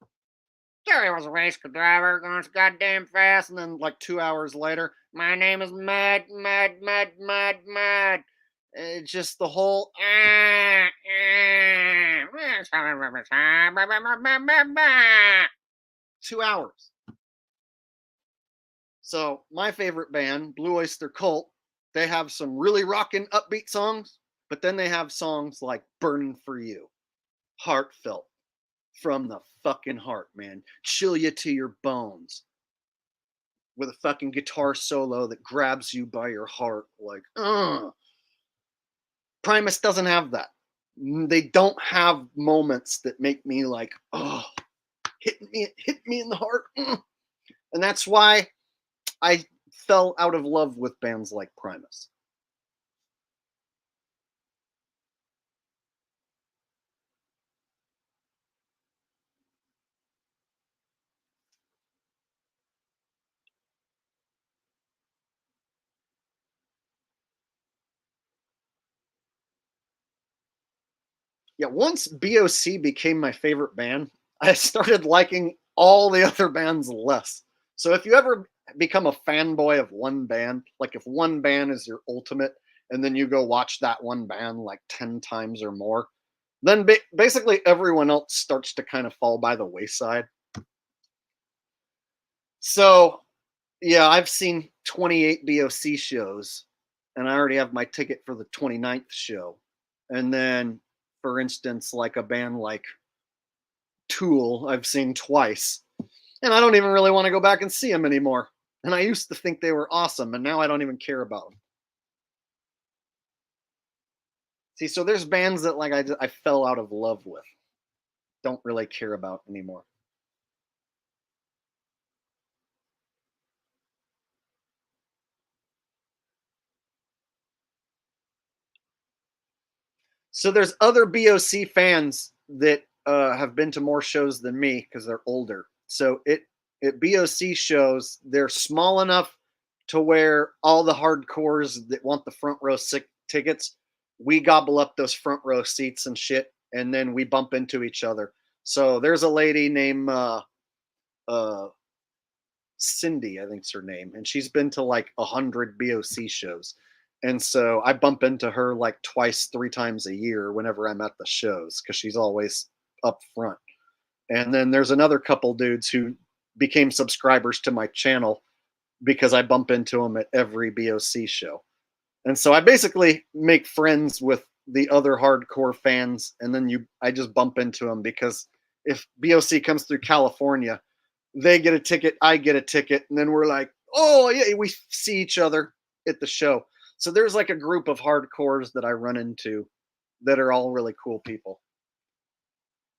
Jerry was a race driver going so goddamn fast, and then like 2 hours later, my name is Mud. It's just the whole 2 hours. So my favorite band, Blue Oyster Cult, they have some really rockin' upbeat songs, but then they have songs like Burning for You, heartfelt, from the fucking heart, man. Chill you to your bones. With a fucking guitar solo that grabs you by your heart, like, Primus doesn't have that. They don't have moments that make me like, oh, hit me in the heart. And that's why I fell out of love with bands like Primus. Yeah, once BOC became my favorite band, I started liking all the other bands less. So if you ever become a fanboy of one band, like if one band is your ultimate, and then you go watch that one band like 10 times or more, then basically everyone else starts to kind of fall by the wayside. So, yeah, I've seen 28 BOC shows, and I already have my ticket for the 29th show. And then, for instance, like a band like Tool, I've seen twice. And I don't even really want to go back and see them anymore. And I used to think they were awesome, and now I don't even care about them. See, so there's bands that like I fell out of love with, don't really care about anymore. So there's other BOC fans that have been to more shows than me because they're older. So at BOC shows, they're small enough to where all the hardcores that want the front row tickets, we gobble up those front row seats and shit, and then we bump into each other. So there's a lady named Cindy, I think's her name, and she's been to like 100 BOC shows. And so I bump into her like twice, 3 times a year whenever I'm at the shows because she's always up front. And then there's another couple dudes who became subscribers to my channel because I bump into them at every BOC show. And so I basically make friends with the other hardcore fans, and then I just bump into them because if BOC comes through California, they get a ticket, I get a ticket, and then we're like, oh yeah, we see each other at the show. So there's like a group of hardcores that I run into that are all really cool people.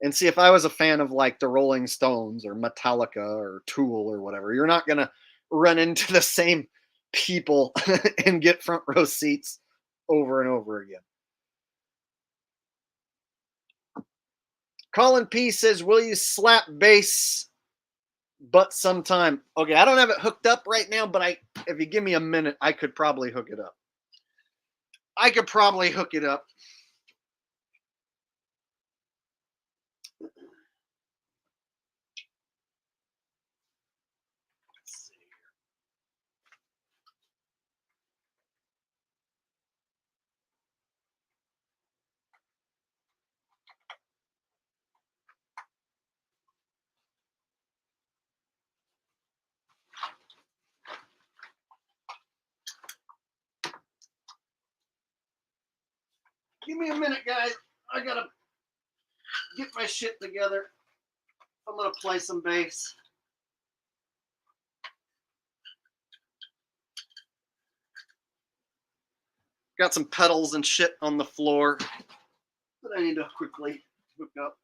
And see, if I was a fan of like the Rolling Stones or Metallica or Tool or whatever, you're not gonna run into the same people and get front row seats over and over again. Colin P says, will you slap bass but sometime? Okay, I don't have it hooked up right now, but if you give me a minute, I could probably hook it up. Give me a minute, guys. I gotta get my shit together. I'm gonna play some bass. Got some pedals and shit on the floor that I need to quickly hook up.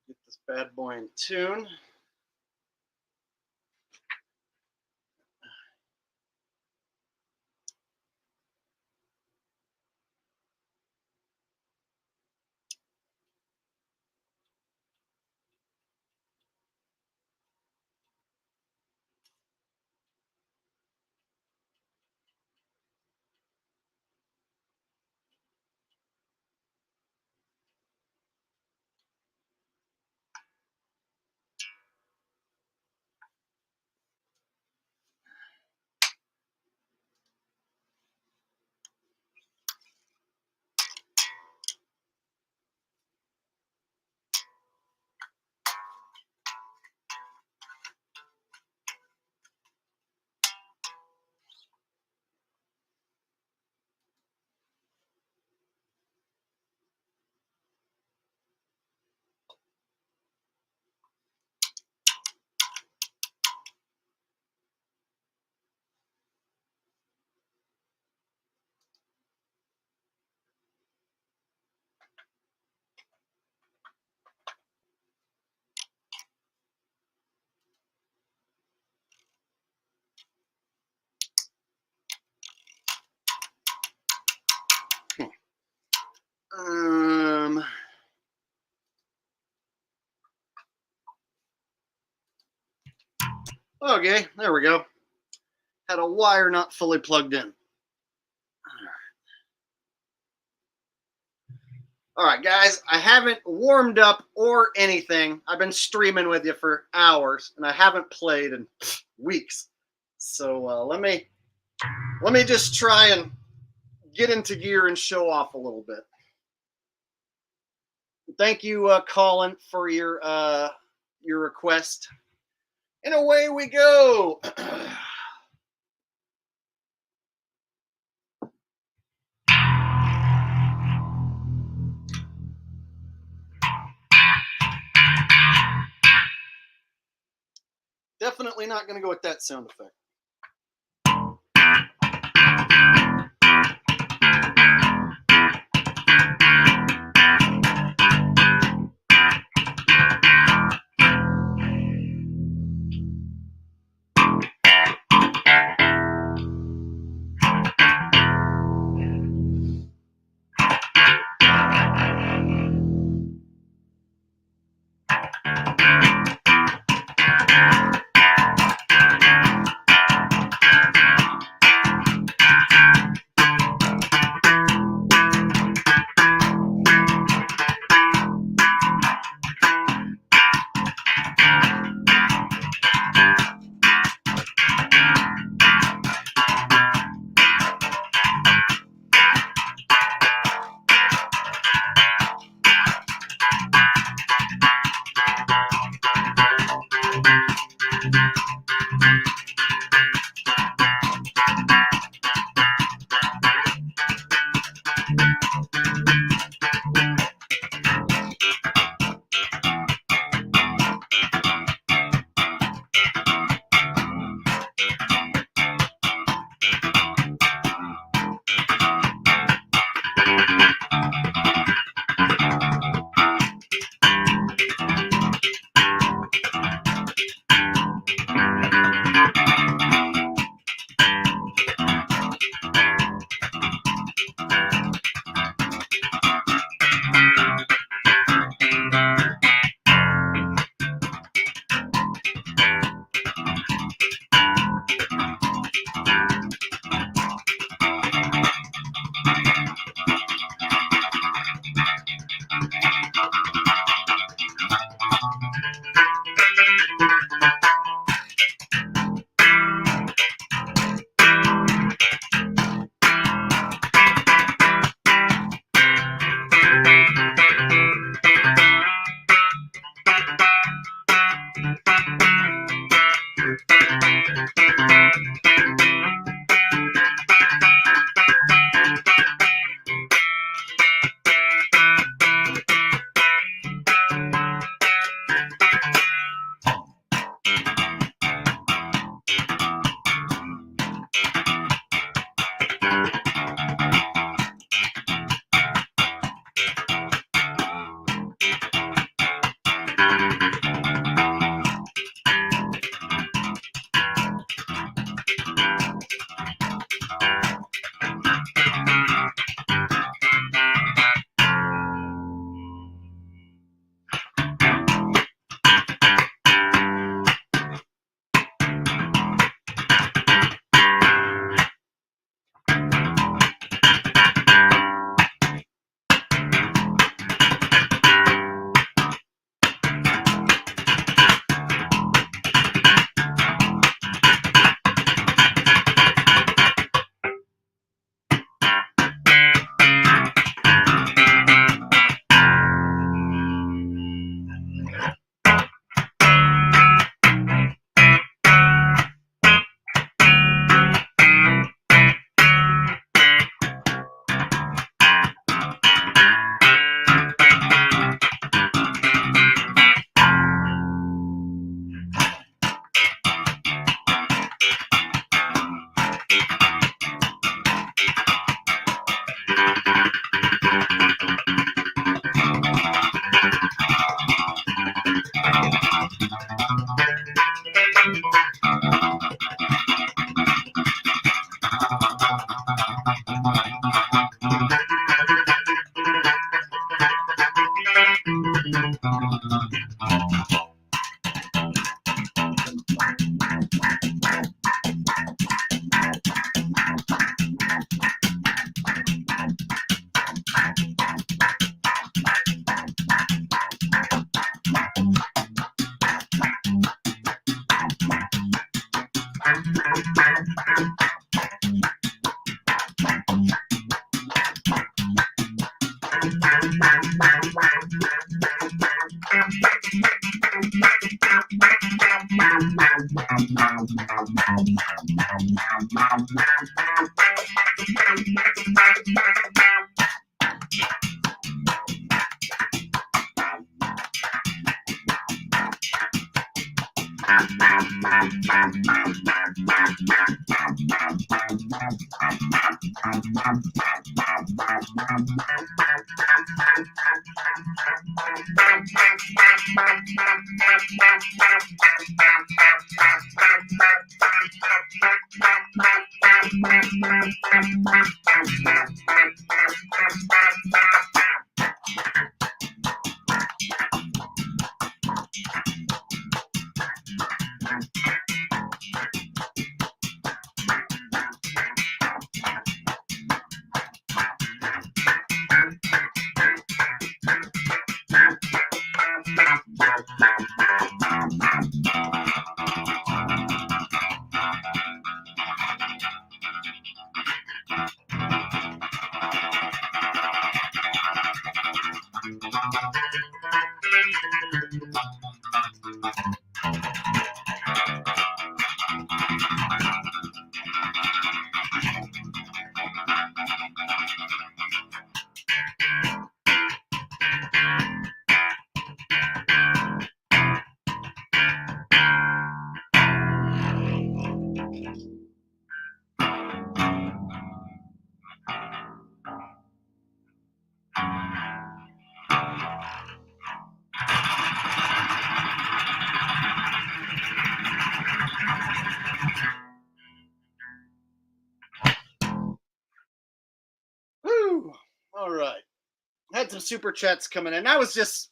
Get this bad boy in tune. Okay, there we go. Had a wire not fully plugged in. All right, guys, I haven't warmed up or anything. I've been streaming with you for hours, and I haven't played in weeks. So let me just try and get into gear and show off a little bit. Thank you, Colin, for your request. And away we go. Definitely not going to go with that sound effect. Whew. All right. Had some super chats coming in. I was just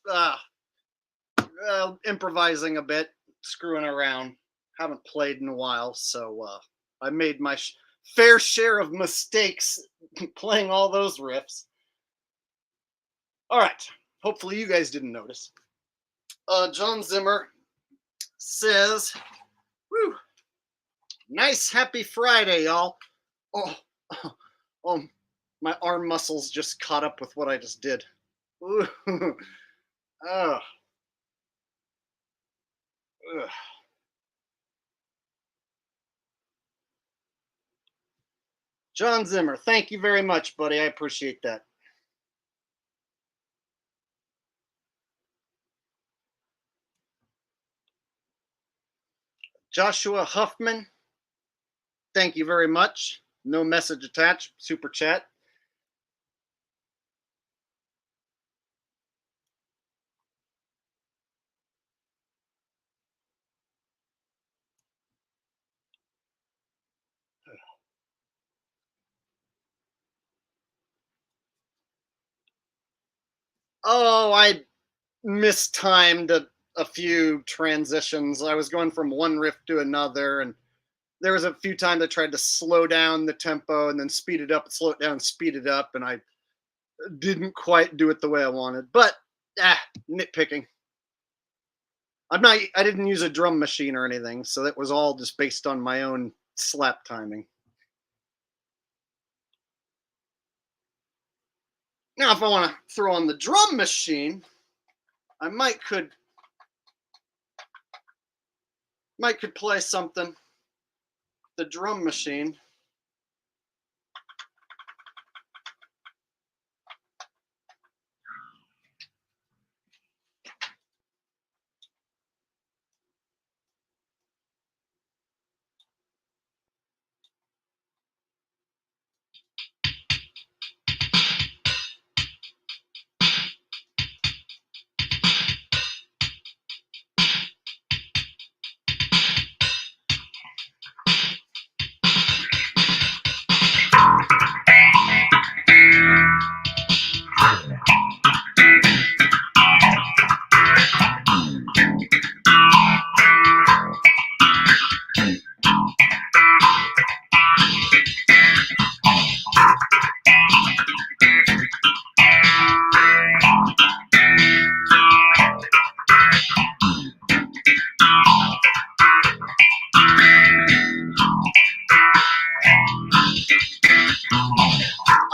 improvising a bit, screwing around. Haven't played in a while, so I made my fair share of mistakes playing all those riffs. All right. Hopefully you guys didn't notice. John Zimmer says, "Whew, nice happy Friday, y'all." Oh, oh, my arm muscles just caught up with what I just did. Ooh. Oh. Ugh. John Zimmer, thank you very much, buddy. I appreciate that. Joshua Huffman, thank you very much. No message attached. Super chat. Oh, I mistimed a few transitions. I was going from one riff to another, and there was a few times I tried to slow down the tempo and then speed it up, slow it down, speed it up, and I didn't quite do it the way I wanted. But nitpicking. I didn't use a drum machine or anything, so that was all just based on my own slap timing. Now, if I want to throw on the drum machine, I might could play something. The drum machine.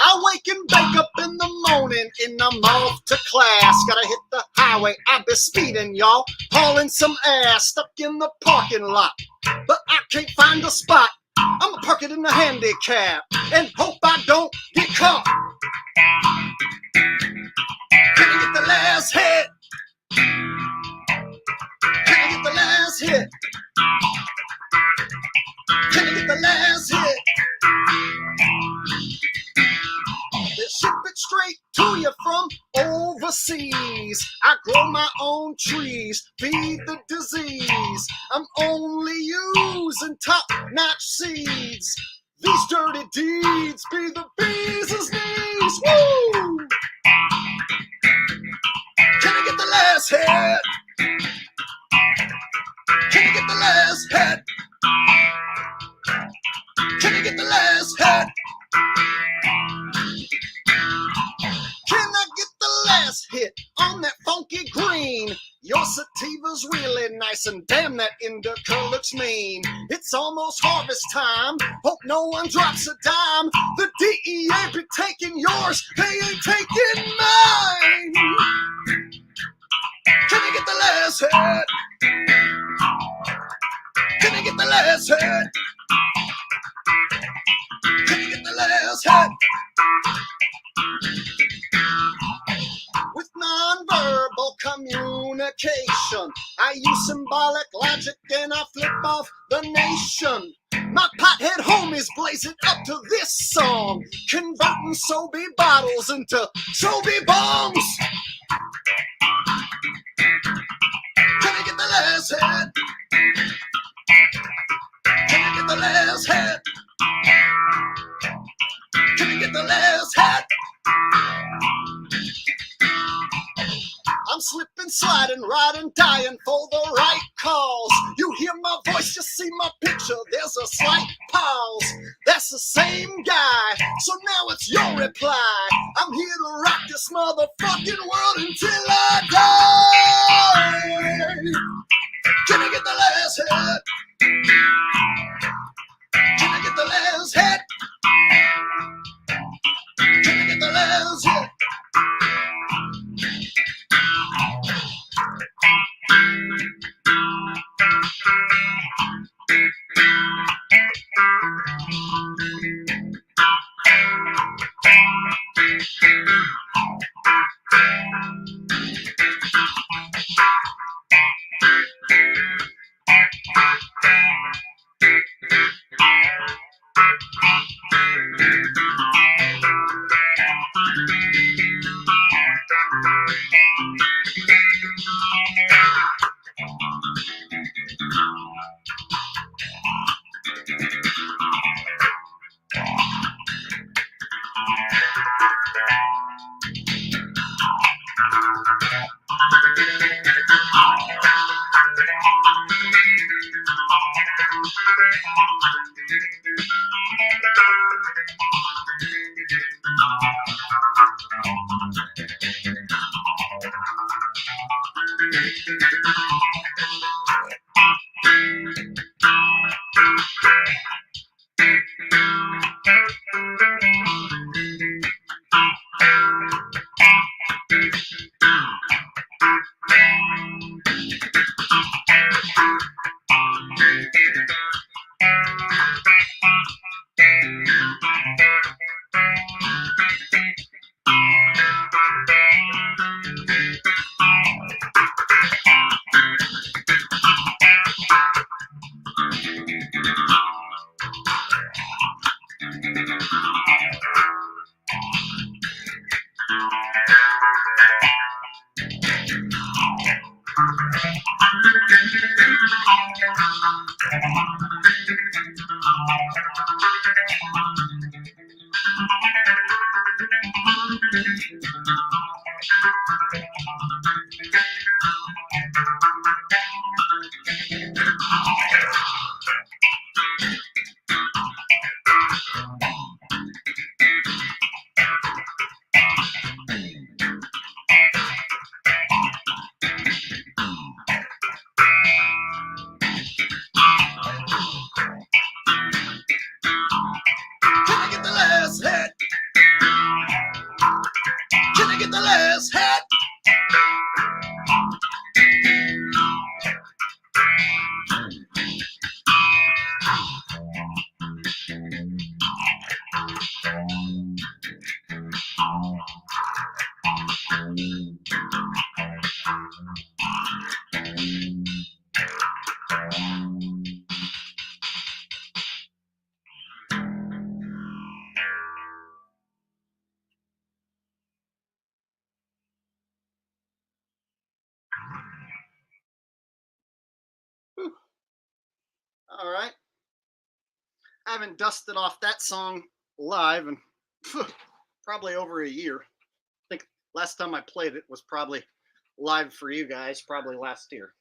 I wake and bake up in the morning and I'm off to class. Gotta hit the highway, I be speeding, y'all. Hauling some ass, stuck in the parking lot. But I can't find a spot. I'ma park it in the handicap and hope I don't get caught. Can I get the last hit? Can I get the last hit? Can I get the last hit? They ship it straight to you from overseas. I grow my own trees, feed the disease. I'm only using top-notch seeds. These dirty deeds be the bees' knees. Woo! Can I get the last hit? Can I get the last hit? Can I get the last hit? Can I get the last hit on that funky green? Your sativa's really nice and damn that indica looks mean. It's almost harvest time, hope no one drops a dime. The DEA be taking yours, they ain't taking mine. Can I get the last hit? Can I get the last hit? Can I get the last hit? With nonverbal communication, I use symbolic logic and I flip off the nation. My pothead homies blaze it up to this song, converting Sobe bottles into Sobe bombs. Can I get the last hit? Can I get the last hit? Can I get the last hit? I'm slipping, sliding, riding, dying for the right cause. You hear my voice, you see my picture, there's a slight pause. That's the same guy, so now it's your reply. I'm here to rock this motherfucking world until I die. Can I get the last hit? Can I get the last hit? Can I get the last hit? Can I get the last hat? Can I get the last hat? Whew. All right. I haven't dusted off that song live in probably over a year. I think last time I played it was probably live for you guys, probably last year.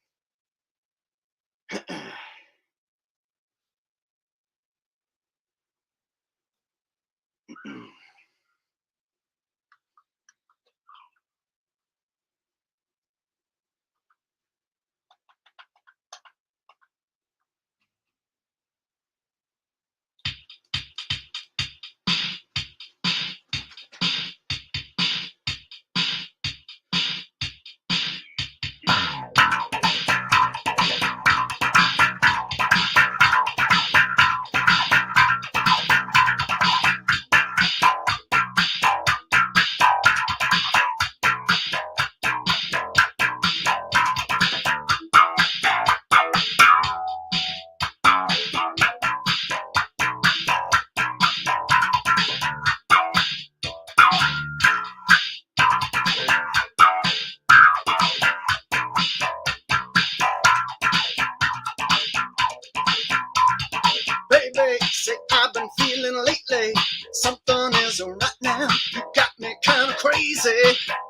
Baby, say I've been feeling lately something isn't right now. You got me kind of crazy,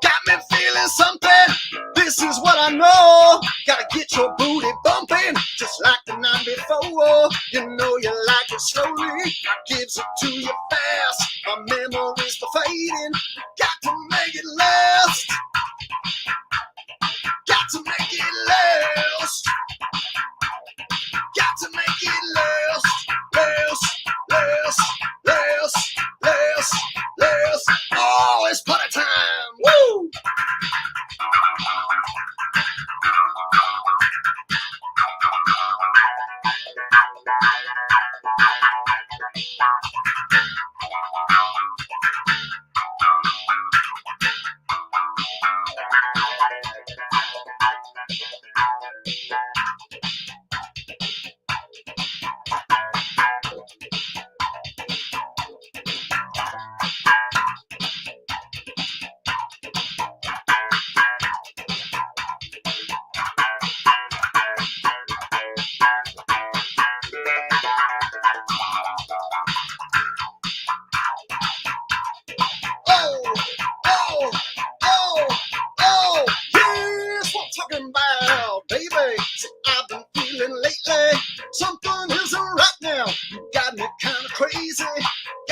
got me feeling something. This is what I know. Gotta get your booty bumping, just like the night before. You know you like it slowly, I gives it to you fast. My memories are fading, got to make it last. Got to make it last. Got to make it last. Last. Oh, it's party time. Woo!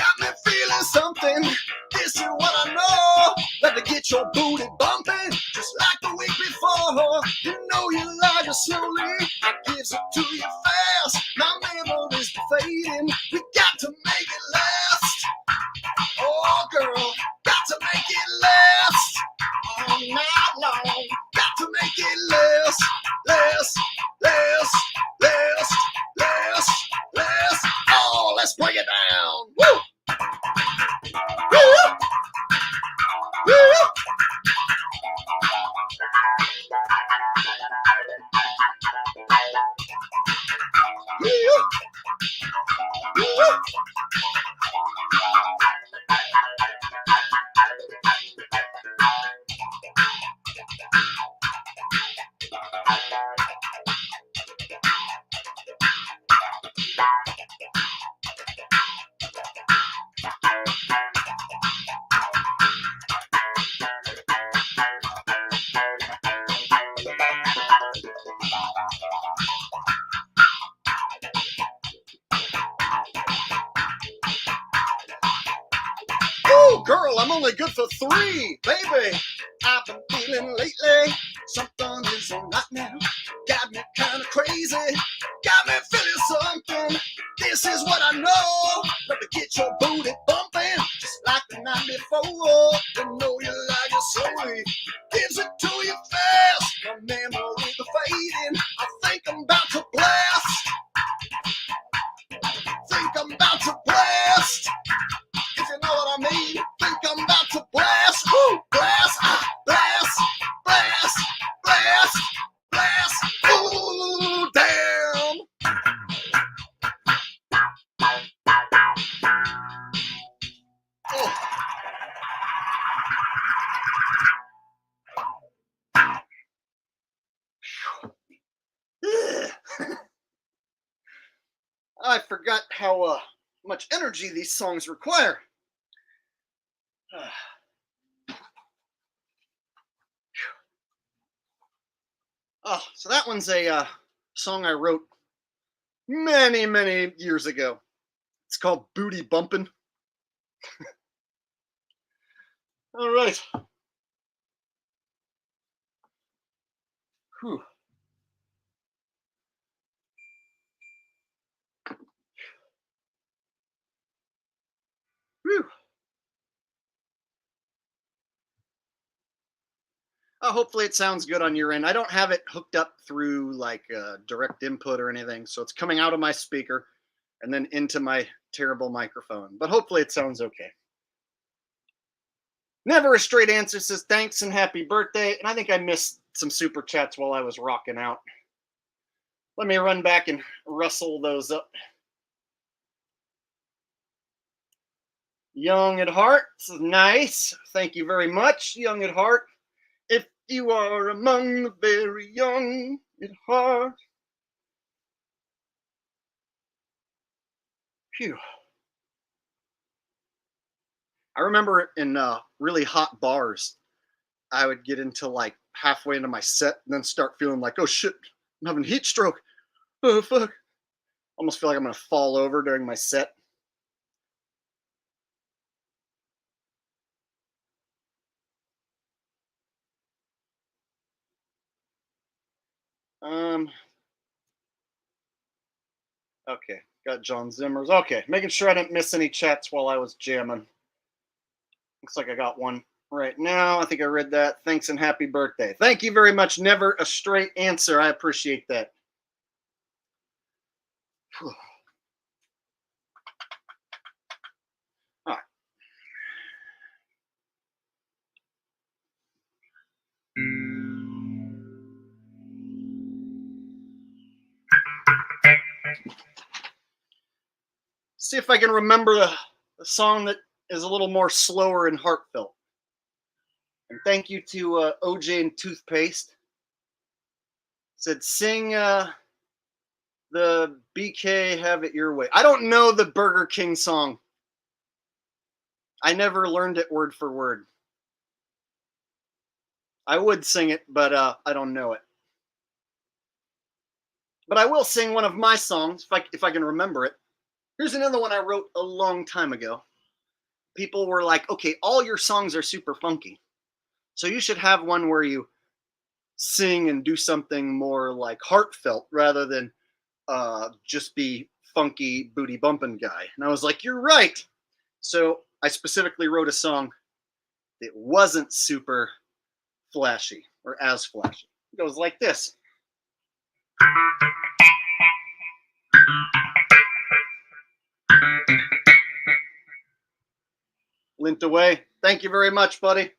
got me feeling something. This is what I know. Let me get your booty bumping, just like the week before. You know you like it slowly, I gives it to you fast. My memory's fading, we got to make it last. Oh girl, got to make it last. All night long, got to make it last. Last, last, last, last, last. Oh, let's break it down. Woo! Woo! Woo! Oh, girl, I'm only good for 3, baby. I've been feeling lately, something isn't right now. Got me kind of crazy, got me feeling something. This is what I know. Let me get your booty bumping, just like the night before. You know you like it slowly, gives it to you fast. My memory's fading, I think I'm about to blast. Think I'm about to blast. If you know what I mean, think I'm about to blast. Ooh, blast, blast, blast, blast, blast. Ooh, damn. Oh. I forgot how much energy these songs require. Oh, so that one's a song I wrote many, many years ago. It's called Booty Bumpin'. All right. Whew. Whew. Hopefully it sounds good on your end. I don't have it hooked up through like direct input or anything, so it's coming out of my speaker and then into my terrible microphone. But hopefully it sounds okay. Never a Straight Answer says thanks and happy birthday. And I think I missed some super chats while I was rocking out. Let me run back and rustle those up. Young at heart, this is nice. Thank you very much, Young at heart. If you are among the very young at heart. Phew. I remember in really hot bars, I would get into like halfway into my set and then start feeling like, oh shit, I'm having heat stroke. Oh fuck. Almost feel like I'm gonna fall over during my set. Okay, got John Zimmer's. Okay, making sure I didn't miss any chats while I was jamming. Looks like I got one right now. I think I read that. Thanks and happy birthday. Thank you very much. Never a Straight Answer. I appreciate that. Whew. All right. See if I can remember the song that is a little more slower and heartfelt. And thank you to OJ and Toothpaste. Said sing the BK Have It Your Way. I don't know the Burger King song. I never learned it word for word. I would sing it, but I don't know it. But I will sing one of my songs if I can remember it. Here's another one I wrote a long time ago. people were like, okay, all your songs are super funky, so you should have one where you sing and do something more like heartfelt rather than just be funky booty bumping guy. And I was like, you're right. So I specifically wrote a song that wasn't super flashy or as flashy. It goes like this. Lint away. Thank you very much, buddy.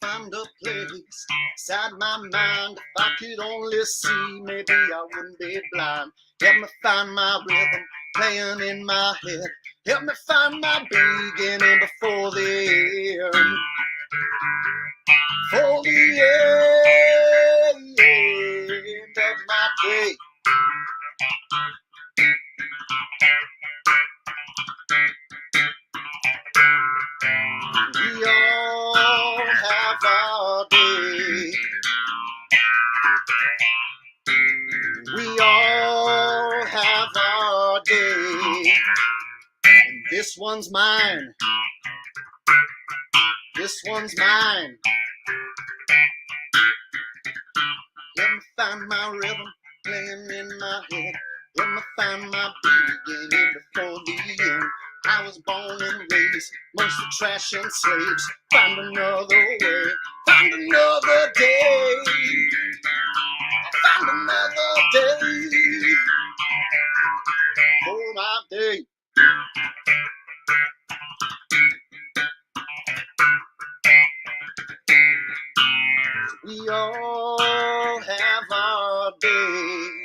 Find a place inside my mind. If I could only see, maybe I wouldn't be blind. Help me find my rhythm playing in my head. Help me find my beginning before the end. For the end of my day. We all have our day. We all have our day. And this one's mine. This one's mine. Let me find my rhythm playing in my head. Let me find my beginning before the end. I was born and raised amongst the trash and slaves. Find another way, find another day. Find another day for my day. We all have our day.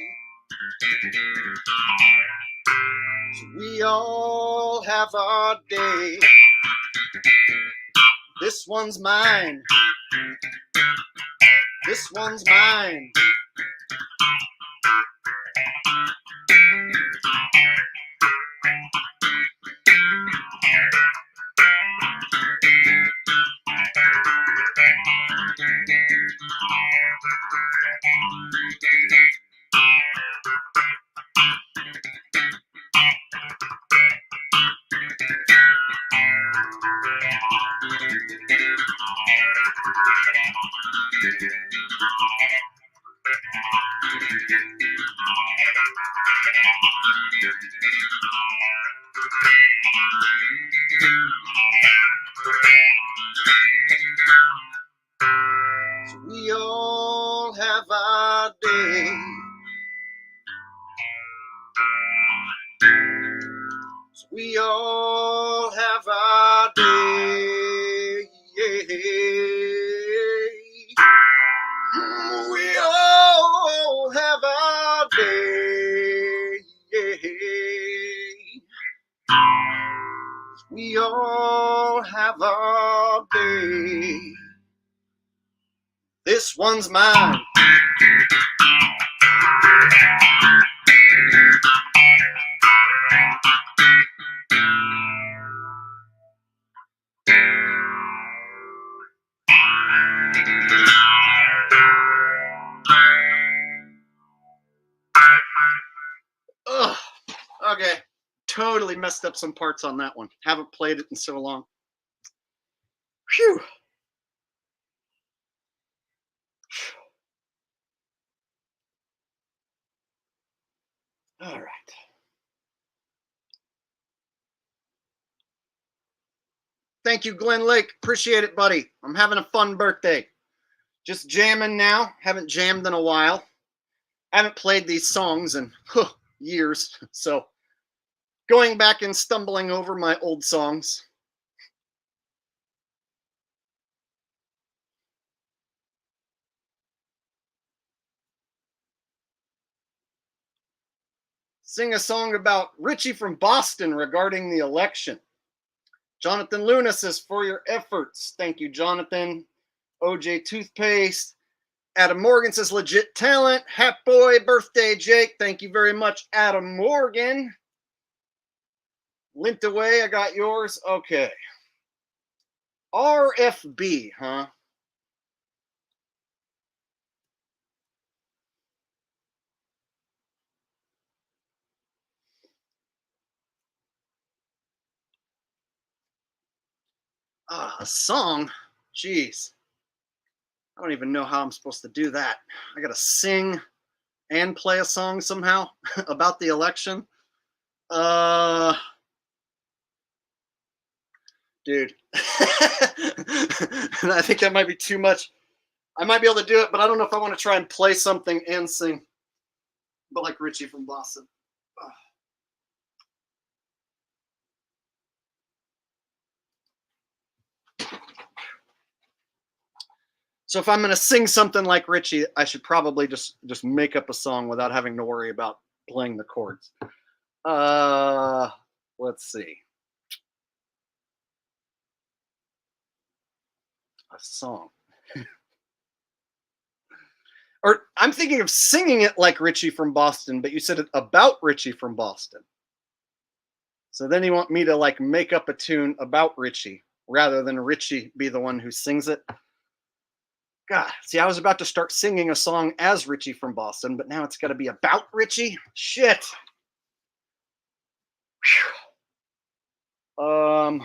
We all have our day. This one's mine. This one's mine. We all have our day. We all have our day. We all have our day. We all have our day. This one's mine. Okay. Totally messed up some parts on that one. Haven't played it in so long. Phew. All right. Thank you, Glenn Lake. Appreciate it, buddy. I'm having a fun birthday. Just jamming now. Haven't jammed in a while. Haven't played these songs in years. So going back and stumbling over my old songs. Sing a song about Richie from Boston regarding the election. Jonathan Luna says, for your efforts. Thank you, Jonathan. OJ Toothpaste. Adam Morgan says, legit talent. Hat boy, birthday, Jake. Thank you very much, Adam Morgan. Lint away, I got yours. Okay. RFB, huh? A song? Jeez. I don't even know how I'm supposed to do that. I gotta sing and play a song somehow about the election. Dude. I think that might be too much. I might be able to do it, but I don't know if I want to try and play something and sing. But like Richie from Boston. So if I'm going to sing something like Richie, I should probably just make up a song without having to worry about playing the chords. Let's see. A song. Or I'm thinking of singing it like Richie from Boston, but you said it about Richie from Boston. So then you want me to like make up a tune about Richie rather than Richie be the one who sings it. God, see, I was about to start singing a song as Richie from Boston, but now it's got to be about Richie? Shit. Huh.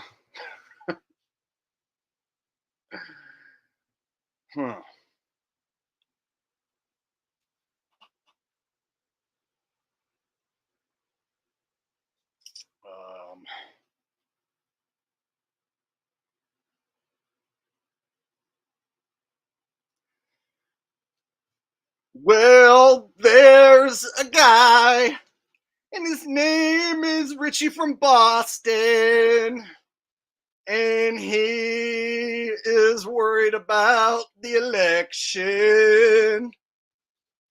Well, there's a guy, and his name is Richie from Boston, and he is worried about the election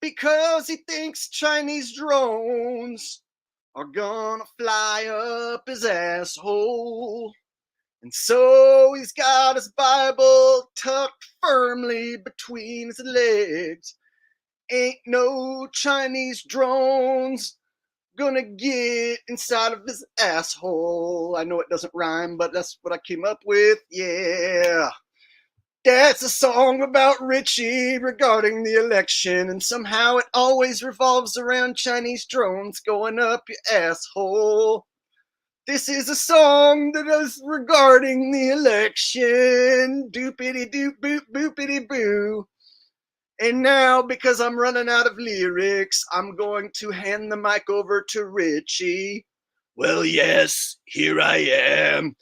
because he thinks Chinese drones are gonna fly up his asshole. And so he's got his Bible tucked firmly between his legs. Ain't no Chinese drones gonna get inside of his asshole. I know it doesn't rhyme, but that's what I came up with. Yeah. That's a song about Richie regarding the election, and somehow it always revolves around Chinese drones going up your asshole. This is a song that is regarding the election. Doopity doop boop boopity boo. And now, because I'm running out of lyrics, I'm going to hand the mic over to Richie. Well, yes, here I am.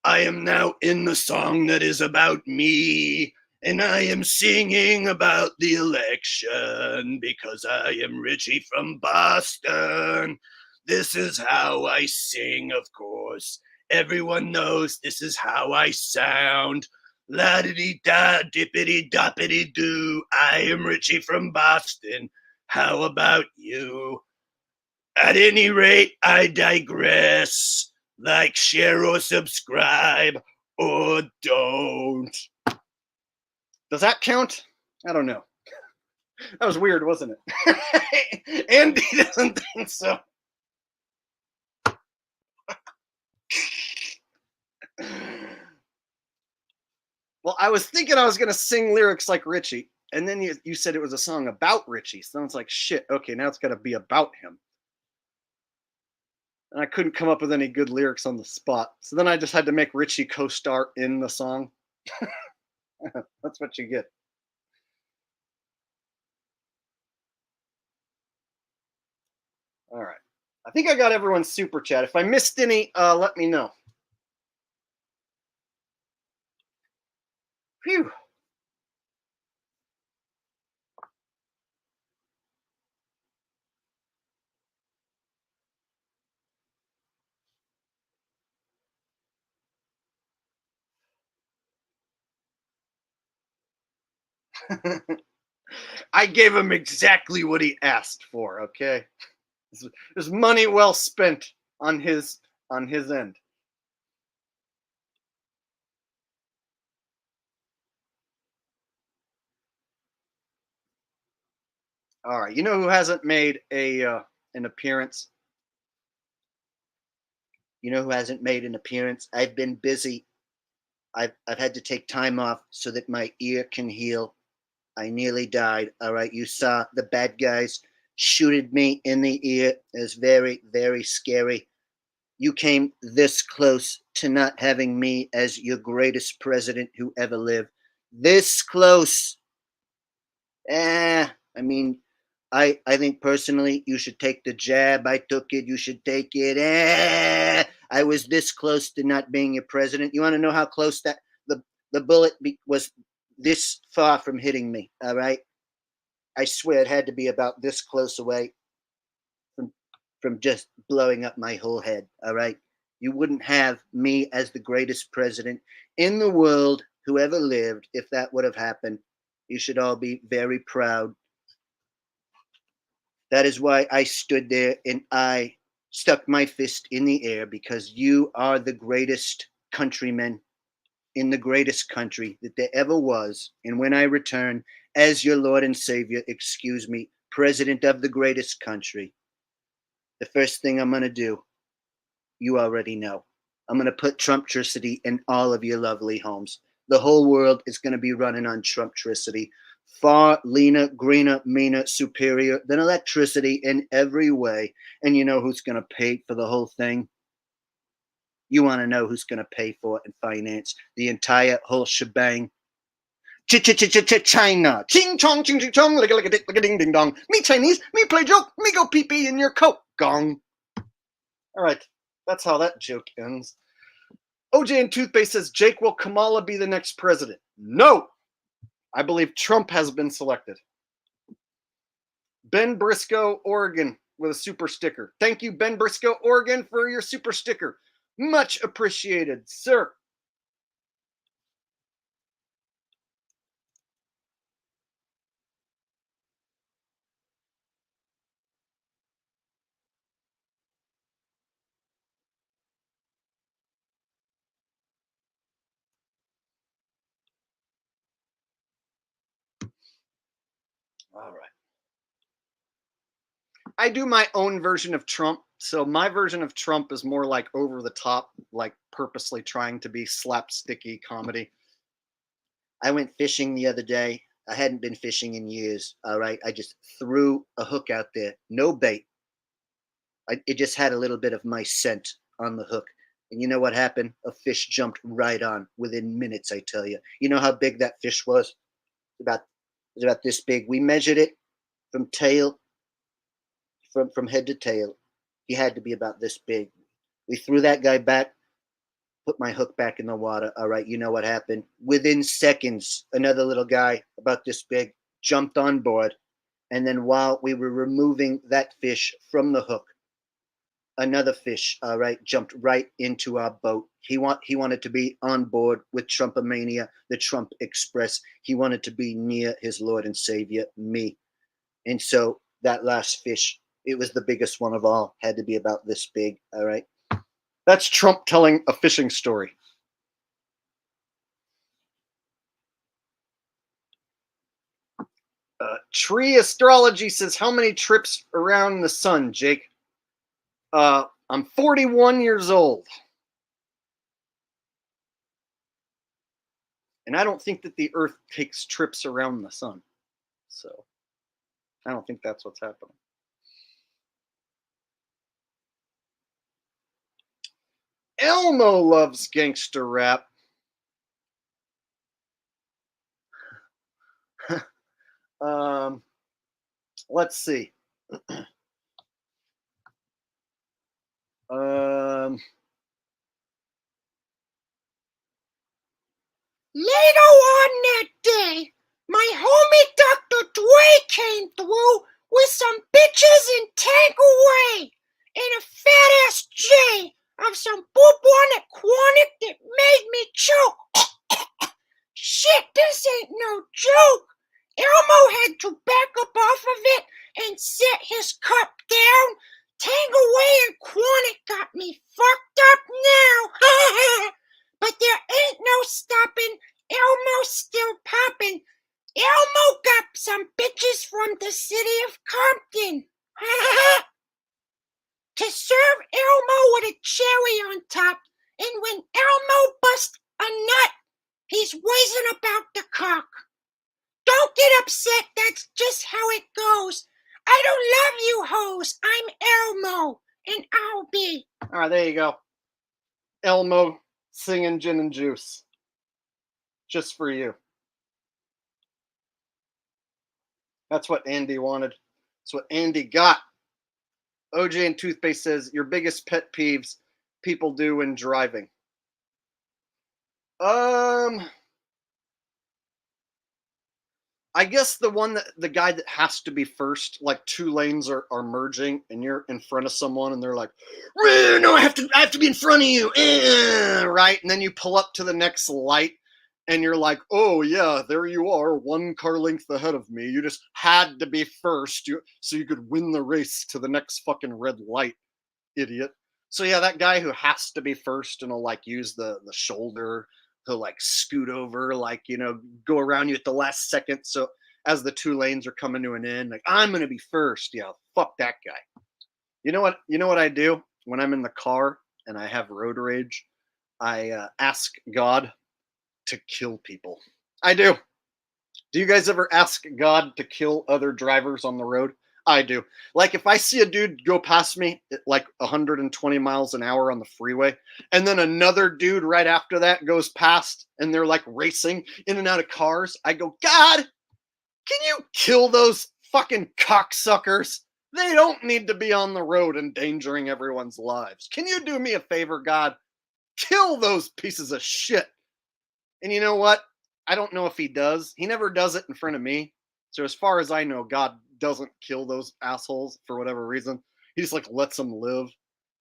I am now in the song that is about me, and I am singing about the election because I am Richie from Boston. This is how I sing, of course. Everyone knows this is how I sound. La-di-di-da, dippity-doppity-doo. I am Richie from Boston. How about you? At any rate, I digress. Like, share, or subscribe, or don't. Does that count? I don't know. That was weird, wasn't it? Andy doesn't think so. Well, I was thinking I was going to sing lyrics like Richie, and then you said it was a song about Richie. So it's like, shit, okay, now it's got to be about him. and I couldn't come up with any good lyrics on the spot. So then I just had to make Richie co-star in the song. That's what you get. All right. I think I got everyone's super chat. If I missed any, let me know. Phew. I gave him exactly what he asked for, okay? There's money well spent on his end. All right, you know who hasn't made an appearance? You know who hasn't made an appearance? I've been busy. I've had to take time off so that my ear can heal. I nearly died. All right, you saw the bad guys shooted me in the ear. It was very, very scary. You came this close to not having me as your greatest president who ever lived. This close. I mean, I think personally you should take the jab. I took it. You should take it. I was this close to not being your president. You want to know how close that the bullet was this far from hitting me, all right? I swear it had to be about this close away from just blowing up my whole head, all right? You wouldn't have me as the greatest president in the world who ever lived if that would have happened. You should all be very proud. That is why I stood there and I stuck my fist in the air, because you are the greatest countrymen in the greatest country that there ever was. And when I return as your Lord and Savior, excuse me, president of the greatest country, the first thing I'm going to do, you already know. I'm going to put Trumptricity in all of your lovely homes. The whole world is going to be running on Trumptricity. Far leaner, greener, meaner, superior than electricity in every way. And you know who's going to pay for the whole thing? You want to know who's going to pay for it and finance the entire whole shebang? China. Ching chong, ching ching chong, like a dick, like a ding ding dong. Me Chinese, me play joke, me go pee pee in your coat. Gong. All right, that's how that joke ends. OJ and Toothpaste says, Jake, will Kamala be the next president? No. I believe Trump has been selected. Ben Briscoe, Oregon, with a super sticker. Thank you, Ben Briscoe, Oregon, for your super sticker. Much appreciated, sir. All right. I do my own version of Trump. So my version of Trump is more like over the top, like purposely trying to be slapsticky comedy. I went fishing the other day. I hadn't been fishing in years. All right. I just threw a hook out there. No bait. It just had a little bit of my scent on the hook. And you know what happened? A fish jumped right on within minutes, I tell you. You know how big that fish was? It was about this big. We measured it from tail, from head to tail. He had to be about this big. We threw that guy back, put my hook back in the water. All right, you know what happened? Within seconds, another little guy about this big jumped on board. And then while we were removing that fish from the hook, another fish, all right, jumped right into our boat. He wanted to be on board with Trumpomania, the Trump Express. He wanted to be near his Lord and Savior, me. And so that last fish, it was the biggest one of all, had to be about this big, all right? That's Trump telling a fishing story. Tree Astrology says, how many trips around the sun, Jake? I'm 41 years old. And I don't think that the Earth takes trips around the sun. So I don't think that's what's happening. Elmo loves gangster rap. Let's see. Later on that day, my homie Dr. Dre came through with some bitches in Tanqueray and a fat ass J of some bubonic chronic that made me choke. Shit, this ain't no joke. Elmo had to back up off of it and set his cup down. Tanqueray and chronic got me fucked up now. But there ain't no stopping. Elmo's still popping. Elmo got some bitches from the city of Compton. To serve Elmo with a cherry on top, and when Elmo busts a nut, he's whizzing about the cock. Don't get upset, that's just how it goes. I don't love you hoes. I'm Elmo, and I'll be. All right, there you go. Elmo singing Gin and Juice. Just for you. That's what Andy wanted. That's what Andy got. OJ and Toothpaste says, your biggest pet peeves people do when driving. I guess the guy that has to be first, like two lanes are merging and you're in front of someone and they're like, no, I have to be in front of you. Right? And then you pull up to the next light and you're like, oh yeah, there you are, one car length ahead of me. You just had to be first so you could win the race to the next fucking red light, idiot. So yeah, that guy who has to be first and will like use the shoulder, he'll like scoot over, like, go around you at the last second. So as the two lanes are coming to an end, like, I'm going to be first. Yeah, fuck that guy. You know what I do when I'm in the car and I have road rage? I ask God to kill people. I do. Do you guys ever ask God to kill other drivers on the road? I do. Like if I see a dude go past me at like 120 miles an hour on the freeway, and then another dude right after that goes past and they're like racing in and out of cars, I go, God, can you kill those fucking cocksuckers? They don't need to be on the road endangering everyone's lives. Can you do me a favor, God? Kill those pieces of shit. And you know what? I don't know if he does. He never does it in front of me. So as far as I know, God doesn't kill those assholes for whatever reason. He just like lets them live.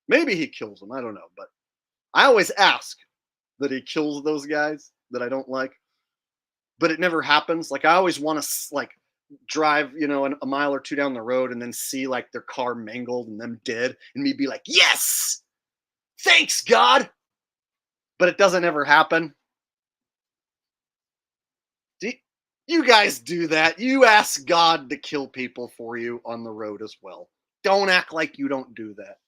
Maybe he kills them. I don't know. But I always ask that he kills those guys that I don't like. But it never happens. Like I always want to like drive, a mile or two down the road and then see like their car mangled and them dead. And me be like, yes, thanks God. But it doesn't ever happen. You guys do that. You ask God to kill people for you on the road as well. Don't act like you don't do that.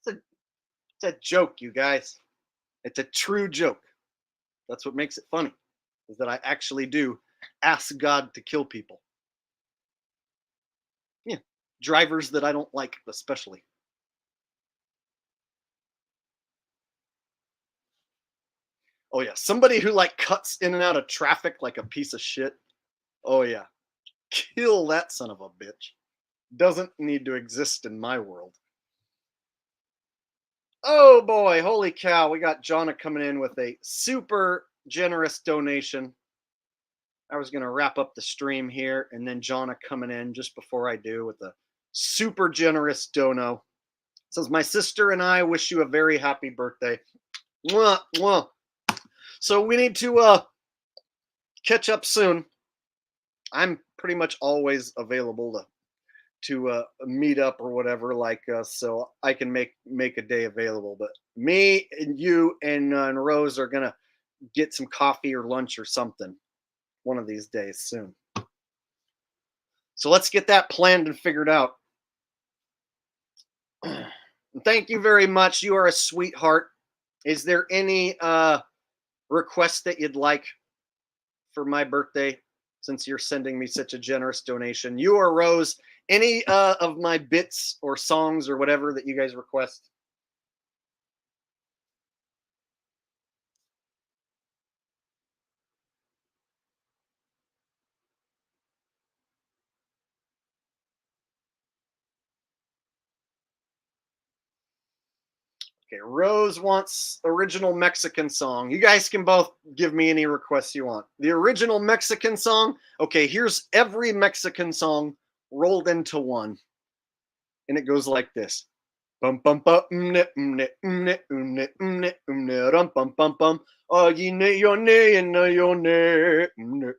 It's a joke, you guys. It's a true joke. That's what makes it funny, is that I actually do ask God to kill people. Yeah, drivers that I don't like, especially. Oh yeah, somebody who like cuts in and out of traffic like a piece of shit. Oh yeah, kill that son of a bitch. Doesn't need to exist in my world. Oh boy, holy cow, we got Jonna coming in with a super generous donation. I was going to wrap up the stream here, and then Jonna coming in just before I do with a super generous dono. It says, my sister and I wish you a very happy birthday. Mwah, mwah. So we need to catch up soon. I'm pretty much always available to meet up or whatever, like so I can make a day available. But me and you and Rose are gonna get some coffee or lunch or something one of these days soon. So let's get that planned and figured out. Thank you very much. You are a sweetheart. Is there any request that you'd like for my birthday, since you're sending me such a generous donation? You or Rose, Any of my bits or songs or whatever that you guys request? Okay, Rose wants original Mexican song. You guys can both give me any requests you want. The original Mexican song. Okay, here's every Mexican song rolled into one. And it goes like this. Bum bum bum ne ne ne ne ne ne rum bum bum bum. Oh ye ne yo ne na yo ne ne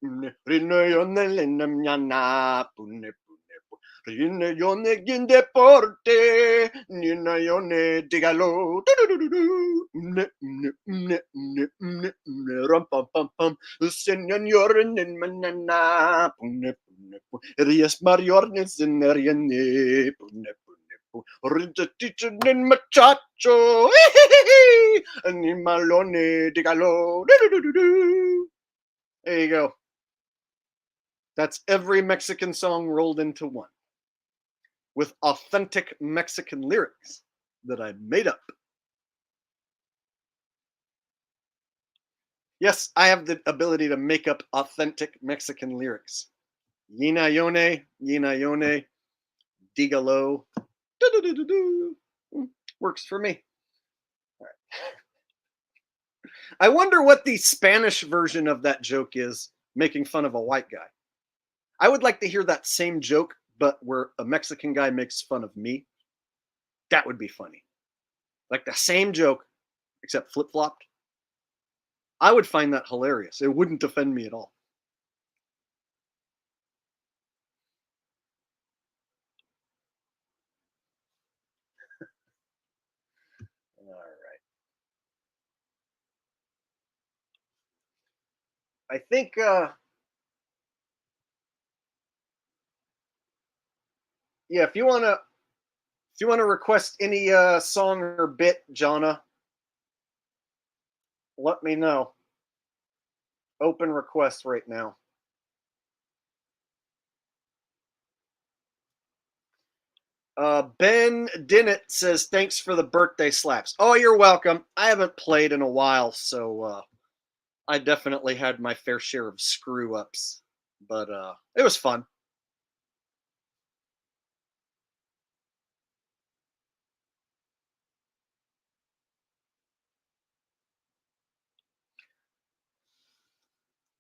ne ne yo ne le na na ne ne yo ne ginde porte ni na yo ne digalo ne ne ne ne ne ne rum bum bum bum. Señor ne na ne Ries Mariornes in Ariane Teacher in Machacho Animalone Digalo. There you go. That's every Mexican song rolled into one with authentic Mexican lyrics that I made up. Yes, I have the ability to make up authentic Mexican lyrics. Yina Yone, Digalo. Works for me. All right. I wonder what the Spanish version of that joke is, making fun of a white guy. I would like to hear that same joke, but where a Mexican guy makes fun of me. That would be funny. Like the same joke, except flip-flopped. I would find that hilarious. It wouldn't offend me at all. All right. I think yeah, if you wanna request any song or bit, Jonna, let me know. Open request right now. Ben Dinnett says, thanks for the birthday slaps. Oh, you're welcome. I haven't played in a while, so I definitely had my fair share of screw ups, but it was fun.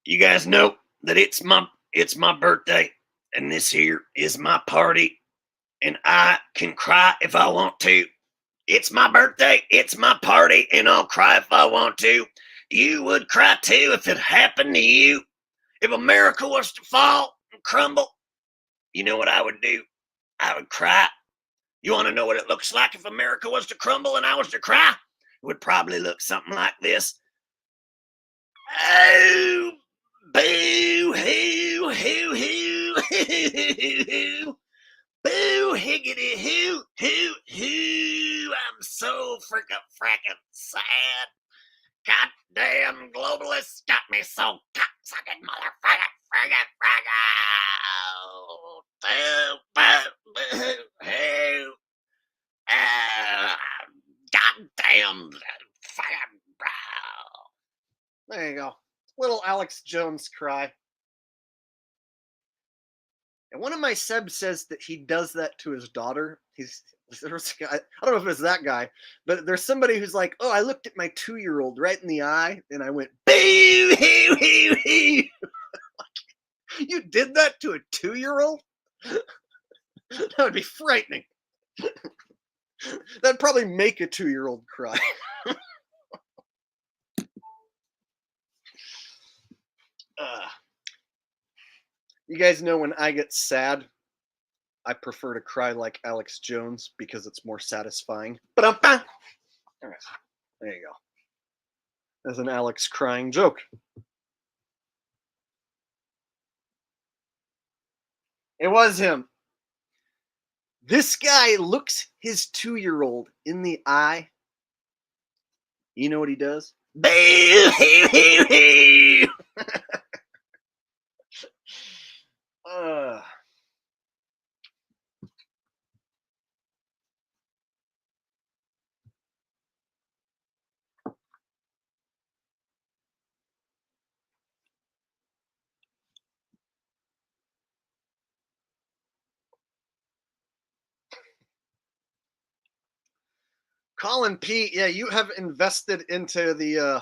You guys know that it's my birthday, and this here is my party, and I can cry if I want to. It's my birthday, it's my party, and I'll cry if I want to. You would cry too if it happened to you. If America was to fall and crumble, you know what I would do? I would cry. You want to know what it looks like if America was to crumble and I was to cry? It would probably look something like this. Oh, boo hoo hoo hoo hoo. Boo higgity hoo hoo hoo. I'm so frickin' sad. Goddamn globalists got me so cocksucking motherfucking friggin' hoo. Goddamn fucking bro. There you go. Little Alex Jones cry. And one of my subs says that he does that to his daughter. There's a guy, I don't know if it's that guy, but there's somebody who's like, oh, I looked at my 2-year-old right in the eye and I went, boo, hoo, hoo, hoo. You did that to a 2-year-old? That would be frightening. That'd probably make a 2-year-old cry. You guys know when I get sad, I prefer to cry like Alex Jones because it's more satisfying. There you go. That's an Alex crying joke. It was him. This guy looks his 2-year-old in the eye. You know what he does? Boo, hoo, hoo, hoo. Colin P, yeah, you have invested into the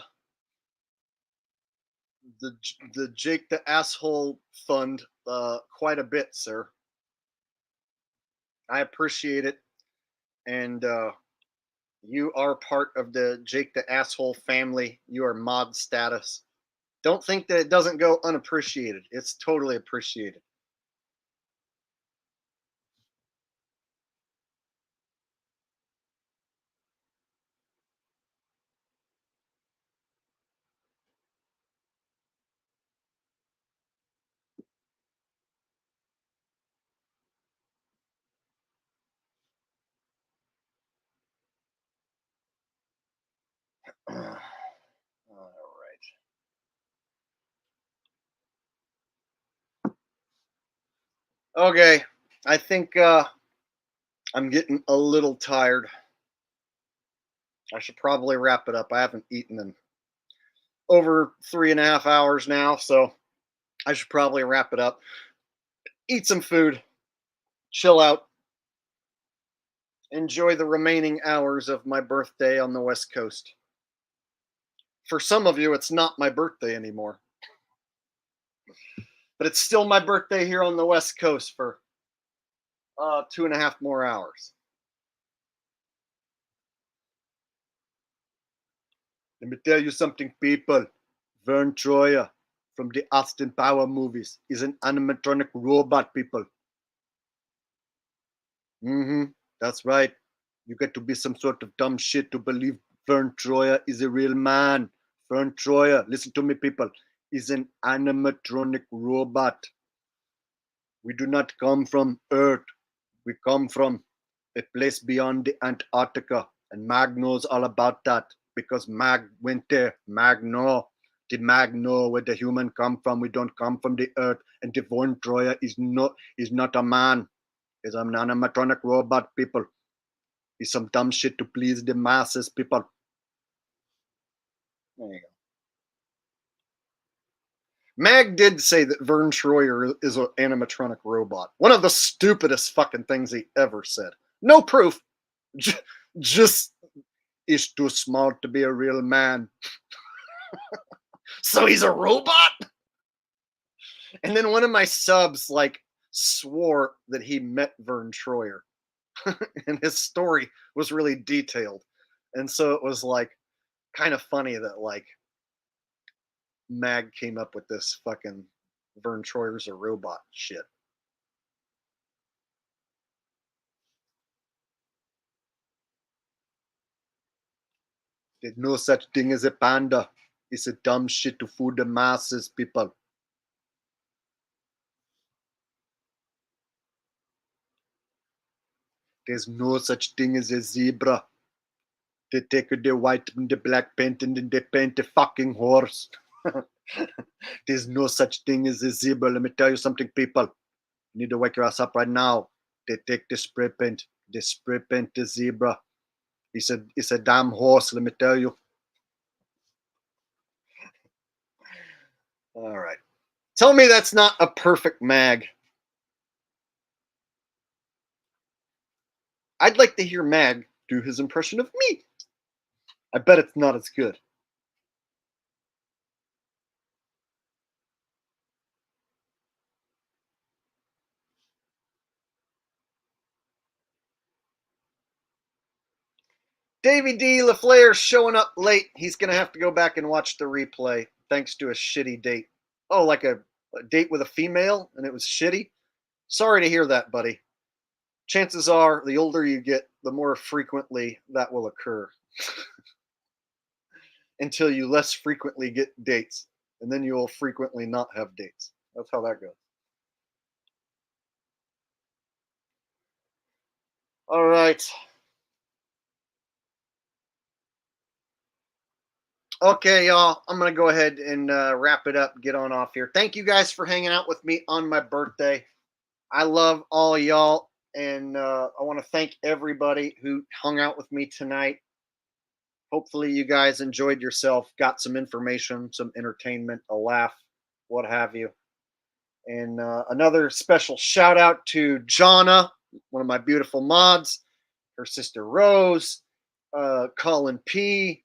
Jake the Asshole Fund quite a bit, sir. I appreciate it, and you are part of the Jake the Asshole family. You are mod status. Don't think that it doesn't go unappreciated. It's totally appreciated. All right. Okay, I think I'm getting a little tired. I should probably wrap it up. I haven't eaten in over 3.5 hours now, so I should probably wrap it up. Eat some food, chill out, enjoy the remaining hours of my birthday on the West Coast. For some of you, it's not my birthday anymore, but it's still my birthday here on the West Coast for 2.5 more hours. Let me tell you something, people. Vern Troyer from the Austin Power movies is an animatronic robot, people. That's right. You get to be some sort of dumb shit to believe Vern Troyer is a real man. Vern Troyer, listen to me, people, is an animatronic robot. We do not come from Earth. We come from a place beyond the Antarctica. And Mag knows all about that because Mag went there. Mag know. The Mag know where the human come from. We don't come from the Earth. And the Vern Troyer is not a man. He's an animatronic robot, people. He's some dumb shit to please the masses, people. There you go. Mag did say that Vern Troyer is an animatronic robot. One of the stupidest fucking things he ever said. No proof. Just is too smart to be a real man. So he's a robot? And then one of my subs swore that he met Vern Troyer. And his story was really detailed. And so it was kind of funny that Mag came up with this fucking Vern Troyer's a robot shit. There's no such thing as a panda. It's a dumb shit to fool the masses, people. There's no such thing as a zebra. They take the white and the black paint and then they paint a fucking horse. There's no such thing as a zebra. Let me tell you something, people. You need to wake your ass up right now. They take the spray paint. They spray paint the zebra. It's a damn horse, let me tell you. All right. Tell me that's not a perfect Mag. I'd like to hear Mag do his impression of me. I bet it's not as good. Davey D. LaFleur showing up late. He's going to have to go back and watch the replay thanks to a shitty date. Oh, like a date with a female and it was shitty? Sorry to hear that, buddy. Chances are the older you get, the more frequently that will occur. Until you less frequently get dates. And then you will frequently not have dates. That's how that goes. All right. Okay, y'all. I'm going to go ahead and wrap it up, get on off here. Thank you guys for hanging out with me on my birthday. I love all y'all. And I want to thank everybody who hung out with me tonight. Hopefully you guys enjoyed yourself, got some information, some entertainment, a laugh, what have you. And another special shout out to Jonna, one of my beautiful mods, her sister Rose, Colin P.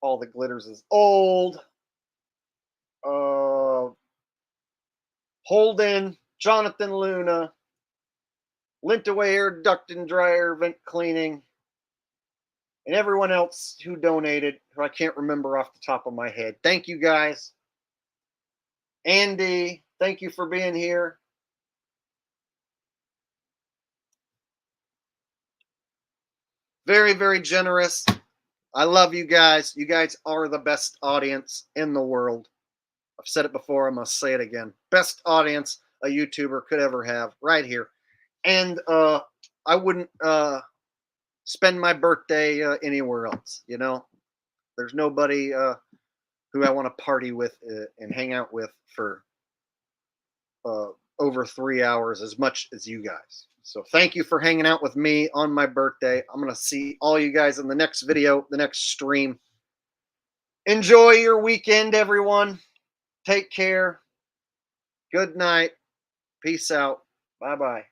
All the glitters is old. Holden, Jonathan Luna, Lint Away Air Duct and Dryer Vent Cleaning, and everyone else who donated, who I can't remember off the top of my head. Thank you guys. Andy, thank you for being here. Very, very generous. I love you guys. You guys are the best audience in the world. I've said it before. I must say it again. Best audience a YouTuber could ever have right here. And I wouldn't spend my birthday anywhere else. You know, there's nobody who I want to party with and hang out with for over 3 hours as much as you guys. So thank you for hanging out with me on my birthday. I'm going to see all you guys in the next video, the next stream. Enjoy your weekend, everyone. Take care. Good night. Peace out. Bye-bye.